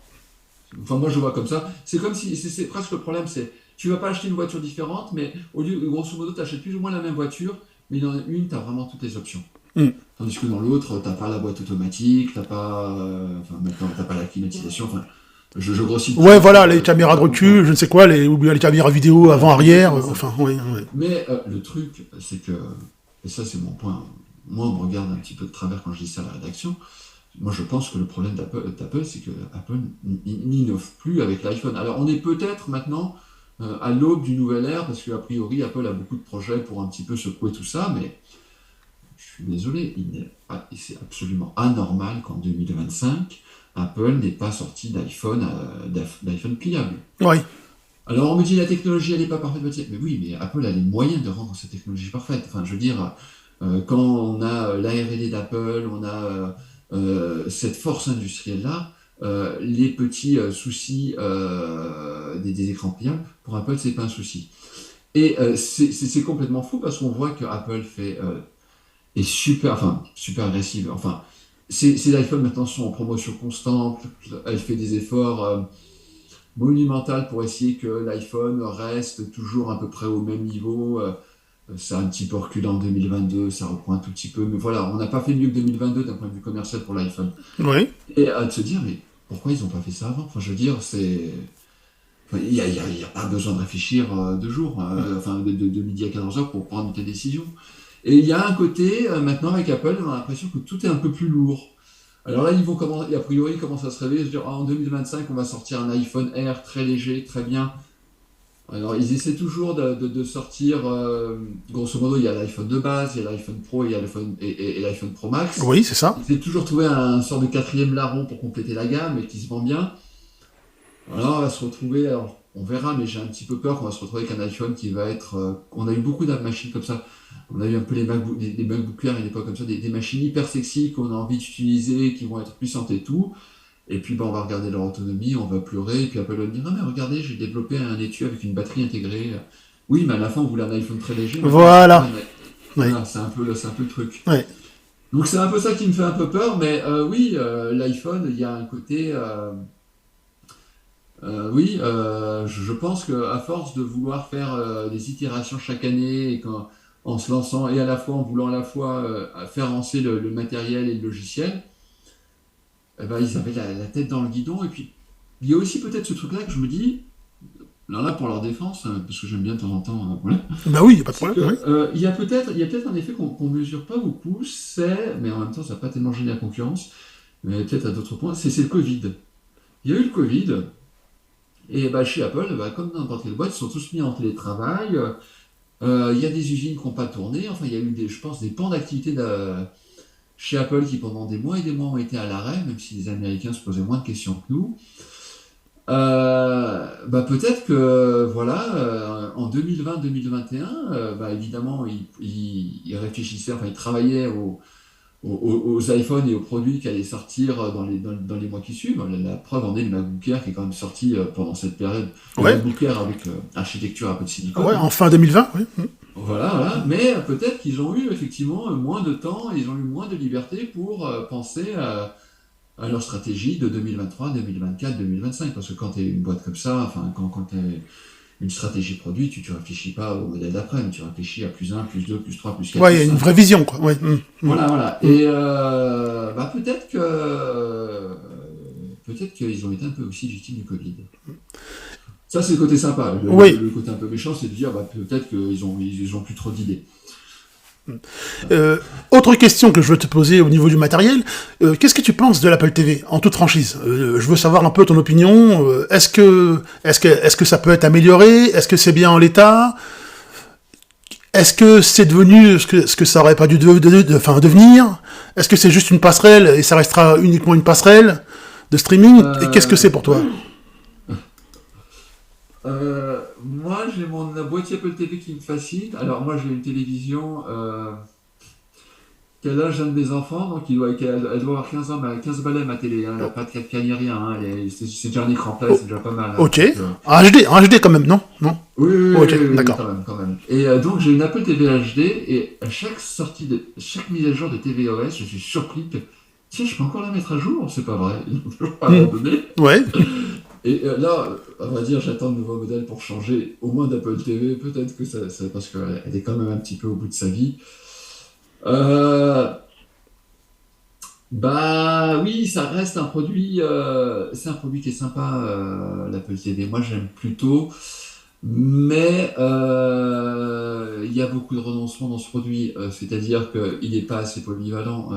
Enfin, moi, je vois comme ça. C'est comme si, c'est presque le problème, c'est, tu vas pas acheter une voiture différente, mais au lieu, grosso modo, tu achètes plus ou moins la même voiture, mais dans une, tu as vraiment toutes les options. Hmm. Tandis que dans l'autre, t'as pas la boîte automatique, t'as pas, enfin, maintenant, t'as pas la climatisation, enfin, je grossis le Ouais, trait voilà, pour les que tu caméras de recul, comprends. je ne sais quoi, ou bien les caméras vidéo Voilà, c'est avant-arrière, exactement ça. enfin, oui, oui. Mais le truc, c'est que, et ça, c'est mon point, moi, on me regarde un petit peu de travers quand je dis ça à la rédaction. Moi, je pense que le problème d'Apple, c'est que Apple n'innove plus avec l'iPhone. Alors, on est peut-être maintenant à l'aube du nouvel ère, parce qu'a priori, Apple a beaucoup de projets pour un petit peu secouer tout ça, mais je suis désolé, c'est absolument anormal qu'en 2025, Apple n'ait pas sorti d'iPhone pliable. Oui, Alors, on me dit la technologie, elle n'est pas parfaite, mais oui, mais Apple a les moyens de rendre cette technologie parfaite. Enfin, je veux dire, quand on a la R&D d'Apple, on a cette force industrielle-là, les petits soucis des écrans pliables, pour Apple, c'est pas un souci. Et c'est complètement fou parce qu'on voit que Apple est super agressive. Enfin, ces iPhones maintenant sont en promotion constante. Elle fait des efforts monumentaux pour essayer que l'iPhone reste toujours à peu près au même niveau. Ça a un petit peu reculé en 2022, ça reprend un tout petit peu. Mais voilà, on n'a pas fait mieux que 2022 d'un point de vue commercial pour l'iPhone. Oui. Et à se dire, mais pourquoi ils n'ont pas fait ça avant? Enfin, je veux dire, il n'y a, y a pas besoin de réfléchir 2 jours, enfin de midi à 14h pour prendre tes décisions. Et il y a un côté, maintenant avec Apple, on a l'impression que tout est un peu plus lourd. Alors là, ils vont commencer, a priori, ils commencent à se réveiller, se dire, ah, en 2025, on va sortir un iPhone Air très léger, très bien. Alors, ils essaient toujours de sortir, grosso modo, il y a l'iPhone de base, il y a l'iPhone Pro et, il y a et l'iPhone Pro Max. Oui, c'est ça. Ils essaient toujours de trouver un sort de quatrième larron pour compléter la gamme et qui se vend bien. Alors, on va se retrouver, alors, on verra, mais j'ai un petit peu peur qu'on va se retrouver avec un iPhone qui va être. On a eu beaucoup de machines comme ça. On a eu un peu les MacBook Air à une époque comme ça, des machines hyper sexy qu'on a envie d'utiliser, qui vont être puissantes et tout. Et puis on va regarder leur autonomie, on va pleurer, et puis Apple va dire ah mais regardez, j'ai développé un étui avec une batterie intégrée. Oui, mais à la fin on voulait un iPhone très léger, maintenant on se retrouve Voilà. un Oui. voilà, c'est un peu le truc. Oui. Donc c'est un peu ça qui me fait un peu peur, mais oui, l'iPhone, il y a un côté, oui, je pense qu'à force de vouloir faire des itérations chaque année et en se lançant et à la fois en voulant à la fois faire avancer le matériel et le logiciel, eh ben, ils avaient la tête dans le guidon. Et puis, il y a aussi peut-être ce truc-là que je me dis, alors là, pour leur défense, parce que j'aime bien de temps en temps, voilà, Bah oui, y a pas de c'est problème. que Oui. il y a peut-être un effet qu'on ne mesure pas beaucoup, mais en même temps, ça n'a pas tellement gêné la concurrence, mais peut-être à d'autres points, c'est le Covid. Il y a eu le Covid, et bah, chez Apple, bah, comme dans n'importe quelle boîte, ils sont tous mis en télétravail. Il y a des usines qui n'ont pas tourné. Enfin, il y a eu, je pense, des pans d'activité chez Apple qui, pendant des mois et des mois, ont été à l'arrêt, même si les Américains se posaient moins de questions que nous. Bah peut-être que voilà, en 2020-2021, bah évidemment, ils réfléchissaient, enfin ils travaillaient aux iPhones et aux produits qui allaient sortir dans les mois qui suivent. La preuve en est le MacBook Air qui est quand même sorti pendant cette période. Le Ouais. MacBook Air avec architecture un peu de Ouais, silicone. en fin 2020, oui. Voilà, voilà. Mais peut-être qu'ils ont eu effectivement moins de temps, ils ont eu moins de liberté pour penser à leur stratégie de 2023, 2024, 2025. Parce que quand tu es une boîte comme ça, enfin, quand tu es une stratégie produit, tu ne réfléchis pas au modèle d'après, mais tu réfléchis à plus un, plus 2, plus 3, plus 4, Ouais, plus il y a une 5. vraie vision, quoi. Ouais. Voilà, voilà. Mm. Et bah, peut-être qu'ils ont été un peu aussi victimes du Covid. Ça, c'est le côté sympa. Oui. Le côté un peu méchant, c'est de dire bah, peut-être qu'ils ont plus trop d'idées. Autre question que je veux te poser au niveau du matériel, qu'est-ce que tu penses de l'Apple TV, en toute franchise? Je veux savoir un peu ton opinion. Est-ce que ça peut être amélioré? Est-ce que c'est bien en l'état? Est-ce que c'est devenu ce que ça aurait pas dû devenir? Est-ce que c'est juste une passerelle et ça restera uniquement une passerelle de streaming? Et qu'est-ce que c'est pour toi? Ouais. Moi, j'ai mon boîtier Apple TV qui me fascine. Alors, moi, j'ai une télévision quel âge un de mes enfants, donc elle doit avoir 15 ans, mais 15 balais ma télé, hein, elle n'a pas de 4K ni rien, hein, c'est déjà un écran plat, Oh, c'est déjà pas mal. Hein, ok. donc, En HD quand même, non? Non? oui, oui, oui, Ok, oui, oui, d'accord. quand même, quand même. Et donc j'ai une Apple TV HD, et à chaque mise à jour de tvOS, je suis surpris que, tiens, je peux encore la mettre à jour, c'est pas vrai, ils n'ont toujours pas Mm. abandonné. Ouais. Et là, à vrai dire, j'attends de nouveaux modèles pour changer, au moins d'Apple TV, peut-être que parce qu'elle est quand même un petit peu au bout de sa vie. Euh, Bah oui, ça reste un produit, c'est un produit qui est sympa, l'Apple TV. Moi, j'aime plutôt, mais il y a beaucoup de renoncements dans ce produit. C'est-à-dire qu'il n'est pas assez polyvalent.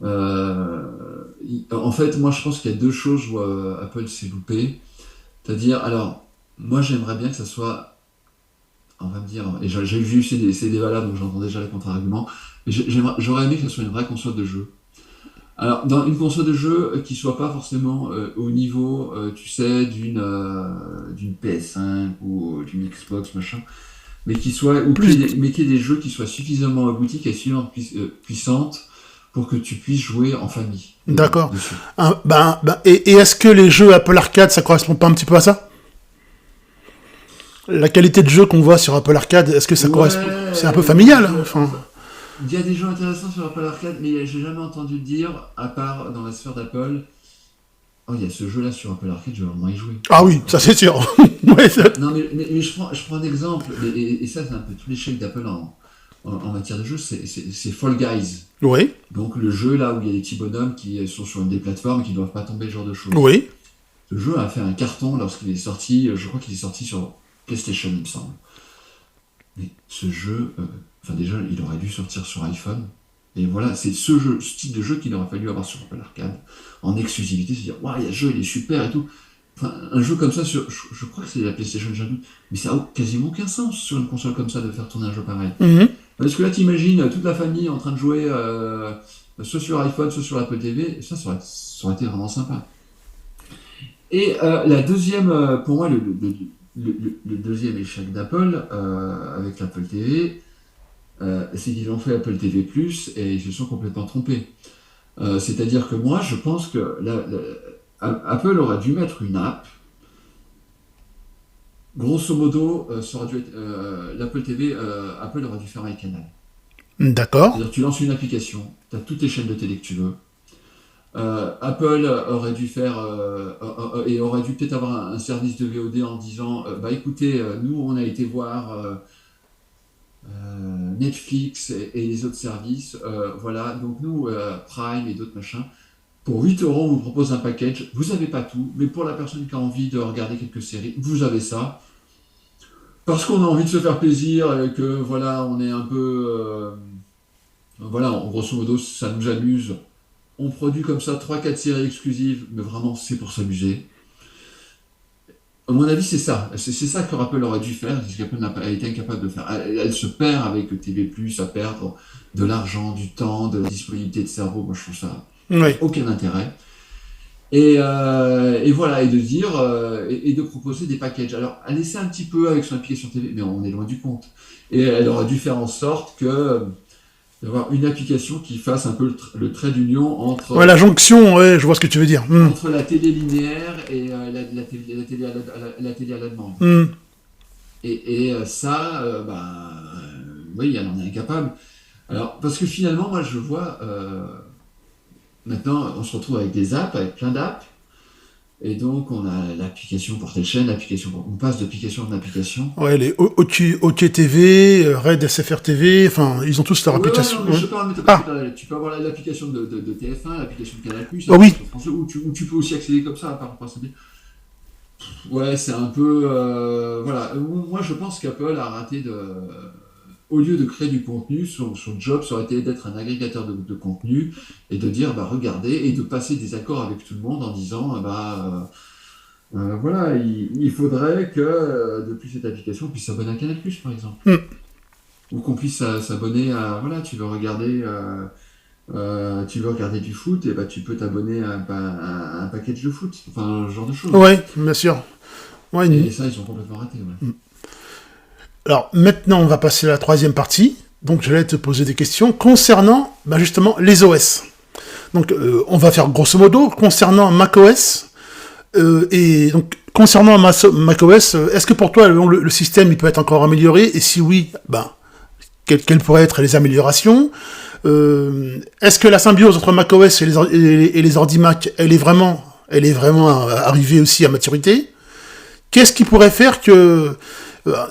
En fait, moi, je pense qu'il y a deux choses où Apple s'est loupé. C'est-à-dire, alors, moi, j'aimerais bien que ça soit, on va me dire, et j'ai vu ces débats-là, donc j'entends déjà les contre-arguments. Mais j'aurais aimé que ce soit une vraie console de jeu. Alors, dans une console de jeu qui soit pas forcément au niveau, tu sais, d'une PS5 ou d'une Xbox, machin, mais qui soit, ou Plus. mais qui ait des jeux qui soient suffisamment aboutis, qui soient suffisamment puissantes pour que tu puisses jouer en famille dedans, D'accord. dessus. Et est-ce que les jeux Apple Arcade, ça correspond pas un petit peu à ça? La qualité de jeu qu'on voit sur Apple Arcade, est-ce que ça correspond? C'est un peu Ouais, familial, hein, enfin. il y a des jeux intéressants sur Apple Arcade, mais j'ai jamais entendu dire, à part dans la sphère d'Apple, oh, il y a ce jeu-là sur Apple Arcade, je vais vraiment y jouer. Ah oui, ça c'est sûr. Ouais, Non, mais je prends un exemple, et ça, c'est un peu tout l'échec d'Apple en matière de jeu, c'est Fall Guys. oui, Donc, le jeu là où il y a des petits bonhommes qui sont sur des plateformes et qui ne doivent pas tomber, ce genre de choses. oui. Ce jeu a fait un carton lorsqu'il est sorti, je crois qu'il est sorti sur PlayStation, il me semble. Mais ce jeu, enfin déjà, il aurait dû sortir sur iPhone. Et voilà, c'est ce type de jeu qu'il aurait fallu avoir sur Apple Arcade, en exclusivité, se dire, waouh, il y a le jeu, il est super et tout. Enfin, un jeu comme ça, je crois que c'est la PlayStation, j'ai un doute, mais ça n'a quasiment aucun sens sur une console comme ça de faire tourner un jeu pareil. Mhm. Parce que là, t'imagines toute la famille en train de jouer soit sur iPhone, soit sur Apple TV, et ça aurait été vraiment sympa. Et la deuxième, pour moi, le deuxième échec d'Apple avec l'Apple TV, c'est qu'ils ont fait Apple TV+, et ils se sont complètement trompés. C'est-à-dire que moi, je pense que Apple aurait dû mettre une app. Grosso modo, ça aurait dû être l'Apple TV, Apple aurait dû faire MyCanal. D'accord. C'est-à-dire que tu lances une application, tu as toutes tes chaînes de télé que tu veux. Apple aurait dû faire et aurait dû peut-être avoir un service de VOD en disant bah écoutez, nous on a été voir Netflix et les autres services, voilà, donc nous Prime et d'autres machins. Pour 8 euros, on vous propose un package. Vous n'avez pas tout, mais pour la personne qui a envie de regarder quelques séries, vous avez ça. Parce qu'on a envie de se faire plaisir et que voilà, on est un peu. Voilà, en grosso modo, ça nous amuse. On produit comme ça trois quatre séries exclusives, mais vraiment, c'est pour s'amuser. À mon avis, c'est ça. C'est ça que Apple aurait dû faire, c'est ce qu'Apple n'a pas été incapable de faire. Elle se perd avec TV+, à perdre de l'argent, du temps, de la disponibilité de cerveau. Moi, je trouve ça Oui. aucun intérêt. Et voilà, et de dire, et de proposer des packages. Alors, elle essaie un petit peu avec son application TV, mais on est loin du compte. Et elle aurait dû faire en sorte que d'avoir une application qui fasse un peu le trait d'union Ouais, la jonction, ouais, je vois ce que tu veux dire. entre la télé linéaire et la télé à la demande. Hmm. Et ça, oui, elle en est incapable. Alors, parce que finalement, moi, je vois, maintenant, on se retrouve avec des apps, avec plein d'apps, et donc on a l'application pour telle chaîne, on passe d'application en application. Ouais, les OK TV, Red SFR TV, enfin, ils ont tous leur Ouais, application. non, mais Ouais. je parle, mais parce que Ah, tu peux avoir l'application de TF1, l'application de Canal+, ah oui. l'application française, où tu peux aussi accéder comme ça, par ça. Ouais, c'est un peu, voilà. Moi, je pense qu'Apple a raté de, au lieu de créer du contenu, son job, ça aurait été d'être un agrégateur de contenu et de dire, bah, regardez, et de passer des accords avec tout le monde en disant, voilà, il faudrait que depuis cette application, on puisse s'abonner à Canal+, par exemple. Hmm. Ou qu'on puisse s'abonner à, voilà, tu veux regarder du foot, et bah, tu peux t'abonner à un package de foot, enfin, ce genre de choses. Ouais, bien sûr. Ouais, Et ça, ils ont complètement raté, ouais. alors, maintenant, on va passer à la troisième partie. Donc, je vais te poser des questions concernant, justement, les OS. Donc, on va faire grosso modo concernant macOS. Et donc, concernant macOS, est-ce que pour toi, le système il peut être encore amélioré? Et si oui, quelles pourraient être les améliorations? Est-ce que la symbiose entre macOS et les ordi Mac, elle est vraiment arrivée aussi à maturité? Qu'est-ce qui pourrait faire que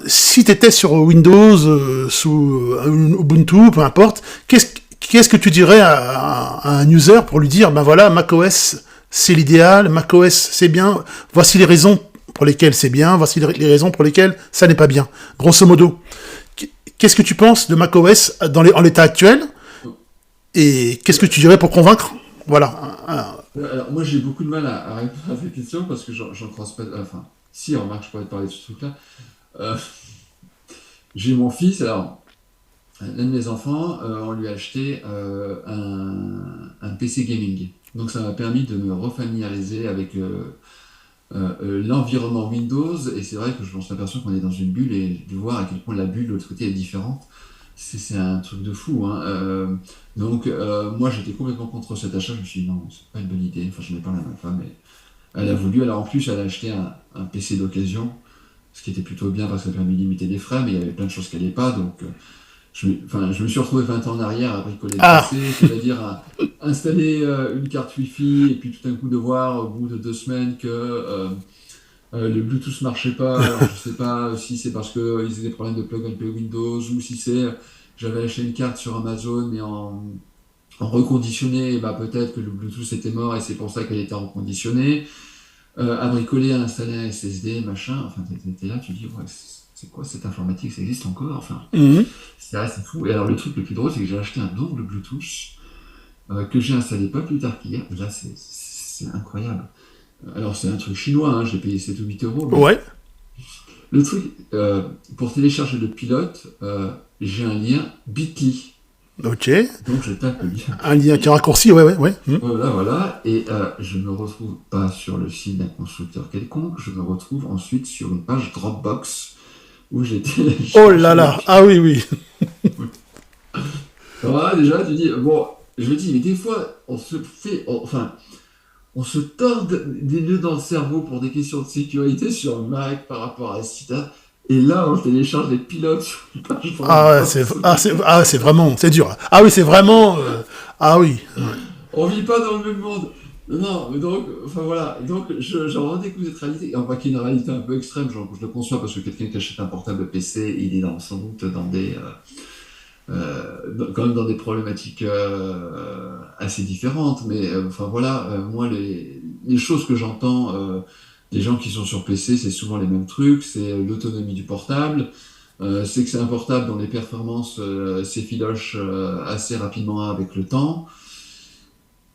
si tu étais sur Windows, sous Ubuntu, peu importe, qu'est-ce que tu dirais à un user pour lui dire, ben voilà, macOS c'est l'idéal, macOS c'est bien, voici les raisons pour lesquelles c'est bien, voici les raisons pour lesquelles ça n'est pas bien. Grosso modo, qu'est-ce que tu penses de macOS en l'état actuel et qu'est-ce que tu dirais pour convaincre? Voilà. Ouais, alors, moi, j'ai beaucoup de mal à répondre à cette question parce que j'en croise pas. Enfin, si, remarque, je pourrais te parler de ce truc-là. Euh, j'ai mon fils, alors, l'un de mes enfants, on lui a acheté un PC gaming. Donc, ça m'a permis de me refamiliariser avec l'environnement Windows. Et c'est vrai que je me suis aperçu qu'on est dans une bulle et de voir à quel point la bulle de l'autre côté est différente. c'est un truc de fou, hein. Donc, moi, j'étais complètement contre cet achat. Je me suis dit, non, c'est pas une bonne idée. Enfin, je n'ai parlé à ma femme, et elle a voulu. Alors, en plus, elle a acheté un PC d'occasion, ce qui était plutôt bien parce que ça permet de limiter les frais, mais il y avait plein de choses qui n'allaient pas. Donc, enfin, je me suis retrouvé 20 ans en arrière à bricoler le Ah, PC, c'est-à-dire à installer une carte Wi-Fi, et puis tout d'un coup de voir au bout de 2 semaines que le Bluetooth marchait pas. Alors je sais pas si c'est parce qu'ils avaient des problèmes de plug and play Windows, ou si c'est j'avais acheté une carte sur Amazon, mais en reconditionné, et bah peut-être que le Bluetooth était mort et c'est pour ça qu'elle était reconditionnée. À bricoler, à installer un SSD, machin. Enfin, t'es là, tu dis, ouais, c'est quoi cette informatique? Ça existe encore? Enfin, mhm. c'est fou. Et alors, le truc le plus drôle, c'est que j'ai acheté un dongle Bluetooth que j'ai installé pas plus tard qu'hier. Là, c'est incroyable. Alors, c'est un truc chinois, hein, j'ai payé 7 ou 8 euros, mais Ouais, le truc, pour télécharger le pilote, j'ai un lien Bitly. ok. Donc, je tape le lien Un lien qui est Bitly. raccourci, ouais, ouais, ouais. Voilà, voilà. Et je me retrouve pas sur le site d'un constructeur quelconque, je me retrouve ensuite sur une page Dropbox où j'ai Oh là téléchargé le là, ah pilote. oui, oui. Alors là, déjà, tu dis, bon, je me dis, mais des fois, enfin, on se tord des nœuds dans le cerveau pour des questions de sécurité sur Mac par rapport à site. Et là, on télécharge les pilotes sur une page Ah ouais, Dropbox. c'est vraiment, c'est dur. Ah oui, c'est vraiment, ah oui. Ouais. On vit pas dans le même monde. Non, mais donc, enfin voilà, donc j'en redécouvre cette réalité, enfin qui est une réalité un peu extrême, je le conçois parce que quelqu'un qui achète un portable PC, il est sans doute dans quand même dans des problématiques assez différentes, mais enfin voilà, moi les choses que j'entends des gens qui sont sur PC, c'est souvent les mêmes trucs, c'est l'autonomie du portable, c'est que c'est un portable dont les performances s'effilochent assez rapidement avec le temps.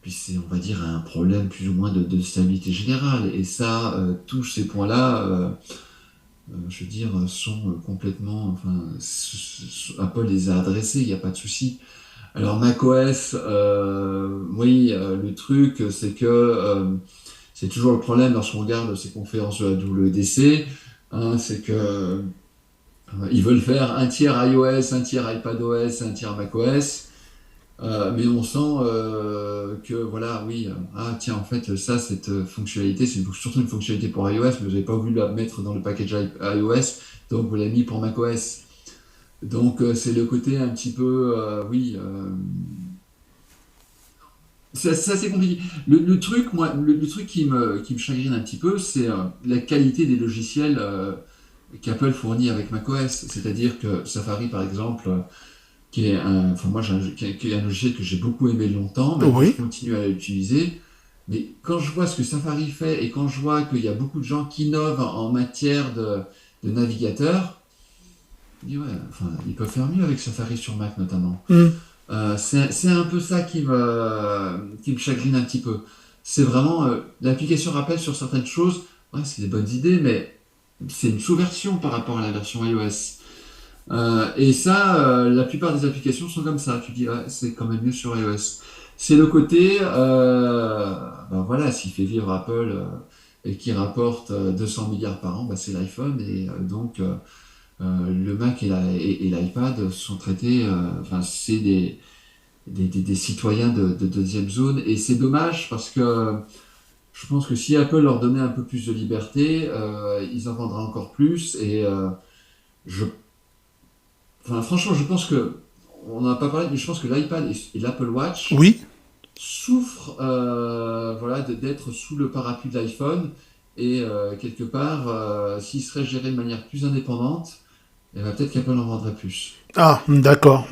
Puis c'est, on va dire, un problème plus ou moins de stabilité générale. Et ça, tous ces points-là, je veux dire, sont complètement, enfin, Apple les a adressés, il n'y a pas de souci. Alors macOS, oui, le truc, c'est que c'est toujours le problème lorsqu'on regarde ces conférences de la WWDC, hein, c'est que ils veulent faire un tiers iOS, un tiers iPadOS, un tiers macOS. Mais on sent que voilà, oui, ah tiens, en fait, ça, cette fonctionnalité, c'est surtout une fonctionnalité pour iOS, mais vous n'avez pas voulu la mettre dans le package iOS, donc vous l'avez mis pour macOS. Donc c'est le côté un petit peu, oui, ça, c'est compliqué. Le truc, moi, le truc qui me chagrine un petit peu, c'est la qualité des logiciels qu'Apple fournit avec macOS. C'est-à-dire que Safari, par exemple, qui est enfin moi, qui est un logiciel que j'ai beaucoup aimé longtemps. Maintenant, je Oui. continue à l'utiliser. Mais quand je vois ce que Safari fait et quand je vois qu'il y a beaucoup de gens qui innovent en matière de navigateur, je me dis ouais, enfin, ils peuvent faire mieux avec Safari sur Mac notamment. Hmm. C'est un peu ça qui me chagrine un petit peu. C'est vraiment l'application rappelle sur certaines choses, ouais, c'est des bonnes idées, mais c'est une sous-version par rapport à la version iOS. Et ça, la plupart des applications sont comme ça. Tu dis, ouais, c'est quand même mieux sur iOS. C'est le côté, ben voilà, s'il fait vivre Apple et qui rapporte 200 milliards par an, bah, c'est l'iPhone. Et donc, le Mac et l'iPad sont traités, enfin, c'est des citoyens de deuxième zone. Et c'est dommage parce que je pense que si Apple leur donnait un peu plus de liberté, ils en vendraient encore plus. Et je enfin, franchement, je pense que, on n'en a pas parlé, mais je pense que l'iPad et l'Apple Watch Oui. souffrent voilà, d'être sous le parapluie de l'iPhone. Et quelque part, s'ils seraient gérés de manière plus indépendante, eh ben, peut-être qu'Apple en vendrait plus. Ah, d'accord.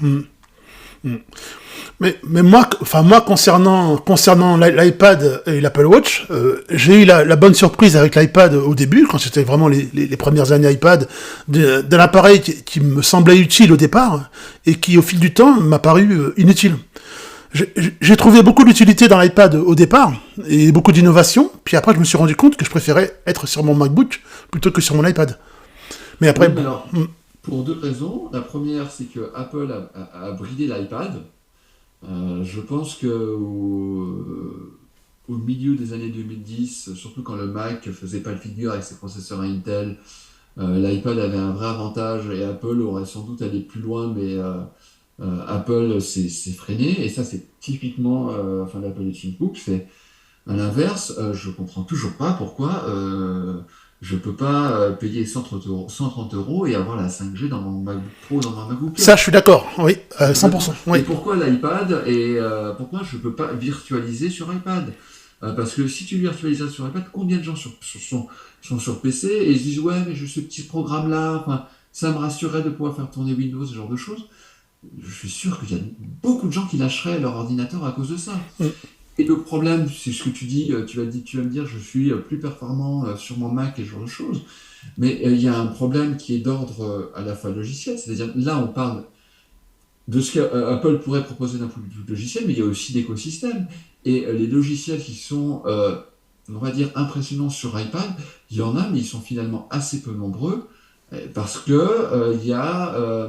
Mais moi, enfin moi concernant l'iPad et l'Apple Watch, j'ai eu la bonne surprise avec l'iPad au début, quand c'était vraiment les premières années iPad, d'un appareil qui me semblait utile au départ et qui au fil du temps m'a paru inutile. J'ai trouvé beaucoup d'utilité dans l'iPad au départ et beaucoup d'innovation. Puis après, je me suis rendu compte que je préférais être sur mon MacBook plutôt que sur mon iPad. Mais après, Oui, mais bon, alors, pour deux raisons. La première, c'est que Apple a bridé l'iPad. Je pense que au milieu des années 2010, surtout quand le Mac faisait pas le figure avec ses processeurs Intel, L'iPad avait un vrai avantage et Apple aurait sans doute allé plus loin, mais Apple s'est freiné. Et ça, c'est typiquement, enfin, l'Apple de Tim Cook, c'est à l'inverse, je comprends toujours pas pourquoi je peux pas payer 130 euros et avoir la 5G dans mon MacBook Pro, dans mon MacBook Ça, Air. je suis d'accord. Oui, Complètement. 100%. Oui. Et pourquoi l'iPad et pourquoi je peux pas virtualiser sur iPad? Parce que si tu virtualises sur iPad, combien de gens sont sur PC et ils se disent ouais mais j'ai ce petit programme là, enfin, ça me rassurerait de pouvoir faire tourner Windows, ce genre de choses. Je suis sûr qu'il y a beaucoup de gens qui lâcheraient leur ordinateur à cause de ça. Mm. Et le problème, c'est ce que tu dis, tu vas me dire, je suis plus performant sur mon Mac et ce genre de choses. Mais il y a un problème qui est d'ordre à la fois logiciel, c'est-à-dire là on parle de ce qu'Apple pourrait proposer d'un point de vue logiciel, mais il y a aussi l'écosystème. Et les logiciels qui sont, on va dire, impressionnants sur iPad, il y en a, mais ils sont finalement assez peu nombreux, parce que il y a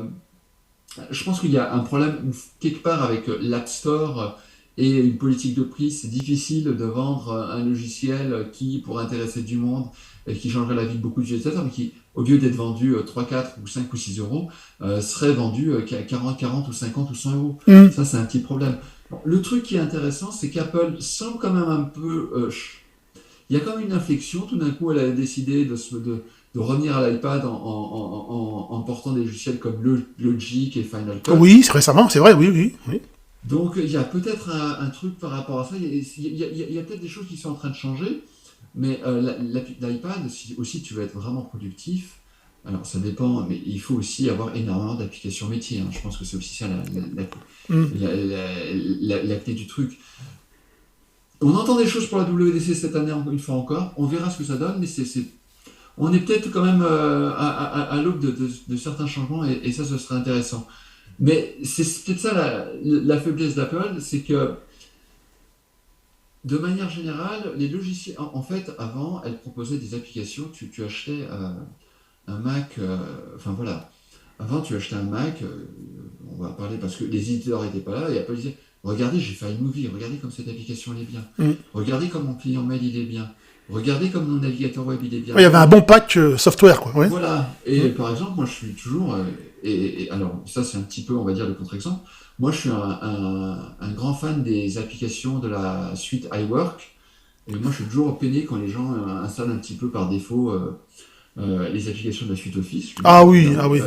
je pense qu'il y a un problème quelque part avec l'App Store et une politique de prix. C'est difficile de vendre un logiciel qui pourrait intéresser du monde et qui changerait la vie de beaucoup d'utilisateurs, mais qui, au lieu d'être vendu 3, 4 ou 5 ou 6 euros, serait vendu 40 ou 50 ou 100 euros. Mm. Ça, c'est un petit problème. Bon, le truc qui est intéressant, c'est qu'Apple semble quand même un peu il y a quand même une inflexion. Tout d'un coup, elle a décidé de revenir à l'iPad en portant des logiciels comme Logic et Final Cut. Oui, récemment, c'est vrai, oui, oui, oui. Donc, il y a peut-être un truc par rapport à ça. Il y a peut-être des choses qui sont en train de changer. Mais l'iPad, si aussi tu veux être vraiment productif, alors ça dépend, mais il faut aussi avoir énormément d'applications métiers, hein. Je pense que c'est aussi ça Mm. la clé du truc. On entend des choses pour la WDC cette année, une fois encore. On verra ce que ça donne, mais on est peut-être quand même à l'aube de certains changements et ça, ce serait intéressant. Mais c'est peut-être ça la faiblesse d'Apple, c'est que de manière générale, les logiciels, en fait, avant, elle proposait des applications, tu achetais un Mac, enfin voilà, avant tu achetais un Mac, on va parler parce que les éditeurs n'étaient pas là, et Apple disait, regardez, j'ai fait iMovie, regardez comme cette application elle est bien, Mm. regardez comme mon client mail il est bien, regardez comme mon navigateur web il est bien. Ouais, il y avait un bon pack software, quoi. Ouais. Voilà. Mm. Et par exemple, moi, je suis toujours, alors ça, c'est un petit peu, on va dire, le contre-exemple. Moi, je suis un grand fan des applications de la suite iWork. Et moi, je suis toujours peiné quand les gens installent un petit peu par défaut les applications de la suite Office. Je me dis, Ah mais oui, ah regardez,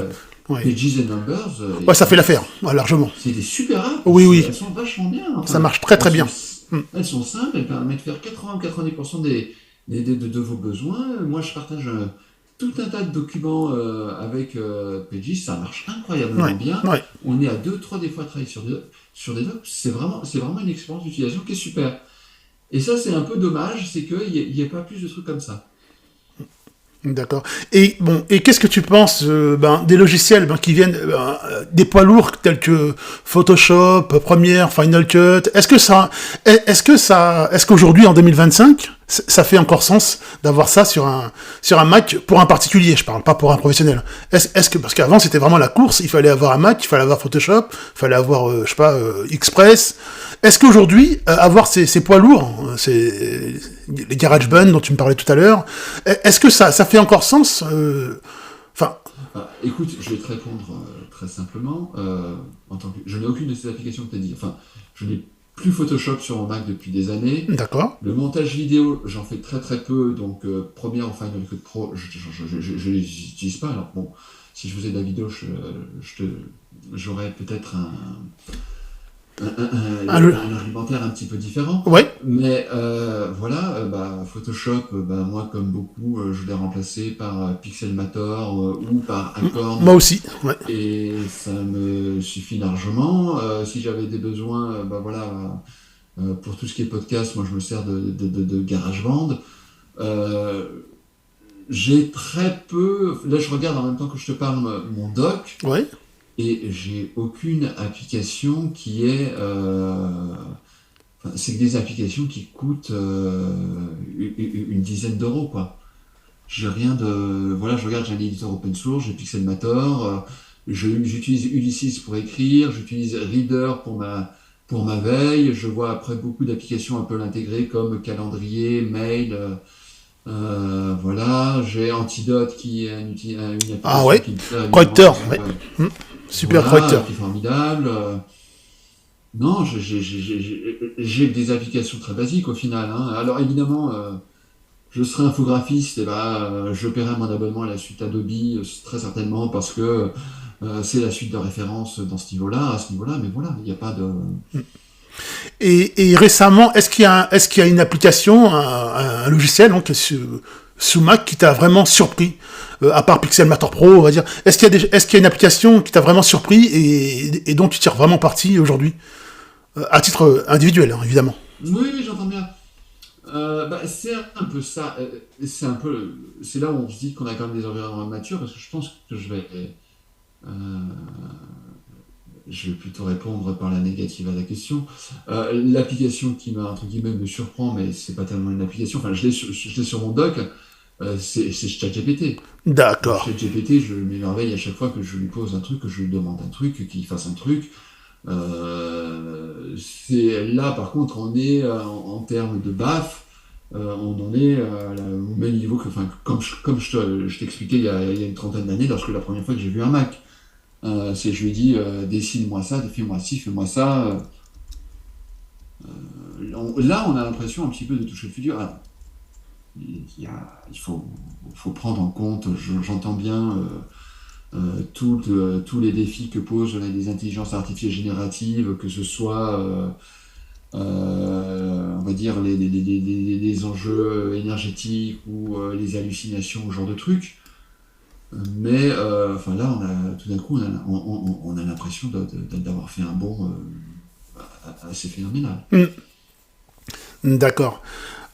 oui. Ouais. Pages and Numbers, Ouais, ça fait l'affaire, ouais, largement. c'est des super apps. Oui, oui. Elles sont vachement bien. Ça Enfin, marche très très bien. Mm. elles sont simples, elles permettent de faire 80 ou 90% de vos besoins. Moi, je partage tout un tas de documents avec Pages, ça marche incroyablement Ouais, bien. ouais. On est à deux, trois des fois à travailler sur des docs. C'est vraiment une expérience d'utilisation qui est super. Et ça, c'est un peu dommage, c'est qu'il n'y ait pas plus de trucs comme ça. D'accord. Et bon, et qu'est-ce que tu penses des logiciels qui viennent des poids lourds tels que Photoshop, Premiere, Final Cut. Est-ce qu'aujourd'hui en 2025, ça fait encore sens d'avoir ça sur un Mac pour un particulier, je parle pas pour un professionnel. Est-ce que parce qu'avant c'était vraiment la course, il fallait avoir un Mac, il fallait avoir Photoshop, il fallait avoir je sais pas Express. Est-ce qu'aujourd'hui avoir ces poids lourds, les GarageBand dont tu me parlais tout à l'heure, est-ce que ça fait encore sens Enfin, Ah, écoute, je vais te répondre très simplement. Je n'ai aucune de ces applications que tu as dit. Enfin, je n'ai plus Photoshop sur mon Mac depuis des années. d'accord. Le montage vidéo, j'en fais très très peu. Donc, Premiere ou Final Cut Pro, je les utilise pas. Alors, bon, si je faisais de la vidéo, j'aurais peut-être Ah, le... un argumentaire un petit peu différent. Ouais. Mais voilà, Photoshop, moi comme beaucoup, je l'ai remplacé par Pixelmator ou par Acorn. Moi aussi. Ouais. Et ça me suffit largement. Si j'avais des besoins, voilà, pour tout ce qui est podcast, moi je me sers de GarageBand. Euh, j'ai très peu. Là, je regarde en même temps que je te parle mon doc Ouais. et j'ai aucune application qui est. Enfin, c'est que des applications qui coûtent une dizaine d'euros, quoi. J'ai rien de. Voilà, je regarde, j'ai un éditeur open source, j'ai Pixelmator, j'utilise Ulysses pour écrire, j'utilise Reader pour ma veille, je vois après beaucoup d'applications Apple intégrées comme calendrier, mail. Voilà, j'ai Antidote qui est une Ah application ouais, qui me sert évidemment correcteur, parce que ouais. Hmm. Super voilà, correcteur. qui est formidable. Non, j'ai des applications très basiques au final, hein. Alors évidemment, je serai infographiste, et bah, je paierai mon abonnement à la suite Adobe, très certainement, parce que c'est la suite de référence dans ce niveau-là, à ce niveau-là, mais voilà, il n'y a pas de... Et récemment, est-ce qu'il y a une application, un logiciel donc, sous Mac qui t'a vraiment surpris, à part Pixelmator Pro, on va dire. Est-ce qu'il y a une application qui t'a vraiment surpris et dont tu tires vraiment parti aujourd'hui, à titre individuel, hein, évidemment. Oui, oui, j'entends bien. Bah, c'est un peu ça, c'est là où on se dit qu'on a quand même des environnements matures, parce que je pense que euh, je vais plutôt répondre par la négative à la question. L'application qui m'a, entre guillemets, me surprend, mais c'est pas tellement une application, enfin, je l'ai sur mon dock, c'est ChatGPT. D'accord. ChatGPT, je m'émerveille à chaque fois que je lui pose un truc, que je lui demande un truc, qu'il fasse un truc. C'est là, par contre, on est en termes de BAF, on en est au même niveau que, enfin, je t'expliquais il y a une trentaine d'années, lorsque la première fois que j'ai vu un Mac. Je lui ai dit, dessine-moi ça, fais-moi ci, fais-moi ça. Là, on a l'impression un petit peu de toucher le futur. Alors, il faut prendre en compte, j'entends bien tous les défis que posent les intelligences artificielles génératives, que ce soit, on va dire, les enjeux énergétiques ou les hallucinations, ce genre de trucs. Mais enfin là, tout d'un coup, on a l'impression d'avoir fait un bond assez phénoménal. Hmm. D'accord.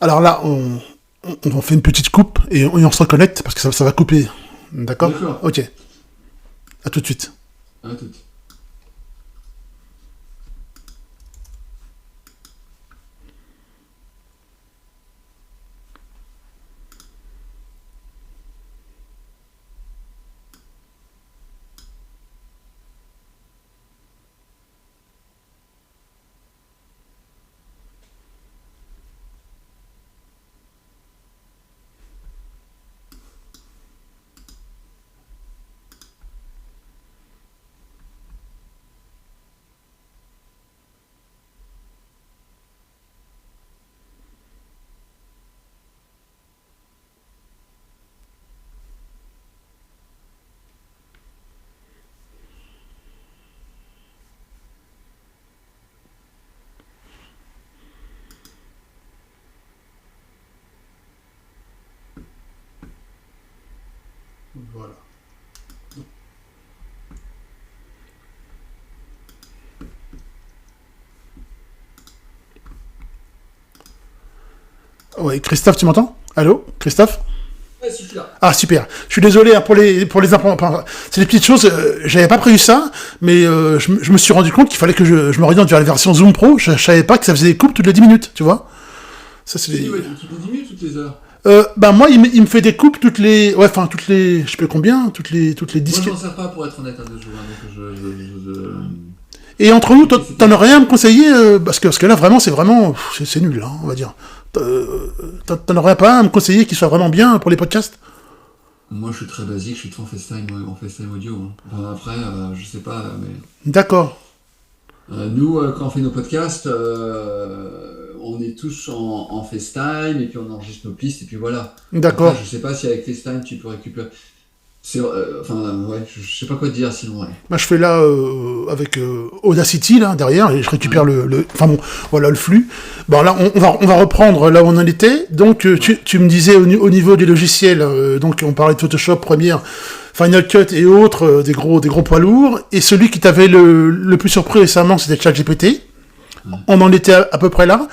Alors là, on fait une petite coupe et on se reconnecte parce que ça va couper. D'accord. D'accord. Ok. À tout de suite. À tout. Voilà. Ouais, Christophe, tu m'entends? Allô, Christophe? Ouais, je suis là. Ah super. Je suis désolé hein, pour les c'est des petites choses. J'avais pas prévu ça, mais je me suis rendu compte qu'il fallait que je m'oriente vers la version Zoom Pro. Je savais pas que ça faisait des coupes toutes les 10 minutes, tu vois. Ça c'est Si, des... ouais, toutes les 10 minutes, toutes les heures. Bah moi il me fait des coupes toutes les, ouais, enfin toutes les, je sais plus combien, toutes les Moi, je disques. m'en sers pas pour être honnête à deux jours, hein, donc Et entre nous, t'en c'était- as rien à me conseiller, parce que là vraiment c'est nul, hein, on va dire. T'en aurais pas un à me conseiller qui soit vraiment bien pour les podcasts? Moi, je suis très basique, je suis trop en FaceTime audio, hein. Enfin, après, je sais pas, mais D'accord, nous, quand on fait nos podcasts, on est tous en FaceTime et puis on enregistre nos pistes et puis voilà. Après, d'accord. je sais pas si avec FaceTime tu peux récupérer. Enfin, ouais, je sais pas quoi te dire sinon, ouais. Bah, je fais là avec Audacity là derrière et je récupère Ouais, enfin bon, voilà le flux. Bon là on va reprendre là où on en était. Donc ouais. tu me disais au niveau des logiciels, donc on parlait de Photoshop, Premiere, Final Cut et autres, des gros poids lourds. Et celui qui t'avait le plus surpris récemment, c'était ChatGPT. Ouais. On en était à peu près là.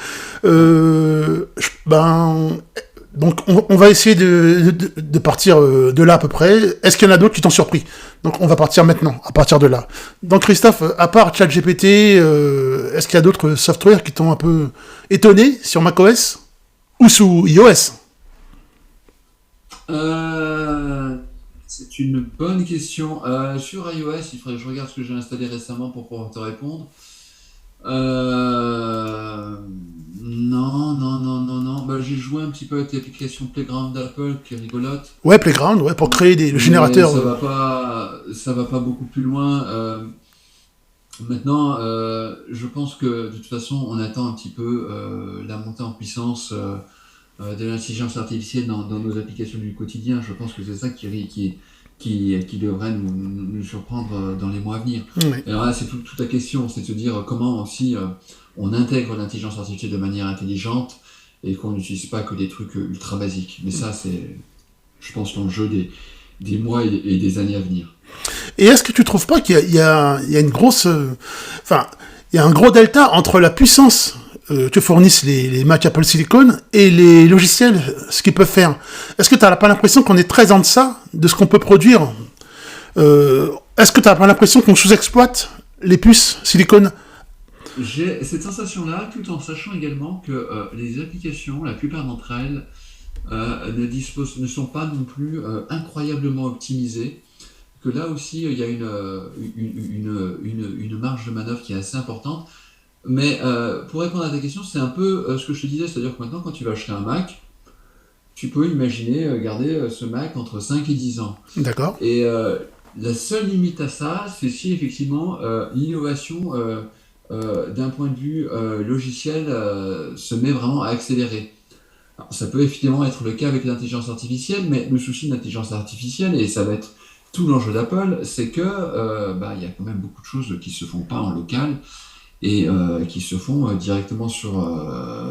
Ben donc on va essayer de partir de là à peu près. Est-ce qu'il y en a d'autres qui t'ont surpris? Donc on va partir maintenant, à partir de là. Donc Christophe, à part ChatGPT, est-ce qu'il y a d'autres softwares qui t'ont un peu étonné sur macOS ou sous iOS? Euh, c'est une bonne question. Sur iOS, il faudrait que je regarde ce que j'ai installé récemment pour pouvoir te répondre. Euh, Non, non, non, non, non. Bah, j'ai joué un petit peu avec l'application Playground d'Apple, qui est rigolote, Ouais, Playground, ouais, pour créer le mais générateur. ça va pas beaucoup plus loin. Maintenant, je pense que de toute façon, on attend un petit peu la montée en puissance de l'intelligence artificielle dans nos applications du quotidien. Je pense que c'est ça qui devrait nous surprendre dans les mois à venir. Ouais. Et alors là, c'est toute la question, c'est de se dire comment aussi on intègre l'intelligence artificielle de manière intelligente et qu'on n'utilise pas que des trucs ultra basiques. Mais ça, c'est, je pense, l'enjeu des mois et des années à venir. Et est-ce que tu trouves pas qu'il y a, il y a une grosse, enfin, il y a un gros delta entre la puissance que fournissent les Mac Apple Silicon et les logiciels, ce qu'ils peuvent faire. Est-ce que tu n'as pas l'impression qu'on est très en deçà de ce qu'on peut produire? Est-ce que tu n'as pas l'impression qu'on sous-exploite les puces Silicon? J'ai cette sensation-là, tout en sachant également que les applications, la plupart d'entre elles, ne sont pas non plus incroyablement optimisées. Que là aussi, il y a une marge de manœuvre qui est assez importante. Mais pour répondre à ta question, c'est un peu ce que je te disais, c'est-à-dire que maintenant, quand tu vas acheter un Mac, tu peux imaginer garder ce Mac entre 5 et 10 ans. D'accord. Et la seule limite à ça, c'est si effectivement l'innovation d'un point de vue logiciel se met vraiment à accélérer. Alors, ça peut effectivement être le cas avec l'intelligence artificielle, mais le souci de l'intelligence artificielle, et ça va être tout l'enjeu d'Apple, c'est que bah, il y a quand même beaucoup de choses qui se font pas en local et qui se font directement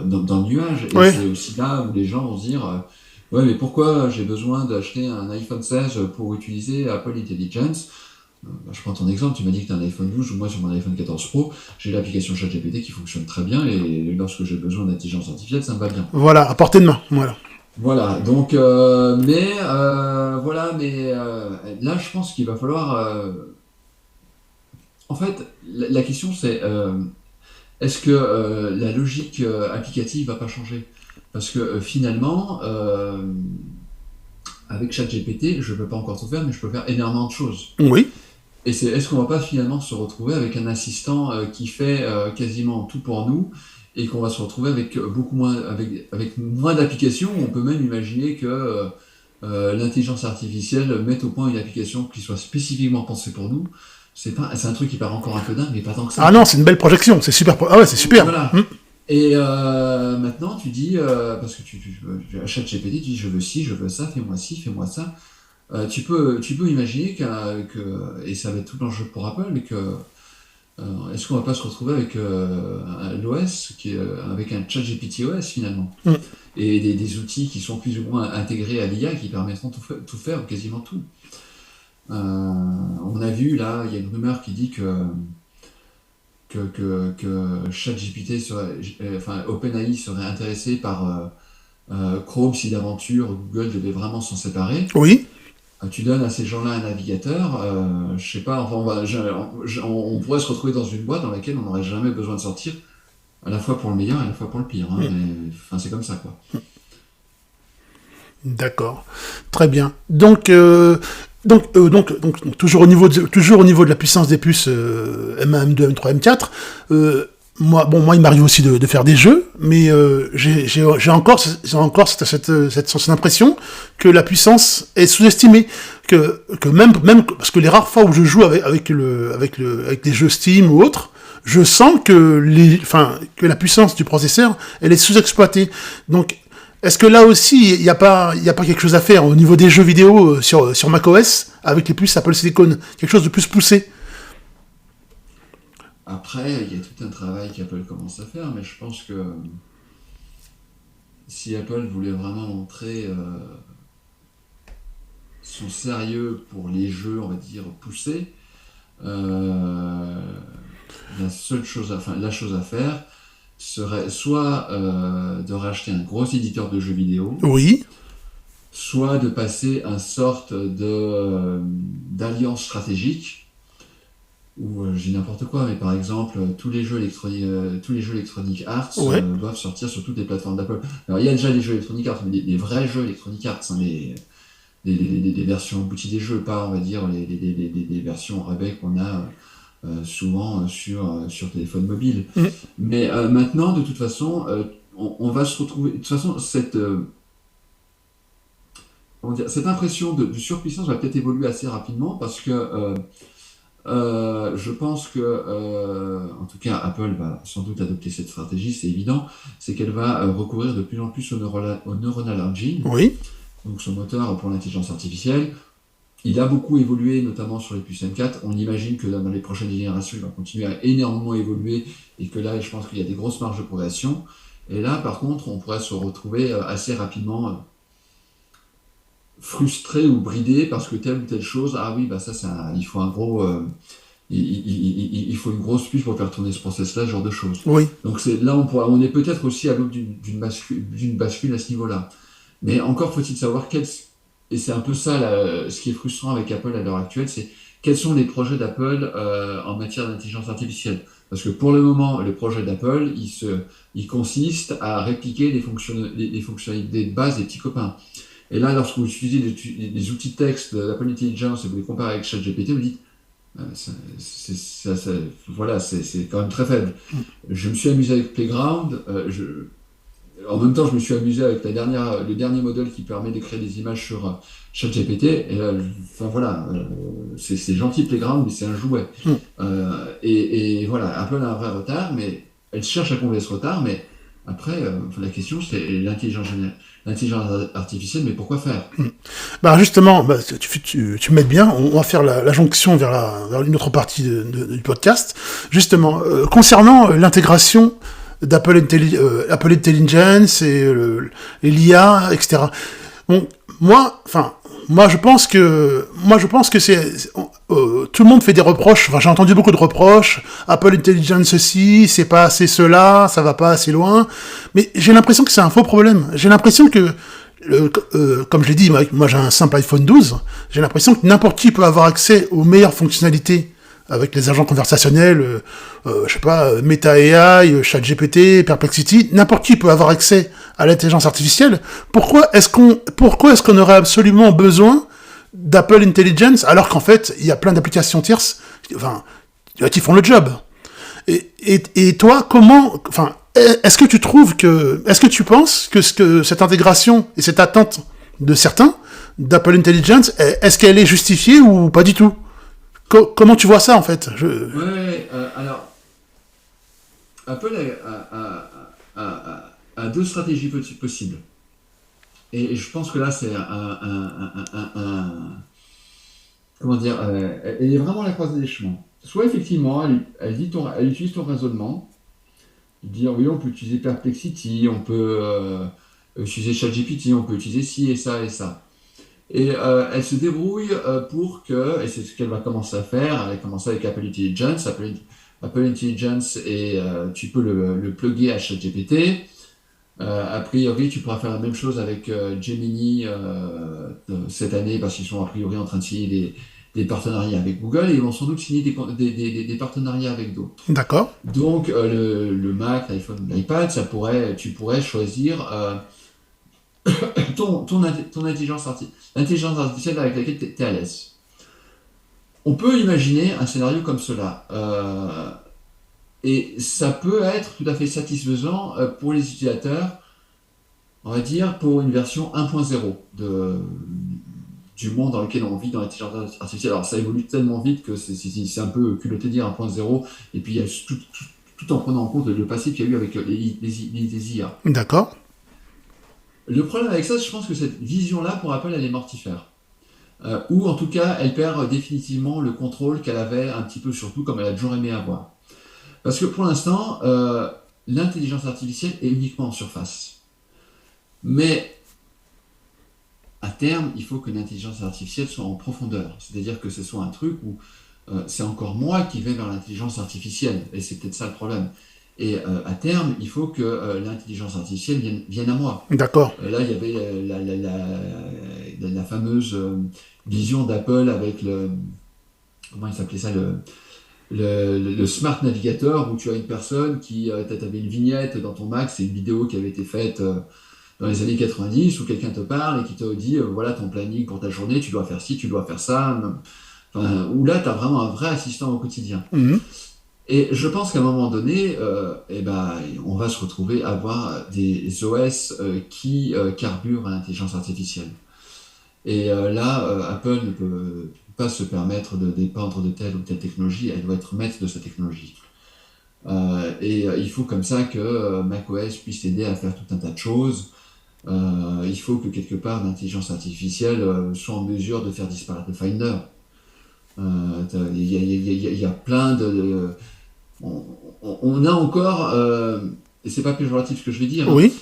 dans le nuage. Et Ouais. c'est aussi là où les gens vont se dire ouais, mais pourquoi j'ai besoin d'acheter un iPhone 16 pour utiliser Apple Intelligence? Bah, je prends ton exemple, tu m'as dit que tu as un iPhone 12, ou moi sur mon iPhone 14 Pro, j'ai l'application ChatGPT qui fonctionne très bien et lorsque j'ai besoin d'intelligence artificielle, ça me va bien. Voilà, à portée de main. Voilà. Voilà, donc, voilà, mais là, je pense qu'il va falloir. En fait, la question c'est est-ce que la logique applicative va pas changer? Parce que finalement, avec ChatGPT, je peux pas encore tout faire, mais je peux faire énormément de choses. Oui. Et c'est est-ce qu'on va pas finalement se retrouver avec un assistant qui fait quasiment tout pour nous et qu'on va se retrouver avec beaucoup moins, avec moins d'applications. On peut même imaginer que l'intelligence artificielle mette au point une application qui soit spécifiquement pensée pour nous. C'est un truc qui paraît encore un peu dingue, mais pas tant que Ah ça. non, c'est une belle projection. C'est super. Ah ouais, c'est super. Voilà. Et maintenant, tu dis, parce que tu achètes GPT, tu dis je veux ci, je veux ça, fais-moi ci, fais-moi ça. Tu peux imaginer et ça va être tout l'enjeu pour Apple, mais est-ce qu'on va pas se retrouver avec l'OS, avec un chat GPT OS finalement, Mm. et des outils qui sont plus ou moins intégrés à l'IA qui permettront tout faire, ou quasiment tout. On a vu là, il y a une rumeur qui dit que ChatGPT enfin OpenAI serait intéressé par Chrome si d'aventure Google devait vraiment s'en séparer. Oui. Tu donnes à ces gens-là un navigateur, je sais pas, enfin, on pourrait se retrouver dans une boîte dans laquelle on n'aurait jamais besoin de sortir, à la fois pour le meilleur et à la fois pour le pire, hein, Mm. mais enfin, c'est comme ça, quoi. D'accord. Très bien. Donc, toujours au niveau de la puissance des puces M1, M2, M3, M4. Moi, il m'arrive aussi de faire des jeux, mais j'ai encore cette impression que la puissance est sous-estimée, que même parce que les rares fois où je joue avec les jeux Steam ou autres, je sens que la puissance du processeur, elle est sous-exploitée. Donc, est-ce que là aussi, il y a pas quelque chose à faire au niveau des jeux vidéo sur macOS avec les puces Apple Silicon, quelque chose de plus poussé? Après, il y a tout un travail qu'Apple commence à faire, mais je pense que si Apple voulait vraiment montrer son sérieux pour les jeux, on va dire, poussés, euh, la chose à faire serait soit de racheter un gros éditeur de jeux vidéo, Oui, soit de passer un sorte d'alliance stratégique où j'ai n'importe quoi, mais par exemple tous les jeux Electronic Arts ouais, doivent sortir sur toutes les plateformes d'Apple. Alors il y a déjà des jeux Electronic Arts, mais des vrais jeux Electronic Arts, hein, des versions abouties des jeux, pas on va dire des versions avec qu'on a souvent sur téléphone mobile. mm, Mais maintenant, de toute façon, on va se retrouver. De toute façon, comment dire, cette impression de surpuissance va peut-être évoluer assez rapidement parce que je pense que, en tout cas, Apple va sans doute adopter cette stratégie, c'est évident, c'est qu'elle va recourir de plus en plus au Neuronal Engine, Oui, donc son moteur pour l'intelligence artificielle. Il a beaucoup évolué, notamment sur les puces M4. On imagine que dans les prochaines générations, il va continuer à énormément évoluer et que là, je pense qu'il y a des grosses marges de progression. Et là, par contre, on pourrait se retrouver assez rapidement frustré ou bridé parce que telle ou telle chose, ah oui, bah ça, il faut un gros, il faut une grosse puce pour faire tourner ce process-là, ce genre de choses. oui. Donc là, on est peut-être aussi à l'aube d'une bascule à ce niveau-là. Mais encore faut-il savoir et c'est un peu ça ce qui est frustrant avec Apple à l'heure actuelle, c'est quels sont les projets d'Apple en matière d'intelligence artificielle. Parce que pour le moment, le projet d'Apple, il consiste à répliquer les fonctionnalités de base des petits copains. Et là, lorsque vous utilisez les outils de texte d'Apple Intelligence et vous les comparez avec ChatGPT, vous dites, voilà, c'est quand même très faible. Je me suis amusé avec Playground. En même temps, je me suis amusé avec le dernier modèle qui permet de créer des images sur ChatGPT. Et enfin voilà, c'est gentil Playground, mais c'est un jouet. Mm. Et voilà, Apple a un vrai retard, mais elle cherche à combler ce retard. Mais après, la question c'est l'intelligence artificielle, mais pourquoi faire? Bah justement, bah, tu m'aides bien. On va faire la jonction vers une autre partie du podcast. Justement, concernant l'intégration Apple Intelligence et l'IA, etc. Bon, moi, je pense que tout le monde fait des reproches. Enfin, j'ai entendu beaucoup de reproches. Apple Intelligence ceci, c'est pas assez cela, ça va pas assez loin. Mais j'ai l'impression que c'est un faux problème. J'ai l'impression que comme je l'ai dit, moi j'ai un simple iPhone 12, j'ai l'impression que n'importe qui peut avoir accès aux meilleures fonctionnalités avec les agents conversationnels, je sais pas, Meta AI, ChatGPT, Perplexity, n'importe qui peut avoir accès à l'intelligence artificielle. Pourquoi est-ce qu'on aurait absolument besoin d'Apple Intelligence alors qu'en fait il y a plein d'applications tierces, enfin, qui font le job. Et toi, est-ce que tu penses que cette intégration et cette attente de certains d'Apple Intelligence, est-ce qu'elle est justifiée ou pas du tout? Comment tu vois ça en fait? Ouais, alors Apple a deux stratégies possibles. Et je pense que là, c'est comment dire, elle est vraiment à la croisée des chemins. Soit effectivement, elle utilise ton raisonnement, dire oui, on peut utiliser Perplexity, on peut utiliser ChatGPT, on peut utiliser ci et ça et ça. Et elle se débrouille pour que, et c'est ce qu'elle va commencer à faire, elle a commencé avec Apple Intelligence, Apple Intelligence, et tu peux le plugger à ChatGPT. A priori, tu pourras faire la même chose avec Gemini cette année, parce qu'ils sont a priori en train de signer des partenariats avec Google, et ils vont sans doute signer des partenariats avec d'autres. D'accord. Donc le Mac, l'iPhone, l'iPad, tu pourrais choisir l'intelligence artificielle avec laquelle tu es à l'aise. On peut imaginer un scénario comme cela. Et ça peut être tout à fait satisfaisant pour les utilisateurs, on va dire, pour une version 1.0 du monde dans lequel on vit dans l'intelligence artificielle. Alors ça évolue tellement vite que c'est un peu culotté de dire 1.0, et puis il y a tout en prenant en compte le passé qu'il y a eu avec les IA. D'accord. Le problème avec ça, je pense que cette vision-là, pour Apple, elle est mortifère. Ou en tout cas, elle perd définitivement le contrôle qu'elle avait un petit peu sur tout, comme elle a toujours aimé avoir. Parce que pour l'instant, l'intelligence artificielle est uniquement en surface. Mais à terme, il faut que l'intelligence artificielle soit en profondeur. C'est-à-dire que ce soit un truc où c'est encore moi qui vais vers l'intelligence artificielle. Et c'est peut-être ça le problème. Et à terme, il faut que l'intelligence artificielle vienne à moi. D'accord. Là, il y avait la fameuse vision d'Apple avec comment il s'appelait ça, le Smart Navigator, où tu as une personne tu avais une vignette dans ton Mac, c'est une vidéo qui avait été faite dans les années 90, où quelqu'un te parle et qui te dit voilà ton planning pour ta journée, tu dois faire ci, tu dois faire ça. Enfin, où là, tu as vraiment un vrai assistant au quotidien. Mhm. Et je pense qu'à un moment donné, eh ben, on va se retrouver à avoir des OS qui carburent à l'intelligence artificielle. Et là, Apple ne peut pas se permettre de dépendre de telle ou telle technologie, elle doit être maître de sa technologie. Il faut comme ça que macOS puisse aider à faire tout un tas de choses. Il faut que quelque part l'intelligence artificielle soit en mesure de faire disparaître le Finder. Il y a plein de on a encore, et c'est pas péjoratif ce que je vais dire, hein, Oui,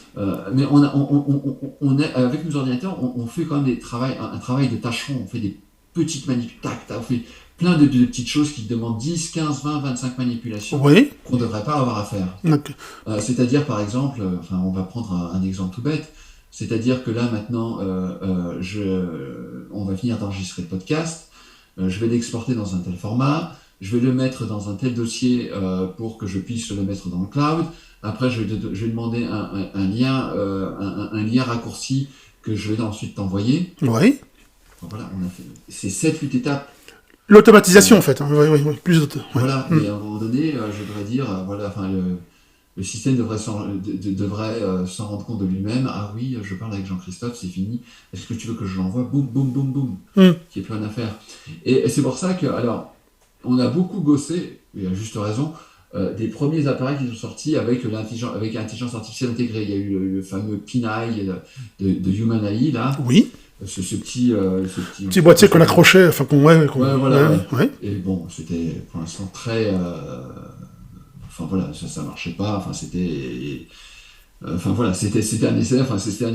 mais on est, avec nos ordinateurs, on fait quand même un travail de tâcheron, on fait des petites manipulations, tac, tac, on fait plein de petites choses qui demandent 10, 15, 20, 25 manipulations oui. qu'on ne devrait pas avoir à faire. Donc, C'est-à-dire, par exemple, enfin, on va prendre un exemple tout bête, c'est-à-dire que là, maintenant, on va finir d'enregistrer le podcast, je vais l'exporter dans un tel format, je vais le mettre dans un tel dossier pour que je puisse le mettre dans le cloud. Après, je vais demander un lien, un lien raccourci que je vais ensuite t'envoyer. oui. Enfin, voilà, on a fait ces 7-8 étapes. L'automatisation, Euh, en fait, hein. Oui, oui, oui. Plus d'auto. Ouais. voilà, mais à un moment donné, je devrais dire, voilà, enfin, le système devrait s'en rendre compte de lui-même. Ah oui, je parle avec Jean-Christophe, c'est fini. Est-ce que tu veux que je l'envoie? Boum, boum, boum, boum. Hmm. Qu'il n'y ait plus rien à faire. Et c'est pour ça que, alors, on a beaucoup gossé, et à juste raison, des premiers appareils qui sont sortis avec l'intelligence artificielle intégrée. Il y a eu le fameux Pineye de Human AI, là, Oui. ce petit, Petit boîtier qu'on accrochait, enfin, ouais, ouais, voilà, ouais. ouais. Et bon, c'était pour l'instant très. Enfin voilà, ça marchait pas. Enfin, enfin voilà, c'était un essai, enfin c'était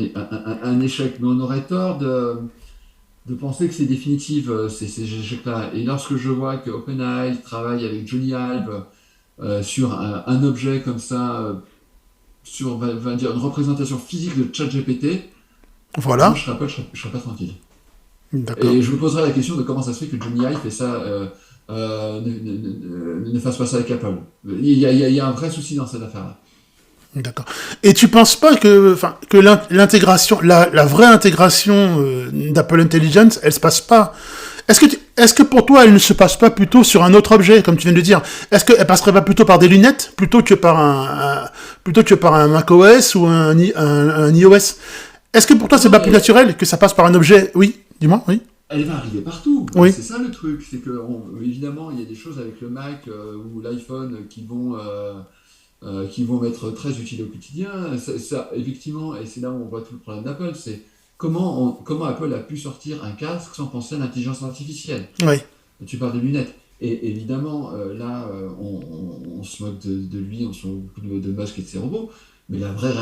un échec. Mais on aurait tort de penser que c'est définitif, ces échecs-là. Et lorsque je vois que OpenAI travaille avec Johnny Ive sur un objet comme ça, sur va dire une représentation physique de ChatGPT, moi Voilà. je serais pas tranquille. D'accord. Et je me poserai la question de comment ça se fait que Johnny Ive fait ça, ne fasse pas ça avec Apple. Il y a un vrai souci dans cette affaire-là. D'accord. Et tu penses pas que, enfin, que l'intégration, la vraie intégration d'Apple Intelligence, elle se passe pas. Est-ce que pour toi, elle ne se passe pas plutôt sur un autre objet, comme tu viens de dire? Est-ce qu'elle passerait pas plutôt par des lunettes, plutôt que par un macOS ou un iOS? Est-ce que pour toi, c'est Non, pas plus mais naturel que ça passe par un objet? Oui, dis-moi, oui. elle va arriver partout. Oui. C'est ça le truc. C'est que, évidemment, il y a des choses avec le Mac ou l'iPhone qui vont être très utiles au quotidien. Effectivement, et c'est là où on voit tout le problème d'Apple, c'est comment Apple a pu sortir un casque sans penser à l'intelligence artificielle. Oui. Tu parles de lunettes. Et évidemment, là, on se moque de lui, on se moque beaucoup de Musk et de ses robots, mais la vraie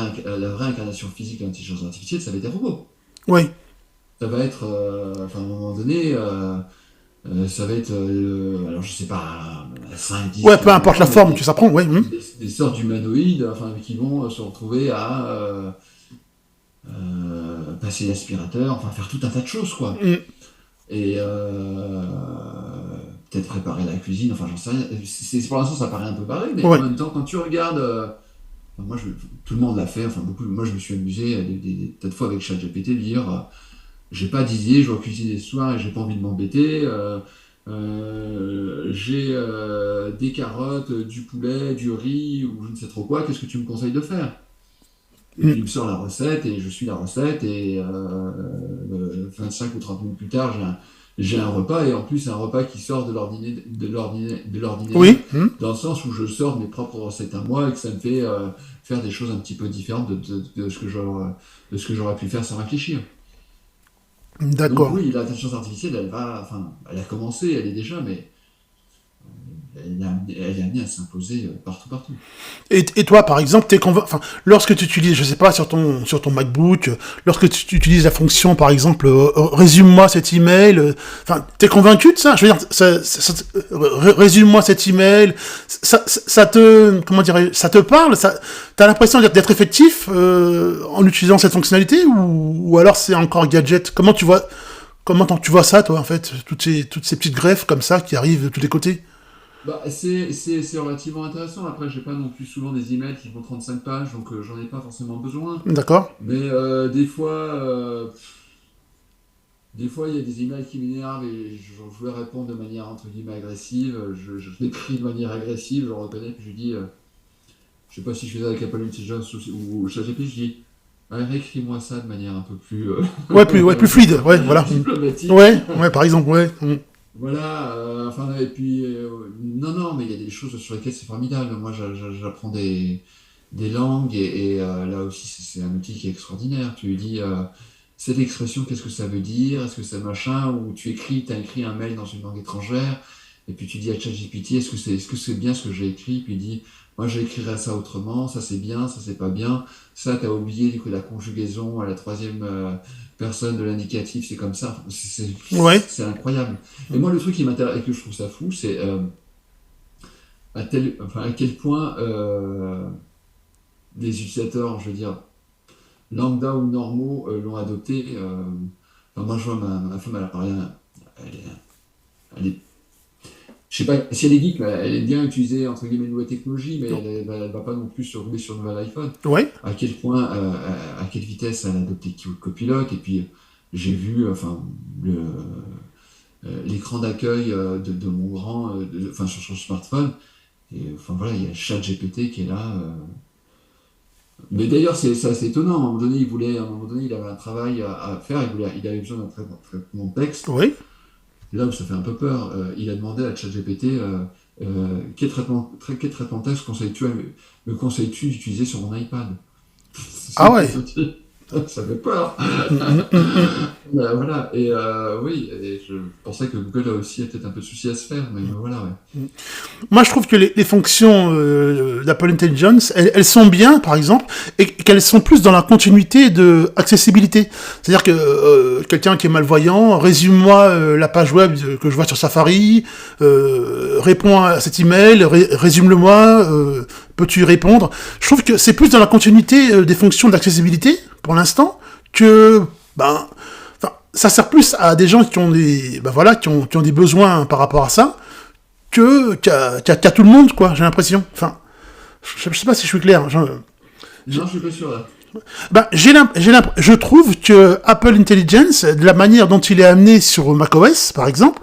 incarnation physique de l'intelligence artificielle, ça va être des robots. Oui. Ça va être, enfin, à un moment donné, ça va être, alors je sais pas, 5, 10, Ouais, peu 15 importe la ans, mais forme que ça prend, oui. des sortes d'humanoïdes, enfin, qui vont se retrouver à passer l'aspirateur, enfin, faire tout un tas de choses, quoi. Mm. Et peut-être préparer la cuisine, enfin, j'en sais rien. Pour l'instant, ça paraît un peu pareil, mais en Ouais. même temps, quand tu regardes, enfin, tout le monde l'a fait, enfin, beaucoup, moi, je me suis amusé tas de fois avec ChatGPT de dire. J'ai pas d'idée, je dois cuisiner ce soir et j'ai pas envie de m'embêter. J'ai des carottes, du poulet, du riz ou je ne sais trop quoi. Qu'est-ce que tu me conseilles de faire? Et puis Mm. il me sort la recette et je suis la recette et 25 ou 30 minutes plus tard, j'ai un repas et en plus c'est un repas qui sort de l'ordinaire Oui. Mm. dans le sens où je sors mes propres recettes à moi et que ça me fait faire des choses un petit peu différentes de ce que j'aurais pu faire sans réfléchir. Donc D'accord. oui, l'intelligence artificielle, enfin, elle a commencé, elle est déjà, mais elle est amenée à s'imposer partout, partout. Et toi, par exemple, enfin, lorsque tu utilises, je sais pas, sur ton MacBook, lorsque tu utilises la fonction, par exemple, résume-moi cet email, enfin, t'es convaincu de ça? Je veux dire, résume-moi cet email, ça te, comment dirais, ça te parle? T'as l'impression d'être effectif en utilisant cette fonctionnalité ou alors c'est encore gadget? Comment tu vois ça, toi, en fait, toutes ces petites greffes comme ça qui arrivent de tous les côtés? Bah, c'est relativement intéressant. Après, j'ai pas non plus souvent des emails qui font 35 pages, donc j'en ai pas forcément besoin. D'accord? Mais des fois, Des fois, il y a des emails qui m'énervent et je voulais répondre de manière entre guillemets agressive. Je l'écris de manière agressive, je le reconnais, puis je dis, je sais pas si je fais ça avec Apple Intelligence ou ChatGPT, je dis, ouais, réécris-moi ça de manière un peu plus Ouais, plus fluide, ouais, voilà. diplomatique. Ouais, par exemple, ouais. Voilà, enfin, et puis, non, non, mais il y a des choses sur lesquelles c'est formidable. Moi, j'apprends des langues et là aussi, c'est un outil qui est extraordinaire. Tu lui dis, cette expression, qu'est-ce que ça veut dire? Est-ce que c'est machin? Ou tu as écrit un mail dans une langue étrangère, et puis tu dis à ChatGPT, est-ce que c'est bien ce que j'ai écrit? Puis il dit, moi, j'écrirais ça autrement, ça c'est bien, ça c'est pas bien. Ça, t'as oublié, du coup, la conjugaison à la troisième personne de l'indicatif, c'est comme ça. Ouais. C'est incroyable. Et moi, le truc qui m'intéresse et que je trouve ça fou, c'est à quel point les utilisateurs, je veux dire, lambda ou normaux, l'ont adopté. Enfin, moi, je vois ma femme, elle a parlé, elle est, je sais pas si elle est geek, mais elle aime bien utiliser entre guillemets une nouvelle technologie, mais elle va pas non plus se rouler sur le nouvel iPhone. Ouais. À quel point, à quelle vitesse elle a adopté Copilot, et puis j'ai vu, enfin, l'écran d'accueil de mon grand, enfin sur son smartphone. Et enfin voilà, il y a ChatGPT qui est là. Mais d'ailleurs, c'est assez étonnant. À un moment donné, à un moment donné, il avait un travail à faire. Il avait besoin d'un traitement de texte. Ouais. Et là où ça fait un peu peur, il a demandé à ChatGPT quel traitement de texte me conseilles-tu d'utiliser sur mon iPad? Ah ouais. Ça fait peur. Voilà. Et oui, et je pensais que Google a aussi peut-être un peu de souci à se faire, mais voilà, ouais. Moi, je trouve que les fonctions d'Apple Intelligence, elles sont bien, par exemple, et qu'elles sont plus dans la continuité de accessibilité. C'est-à-dire que quelqu'un qui est malvoyant, résume-moi la page web que je vois sur Safari, réponds à cet email, résume-le-moi, peux-tu y répondre? Je trouve que c'est plus dans la continuité des fonctions d'accessibilité, pour l'instant, que ben, enfin, ça sert plus à des gens qui ont des, ben voilà, qui ont des besoins par rapport à ça, qu'à tout le monde, quoi, j'ai l'impression. Enfin, je sais pas si je suis clair. Non, je suis pas sûr là. Ben, je trouve que Apple Intelligence, de la manière dont il est amené sur macOS, par exemple,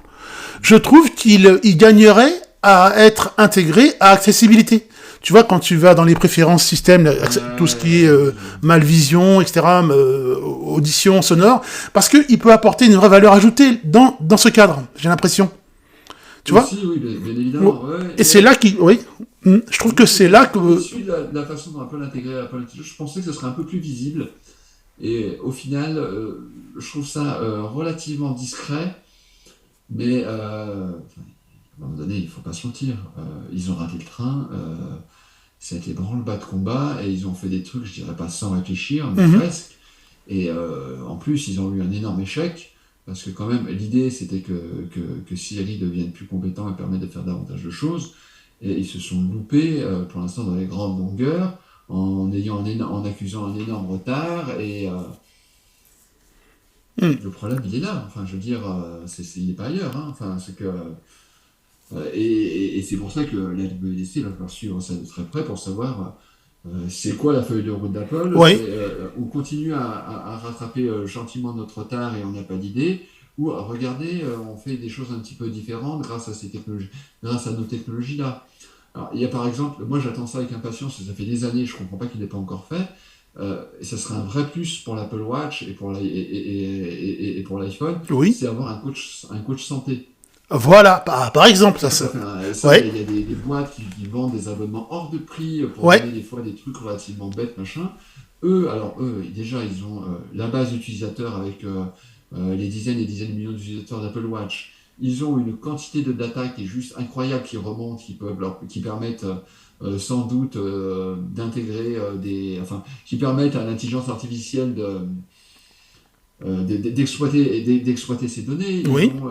je trouve il gagnerait à être intégré à accessibilité. Tu vois, quand tu vas dans les préférences système, tout ce qui est malvision, etc., audition sonore, parce qu'il peut apporter une vraie valeur ajoutée dans ce cadre, j'ai l'impression. Tu vois. Aussi, oui, bien évidemment. Ouais. Et c'est là qui, oui, je trouve que Moi, c'est là j'étais un que, peu déçu de la façon dont Apple intégrait Apple Intelligence. Je pensais que ce serait un peu plus visible. Et au final, je trouve ça relativement discret. Mais enfin, à un moment donné, il ne faut pas se mentir. Ils ont raté le train. Ça a été branle-bas de combat. Et ils ont fait des trucs, je dirais pas sans réfléchir, mais presque. Et en plus, ils ont eu un énorme échec. Parce que quand même, l'idée, c'était que Siri devienne plus compétent et permette de faire davantage de choses. Et ils se sont loupés, pour l'instant, dans les grandes longueurs, en accusant un énorme retard. Et le problème, il est là. Enfin, je veux dire, il n'est pas ailleurs. Hein. Enfin, c'est que, et c'est pour ça que la WWDC va falloir suivre ça de très près pour savoir c'est quoi la feuille de route d'Apple. ouais, On continue à rattraper gentiment notre retard et on n'a pas d'idée. Ou regardez, on fait des choses un petit peu différentes grâce à ces technologies, grâce à nos technologies-là. Alors, il y a par exemple, moi j'attends ça avec impatience, ça fait des années, je ne comprends pas qu'il n'ait pas encore fait. Et ça serait un vrai plus pour l'Apple Watch et pour l'iPhone, oui, c'est avoir un coach santé. voilà, par exemple, Il ouais, y a des boîtes qui vendent des abonnements hors de prix pour ouais, donner des fois des trucs relativement bêtes, machin. Eux, alors eux, déjà, ils ont la base d'utilisateurs avec les dizaines et dizaines de millions d'utilisateurs d'Apple Watch. Ils ont une quantité de data qui est juste incroyable, qui remonte, qui permettent sans doute d'intégrer qui permettent à l'intelligence artificielle d'exploiter ces données. Ils oui, ont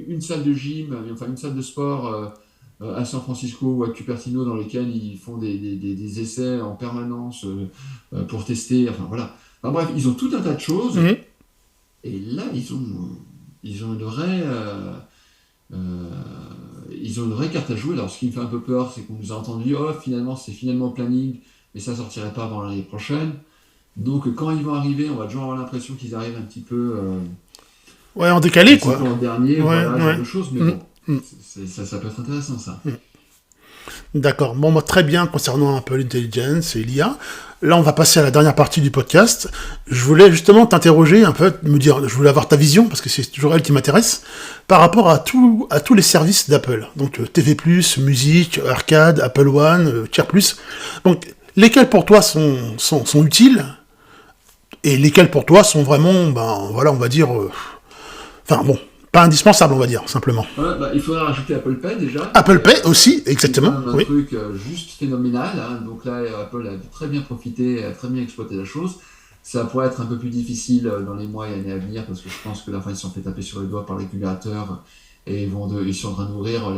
une salle de gym, enfin une salle de sport à San Francisco ou à Cupertino dans lesquelles ils font des essais en permanence pour tester. Enfin voilà. Enfin, bref, ils ont tout un tas de choses. Et là, ils ont une vraie, euh, ils ont une vraie carte à jouer. Alors, ce qui me fait un peu peur, c'est qu'on nous a entendu, oh, finalement, c'est finalement au planning, mais ça sortirait pas avant l'année prochaine. Donc, quand ils vont arriver, on va toujours avoir l'impression qu'ils arrivent un petit peu. Ouais, en décalé, C'est quoi. pour le dernier, Ouais, voilà, ce genre ouais. de choses, mais Mm, bon, mm. ça peut être intéressant, ça. D'accord. Bon, moi, très bien concernant un peu l'intelligence et l'IA. Là, on va passer à la dernière partie du podcast. Je voulais justement t'interroger un peu, me dire, je voulais avoir ta vision, parce que c'est toujours elle qui m'intéresse, par rapport à tous les services d'Apple. Donc, TV+, musique, arcade, Apple One, Tier+. Donc, lesquels pour toi sont utiles, et lesquels pour toi sont vraiment, ben, voilà, on va dire, enfin, bon, pas indispensables, on va dire, simplement. Ouais, bah, il faudrait rajouter Apple Pay déjà, Apple Pay aussi, qui est quand exactement, même un oui. truc juste phénoménal, hein. Donc là, Apple a très bien profité, a très bien exploité la chose. Ça pourrait être un peu plus difficile dans les mois et années à venir, parce que je pense que la fin, ils se sont fait taper sur les doigts par les régulateurs et ils sont en train d'ouvrir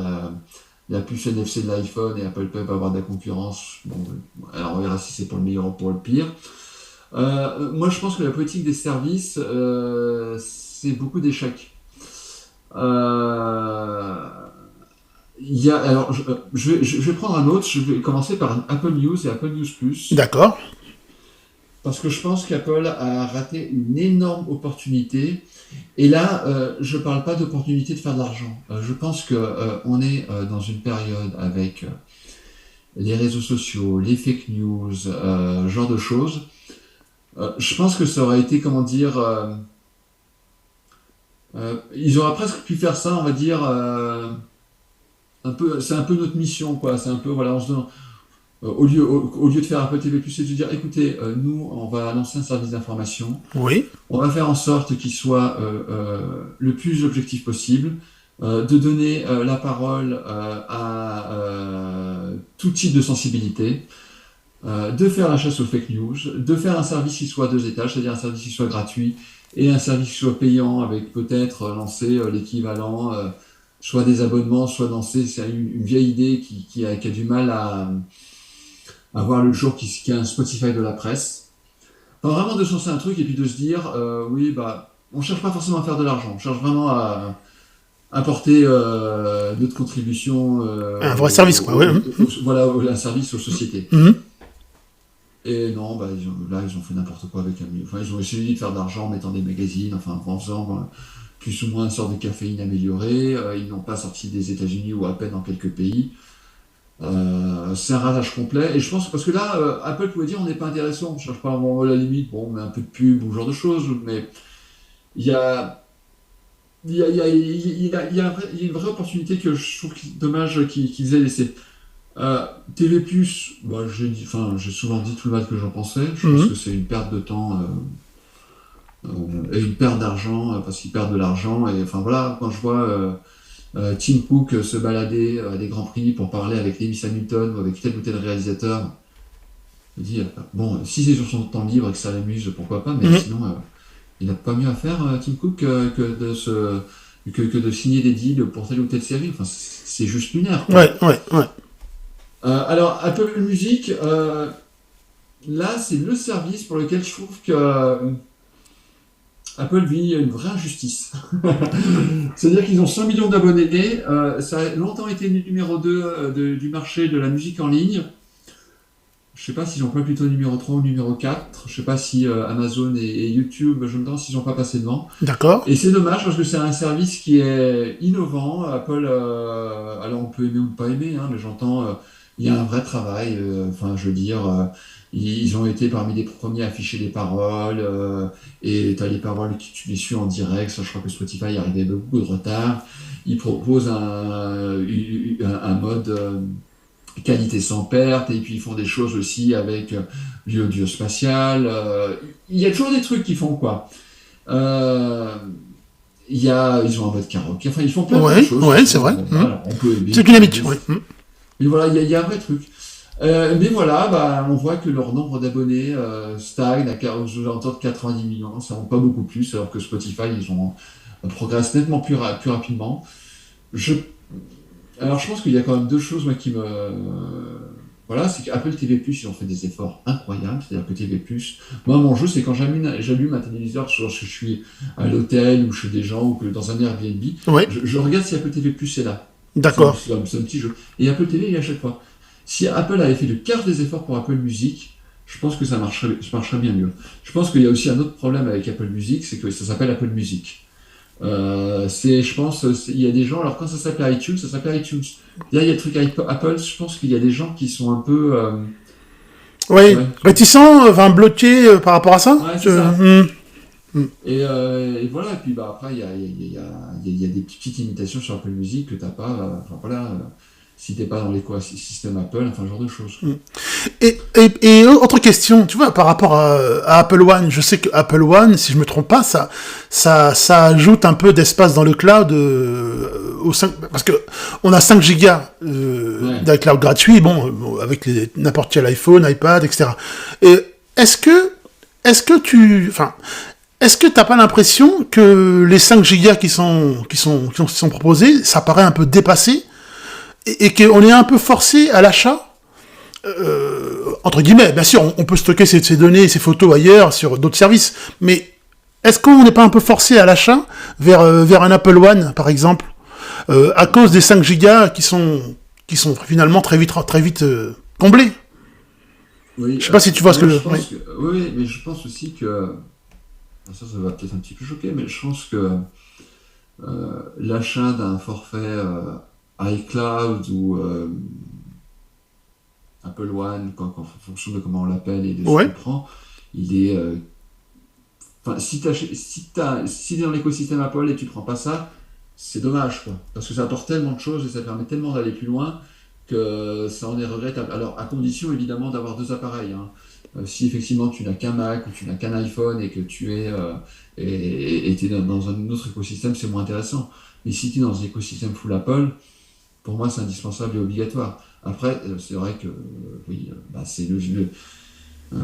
la puce NFC de l'iPhone et Apple Pay va avoir de la concurrence. Bon, alors on verra si c'est pour le meilleur ou pour le pire. Moi, je pense que la politique des services, c'est beaucoup d'échecs. Euh, alors, je vais prendre un autre. Je vais commencer par Apple News et Apple News Plus. D'accord. Parce que je pense qu'Apple a raté une énorme opportunité. Et là, je ne parle pas d'opportunité de faire de l'argent. Je pense que on est dans une période avec les réseaux sociaux, les fake news, ce genre de choses. Je pense que ça aurait été, comment dire, ils auraient presque pu faire ça, on va dire, un peu, c'est un peu notre mission, quoi. C'est un peu, voilà, on se donne, au lieu de faire Apple TV+, c'est de dire, écoutez, nous, on va lancer un service d'information, Oui. on va faire en sorte qu'il soit le plus objectif possible, de donner la parole à tout type de sensibilité, de faire la chasse aux fake news, de faire un service qui soit à deux étages, c'est-à-dire un service qui soit gratuit et un service qui soit payant avec peut-être lancer l'équivalent, soit des abonnements, soit lancer, c'est une vieille idée qui a du mal à voir le jour, qui a un Spotify de la presse. Enfin, vraiment de se lancer un truc et puis de se dire, oui, bah, on cherche pas forcément à faire de l'argent, on cherche vraiment à apporter notre contribution Un vrai service, quoi. Oui. voilà, un service aux sociétés. Mhm. Et non, bah, là, ils ont fait n'importe quoi avec un. Enfin, ils ont essayé de faire de l'argent en mettant des magazines, enfin, en faisant plus ou moins une sorte de caféine améliorée. Ils n'ont pas sorti des États-Unis ou à peine dans quelques pays. C'est un ratage complet. Et je pense parce que là, Apple pouvait dire on n'est pas intéressant, on cherche pas à la limite, bon, on met un peu de pub ou ce genre de choses, mais il y a. Il y a une vraie opportunité que je trouve dommage qu'ils aient laissé. TV+, bah, j'ai souvent dit tout le mal que j'en pensais. Je pense que Mhm. c'est une perte de temps et une perte d'argent parce qu'ils perdent de l'argent. Et enfin voilà, quand je vois Tim Cook se balader à des grands prix pour parler avec Lewis Hamilton ou avec tel ou tel réalisateur, je me dis bon, si c'est sur son temps libre et que ça l'amuse, pourquoi pas. Mais Mhm. sinon, il n'a pas mieux à faire Tim Cook que de signer des deals pour telle ou telle série. Enfin, c'est juste lunaire, quoi. Ouais, ouais, ouais. Alors, Apple Music, là, c'est le service pour lequel je trouve que Apple vit une vraie injustice. C'est-à-dire qu'ils ont 100 millions d'abonnés, ça a longtemps été le numéro 2 du marché de la musique en ligne. Je sais pas s'ils n'ont pas plutôt numéro 3 ou numéro 4. Je sais pas si Amazon et YouTube, je me demande s'ils n'ont pas passé devant. D'accord. Et c'est dommage parce que c'est un service qui est innovant. Apple, alors on peut aimer ou ne pas aimer, hein, mais j'entends, il y a un vrai travail. Enfin, je veux dire, ils ont été parmi les premiers à afficher les paroles, et tu as les paroles qui tu les suis en direct. Ça, je crois que Spotify y arrivait avec beaucoup de retard. Ils proposent un mode qualité sans perte, et puis ils font des choses aussi avec l'audio spatial. Il y a toujours des trucs qu'ils font, quoi. Euh, ils ont un mode karaoké, enfin ils font plein de Ouais, choses qui ouais, c'est sont, vrai. bon, Mhm. voilà, on peut aimer, C'est pas dynamique, aimer, ouais. Mhm. mais voilà, il y a un vrai truc. Mais voilà, bah, on voit que leur nombre d'abonnés stagne aux alentours de 90 millions, ça ne monte pas beaucoup plus, alors que Spotify, ils ont progressent nettement plus rapidement. Je, alors je pense qu'il y a quand même deux choses moi, voilà, c'est qu'Apple TV+, ils ont fait des efforts incroyables, c'est-à-dire que TV+, moi mon jeu c'est quand j'allume un téléviseur, soit que je suis à l'hôtel ou chez des gens ou que dans un Airbnb, Ouais, je regarde si Apple TV+, est là. d'accord. C'est un petit jeu. Et Apple TV, il est à chaque fois. Si Apple avait fait le quart des efforts pour Apple Music, je pense que ça marcherait bien mieux. Je pense qu'il y a aussi un autre problème avec Apple Music, c'est que ça s'appelle Apple Music. Je pense, il y a des gens, alors quand ça s'appelle iTunes, ça s'appelle iTunes. Là, il y a le truc Apple, je pense qu'il y a des gens qui sont un peu, Oui, ouais, réticent, enfin bloqué par rapport à ça. ouais, c'est ça. Hmm, hmm. Et voilà, et puis bah, après, il y a des petites limitations sur Apple Music que t'as pas, enfin voilà, si t'es pas dans l'écosystème Apple, enfin, ce genre de choses, quoi. Et autre question, tu vois, par rapport à Apple One, je sais que Apple One, si je me trompe pas, ça ajoute un peu d'espace dans le cloud parce que on a 5 gigas Ouais. d'un cloud gratuit, avec n'importe quel iPhone, iPad, etc. Et est-ce que, enfin, est-ce que t'as pas l'impression que les 5 gigas qui sont proposés, ça paraît un peu dépassé et qu'on est un peu forcé à l'achat entre guillemets, bien sûr, on peut stocker ces données et ces photos ailleurs sur d'autres services, mais est-ce qu'on n'est pas un peu forcé à l'achat vers un Apple One, par exemple, à cause des 5 gigas qui sont finalement très vite comblés? Oui, Je sais pas si tu vois ce moi que je... je Oui. pense que, oui, oui, mais je pense aussi que, ça va peut-être un petit peu choquer, mais je pense que l'achat d'un forfait iCloud ou Apple One, en fonction de comment on l'appelle et de ce Ouais. qu'il prend, il est, enfin, si t'es dans l'écosystème Apple et tu prends pas ça, c'est dommage, quoi. Parce que ça apporte tellement de choses et ça permet tellement d'aller plus loin que ça en est regrettable. Alors, à condition, évidemment, d'avoir deux appareils, hein. Si effectivement tu n'as qu'un Mac ou tu n'as qu'un iPhone et que tu es et t'es dans un autre écosystème, c'est moins intéressant. Mais si tu es dans un écosystème full Apple, pour moi, c'est indispensable et obligatoire. Après, c'est vrai que oui, bah,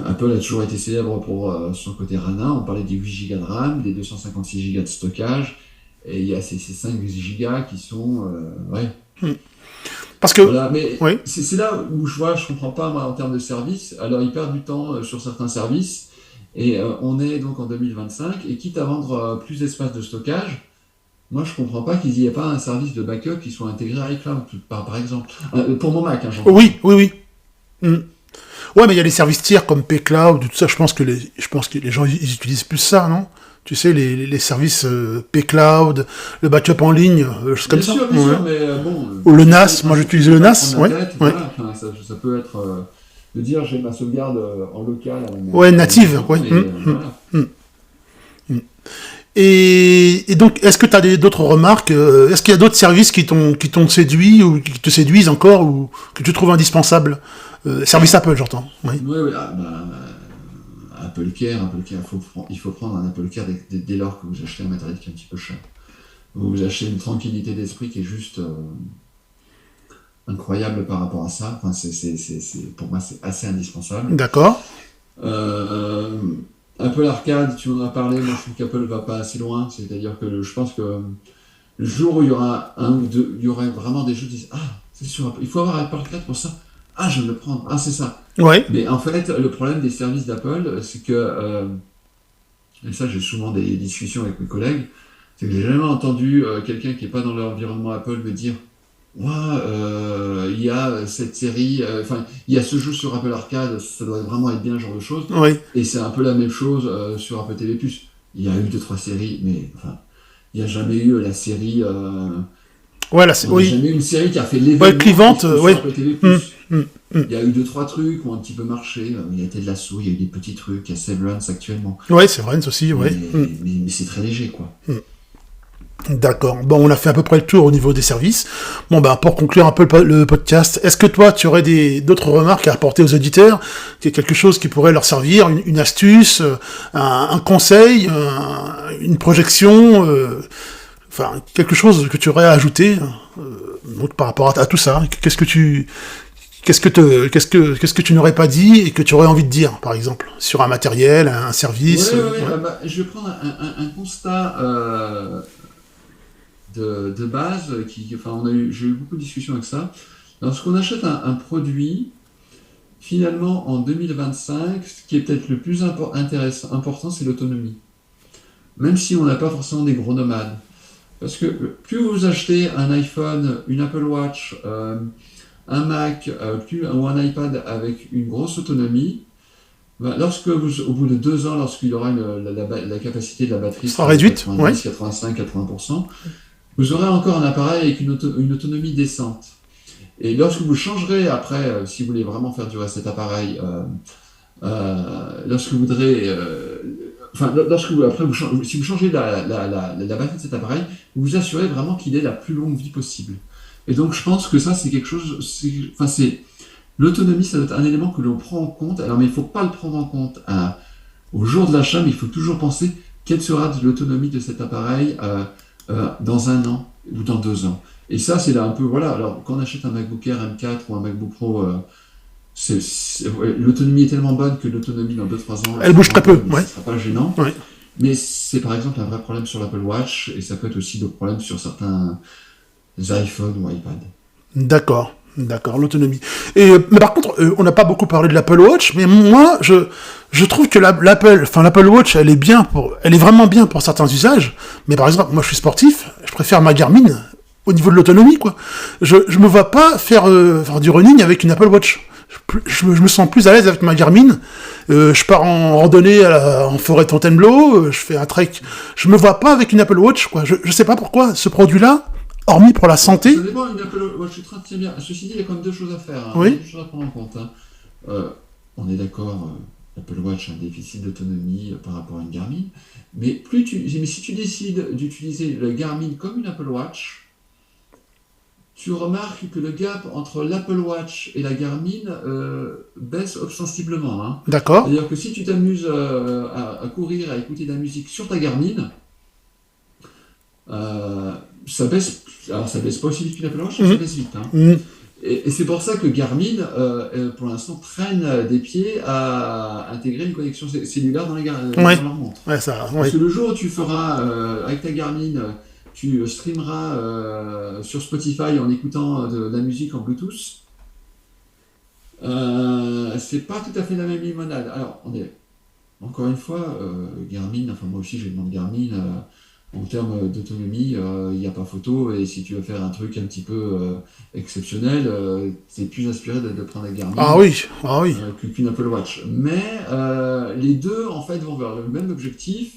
Apple a toujours été célèbre pour son côté RANA. On parlait des 8 Go de RAM, des 256 Go de stockage, et il y a ces 5 Go qui sont, ouais, Hmm. Parce que... voilà. Mais Oui. c'est là où je comprends pas moi en termes de services. Alors ils perdent du temps sur certains services, et on est donc en 2025, et quitte à vendre plus d'espace de stockage, moi je comprends pas qu'ils n'y aient pas un service de backup qui soit intégré à iCloud, par exemple. Pour mon Mac, hein, j'entends. Oui, oui, oui. Hmm. Ouais, mais il y a les services tiers comme Pcloud, tout ça. Je pense que les gens ils utilisent plus ça, non? Tu sais, les services Pcloud, le backup en ligne, choses comme ça. Bien Ouais. sûr, mais bon, Ou le si le NAS, moi principe c'est j'utilise de le pas se prendre NAS, la ouais, tête, ouais. voilà, enfin, ça peut être de dire j'ai ma sauvegarde en local Ouais, à la native, maison, ouais. et voilà. Et donc, est-ce que tu as d'autres remarques est-ce qu'il y a d'autres services qui t'ont séduit ou qui te séduisent encore ou que tu trouves indispensables service Apple, j'entends. Oui. Ouais, ouais, Apple Care, il faut prendre un Apple Care dès lors que vous achetez un matériel qui est un petit peu cher. Vous achetez une tranquillité d'esprit qui est juste incroyable par rapport à ça. Enfin, pour moi, c'est assez indispensable. D'accord. Euh, Apple Arcade, tu en as parlé, moi je trouve qu'Apple va pas assez loin. C'est-à-dire que je pense que le jour où il y aura un ou deux, il y aurait vraiment des choses qui disent ah, c'est sûr, il faut avoir Apple Arcade pour ça. Ah, je vais me le prendre. Ah, c'est ça. Ouais. Mais en fait, le problème des services d'Apple, c'est que, et ça j'ai souvent des discussions avec mes collègues, c'est que j'ai jamais entendu quelqu'un qui n'est pas dans l'environnement Apple me dire ouais, il y a cette série, enfin, il y a ce jeu sur Apple Arcade, ça doit vraiment être bien, ce genre de choses. Oui. Et c'est un peu la même chose sur Apple TV+. Il y a eu deux, trois séries, mais enfin, il n'y a jamais eu la série. Voilà, On n'a oui. jamais eu une série qui a fait Ouais, l'événement clivante, sur oui. Apple TV+. Hum, hum, hum. Il y a eu deux, trois trucs qui ont un petit peu marché. Il y a Ted Lasso, il y a eu des petits trucs, il y a Severance actuellement. Ouais, c'est vrai, aussi, Mais, ouais. Hum. mais c'est très léger, quoi. D'accord. Bon, on a fait à peu près le tour au niveau des services. Bon, ben, pour conclure un peu le podcast, est-ce que toi, tu aurais d'autres remarques à apporter aux auditeurs? Quelque chose qui pourrait leur servir, une astuce, un conseil, une projection, enfin, quelque chose que tu aurais à ajouter, donc, par rapport à tout ça? Qu'est-ce que tu n'aurais pas dit et que tu aurais envie de dire, par exemple, sur un matériel, un Ouais, service? ouais, ouais. Ouais. Je vais prendre un constat de base enfin, j'ai eu beaucoup de discussions avec ça. Lorsqu'on achète un produit, finalement, en 2025, ce qui est peut-être le plus important, c'est l'autonomie. Même si on n'a pas forcément des gros nomades. Parce que plus vous achetez un iPhone, une Apple Watch, un Mac, ou un iPad avec une grosse autonomie, Au bout de 2 ans, lorsqu'il y aura la capacité de la batterie Sera sera de réduite, oui. 90, 85, 80%, vous aurez encore un appareil avec une autonomie décente. Et lorsque vous changerez après, si vous voulez vraiment faire durer cet appareil, lorsque vous voudrez, si vous changez la batterie de cet appareil, vous vous assurez vraiment qu'il ait la plus longue vie possible. Et donc, je pense que ça, c'est quelque chose, l'autonomie, ça doit être un élément que l'on prend en compte. Alors, mais il ne faut pas le prendre en compte au jour de l'achat, mais il faut toujours penser quelle sera l'autonomie de cet appareil dans 1 an ou dans 2 ans. Et ça, c'est là un peu, voilà. Alors, quand on achète un MacBook Air M4 ou un MacBook Pro, l'autonomie est tellement bonne que l'autonomie dans 2-3 ans, Elle bouge très peu, ça ouais. ne sera pas gênant. Ouais. Mais c'est par exemple un vrai problème sur l'Apple Watch, et ça peut être aussi le problème sur certains iPhones ou iPad. D'accord, l'autonomie. Mais par contre, on n'a pas beaucoup parlé de l'Apple Watch, mais moi, je trouve que l'Apple Watch, elle est vraiment bien pour certains usages. Mais par exemple, moi, je suis sportif, je préfère ma Garmin au niveau de l'autonomie, quoi. Je me vois pas faire du running avec une Apple Watch. Je me sens plus à l'aise avec ma Garmin. Je pars en randonnée en forêt de Fontainebleau, je fais un trek. Je me vois pas avec une Apple Watch, quoi. Je sais pas pourquoi ce produit-là, hormis pour la santé. Ça dépend, une Apple Watch Ultra tient bien. Ceci dit, il y a quand même 2 choses à faire, hein. Il y a Oui. 2 choses à prendre en compte, hein. On est d'accord, l'Apple Watch a un déficit d'autonomie par rapport à une Garmin. Mais si tu décides d'utiliser le Garmin comme une Apple Watch, tu remarques que le gap entre l'Apple Watch et la Garmin baisse ostensiblement, hein. D'accord. C'est-à-dire que si tu t'amuses à courir, à écouter de la musique sur ta Garmin, ça baisse. Alors ça baisse pas aussi vite qu'une Apple Watch, mais ça baisse vite, hein. Mm. Et c'est pour ça que Garmin, pour l'instant, traîne des pieds à intégrer une connexion cellulaire dans Ouais. leur montre. Ouais, ça, Parce ouais. que le jour où tu feras, avec ta Garmin, tu streameras sur Spotify en écoutant de la musique en Bluetooth, c'est pas tout à fait la même limonade. Alors, encore une fois, Garmin, enfin moi aussi j'ai une montre Garmin, en termes d'autonomie, il n'y a pas photo, et si tu veux faire un truc un petit peu exceptionnel, c'est plus inspiré de prendre la Garmin Ah oui. qu'une Apple Watch. Mais les deux, en fait, vont vers le même objectif,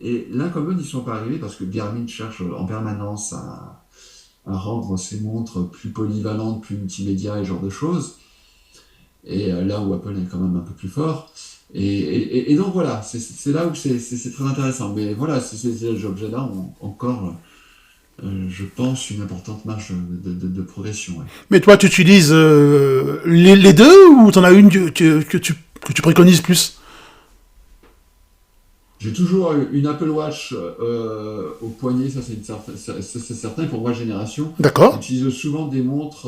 et l'un comme l'autre, ils ne sont pas arrivés, parce que Garmin cherche en permanence à rendre ses montres plus polyvalentes, plus multimédia, et ce genre de choses, et là où Apple est quand même un peu plus fort. Et donc voilà, c'est là où c'est très intéressant. Mais voilà, ces objets-là ont encore, je pense, une importante marge de progression. Ouais. Mais toi, tu utilises les deux ou t'en as une que tu préconises plus? J'ai toujours une Apple Watch au poignet, ça c'est certain, pour ma génération. D'accord. J'utilise souvent des montres,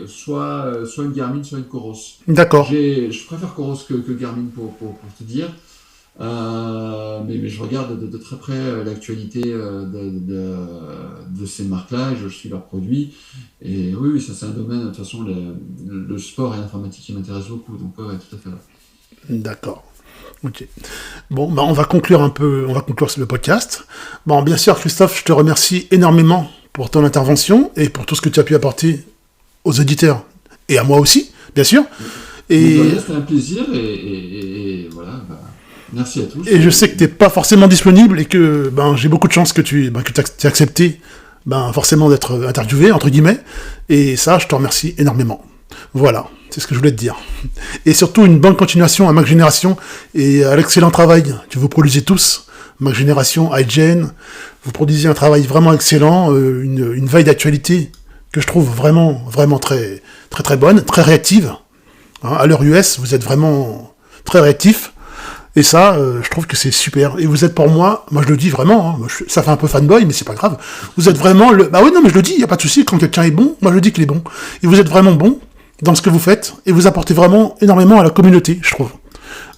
soit une Garmin, soit une Coros. D'accord. Je préfère Coros que Garmin pour te dire. Mais je regarde de très près l'actualité de ces marques-là, et je suis leurs produits. Et oui, ça c'est un domaine, de toute façon, le sport et l'informatique qui m'intéresse beaucoup. Donc ouais, tout à fait. D'accord. Ok. Bon, on va conclure le podcast. Bon, bien sûr, Christophe, je te remercie énormément pour ton intervention et pour tout ce que tu as pu apporter aux auditeurs et à moi aussi, bien sûr. Et c'était un plaisir, et voilà. Merci à tous. Et je sais que tu n'es pas forcément disponible et que j'ai beaucoup de chance que tu aies accepté forcément d'être interviewé, entre guillemets. Et ça, je te remercie énormément. Voilà, c'est ce que je voulais te dire. Et surtout, une bonne continuation à Mac Génération et à l'excellent travail que vous produisez tous. Mac Génération, IGN, vous produisez un travail vraiment excellent, une veille d'actualité que je trouve vraiment, vraiment très, très, très bonne, très réactive. Hein, à l'heure US, vous êtes vraiment très réactif. Et ça, je trouve que c'est super. Et vous êtes pour moi je le dis vraiment, hein, ça fait un peu fanboy, mais c'est pas grave. Vous êtes vraiment Bah oui, non, mais je le dis, y a pas de souci, quand quelqu'un est bon, moi je dis qu'il est bon. Et vous êtes vraiment bon dans ce que vous faites, et vous apportez vraiment énormément à la communauté, je trouve.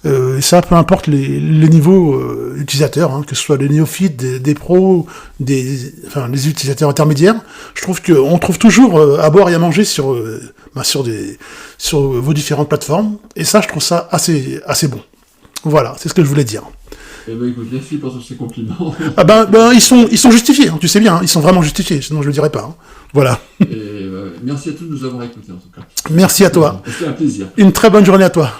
Et ça, peu importe les niveaux utilisateurs, hein, que ce soit les néophytes, des pros, les utilisateurs intermédiaires, je trouve qu'on trouve toujours à boire et à manger sur vos différentes plateformes. Et ça, je trouve ça assez bon. Voilà, c'est ce que je voulais dire. Eh ben écoute, merci pour tous ces compliments. Ah ils sont justifiés, hein, tu sais bien, hein, ils sont vraiment justifiés, sinon je le dirais pas. Hein. Voilà. Et merci à tous de nous avoir écoutés en tout cas. Merci à toi. C'était un plaisir. Une très bonne journée à toi.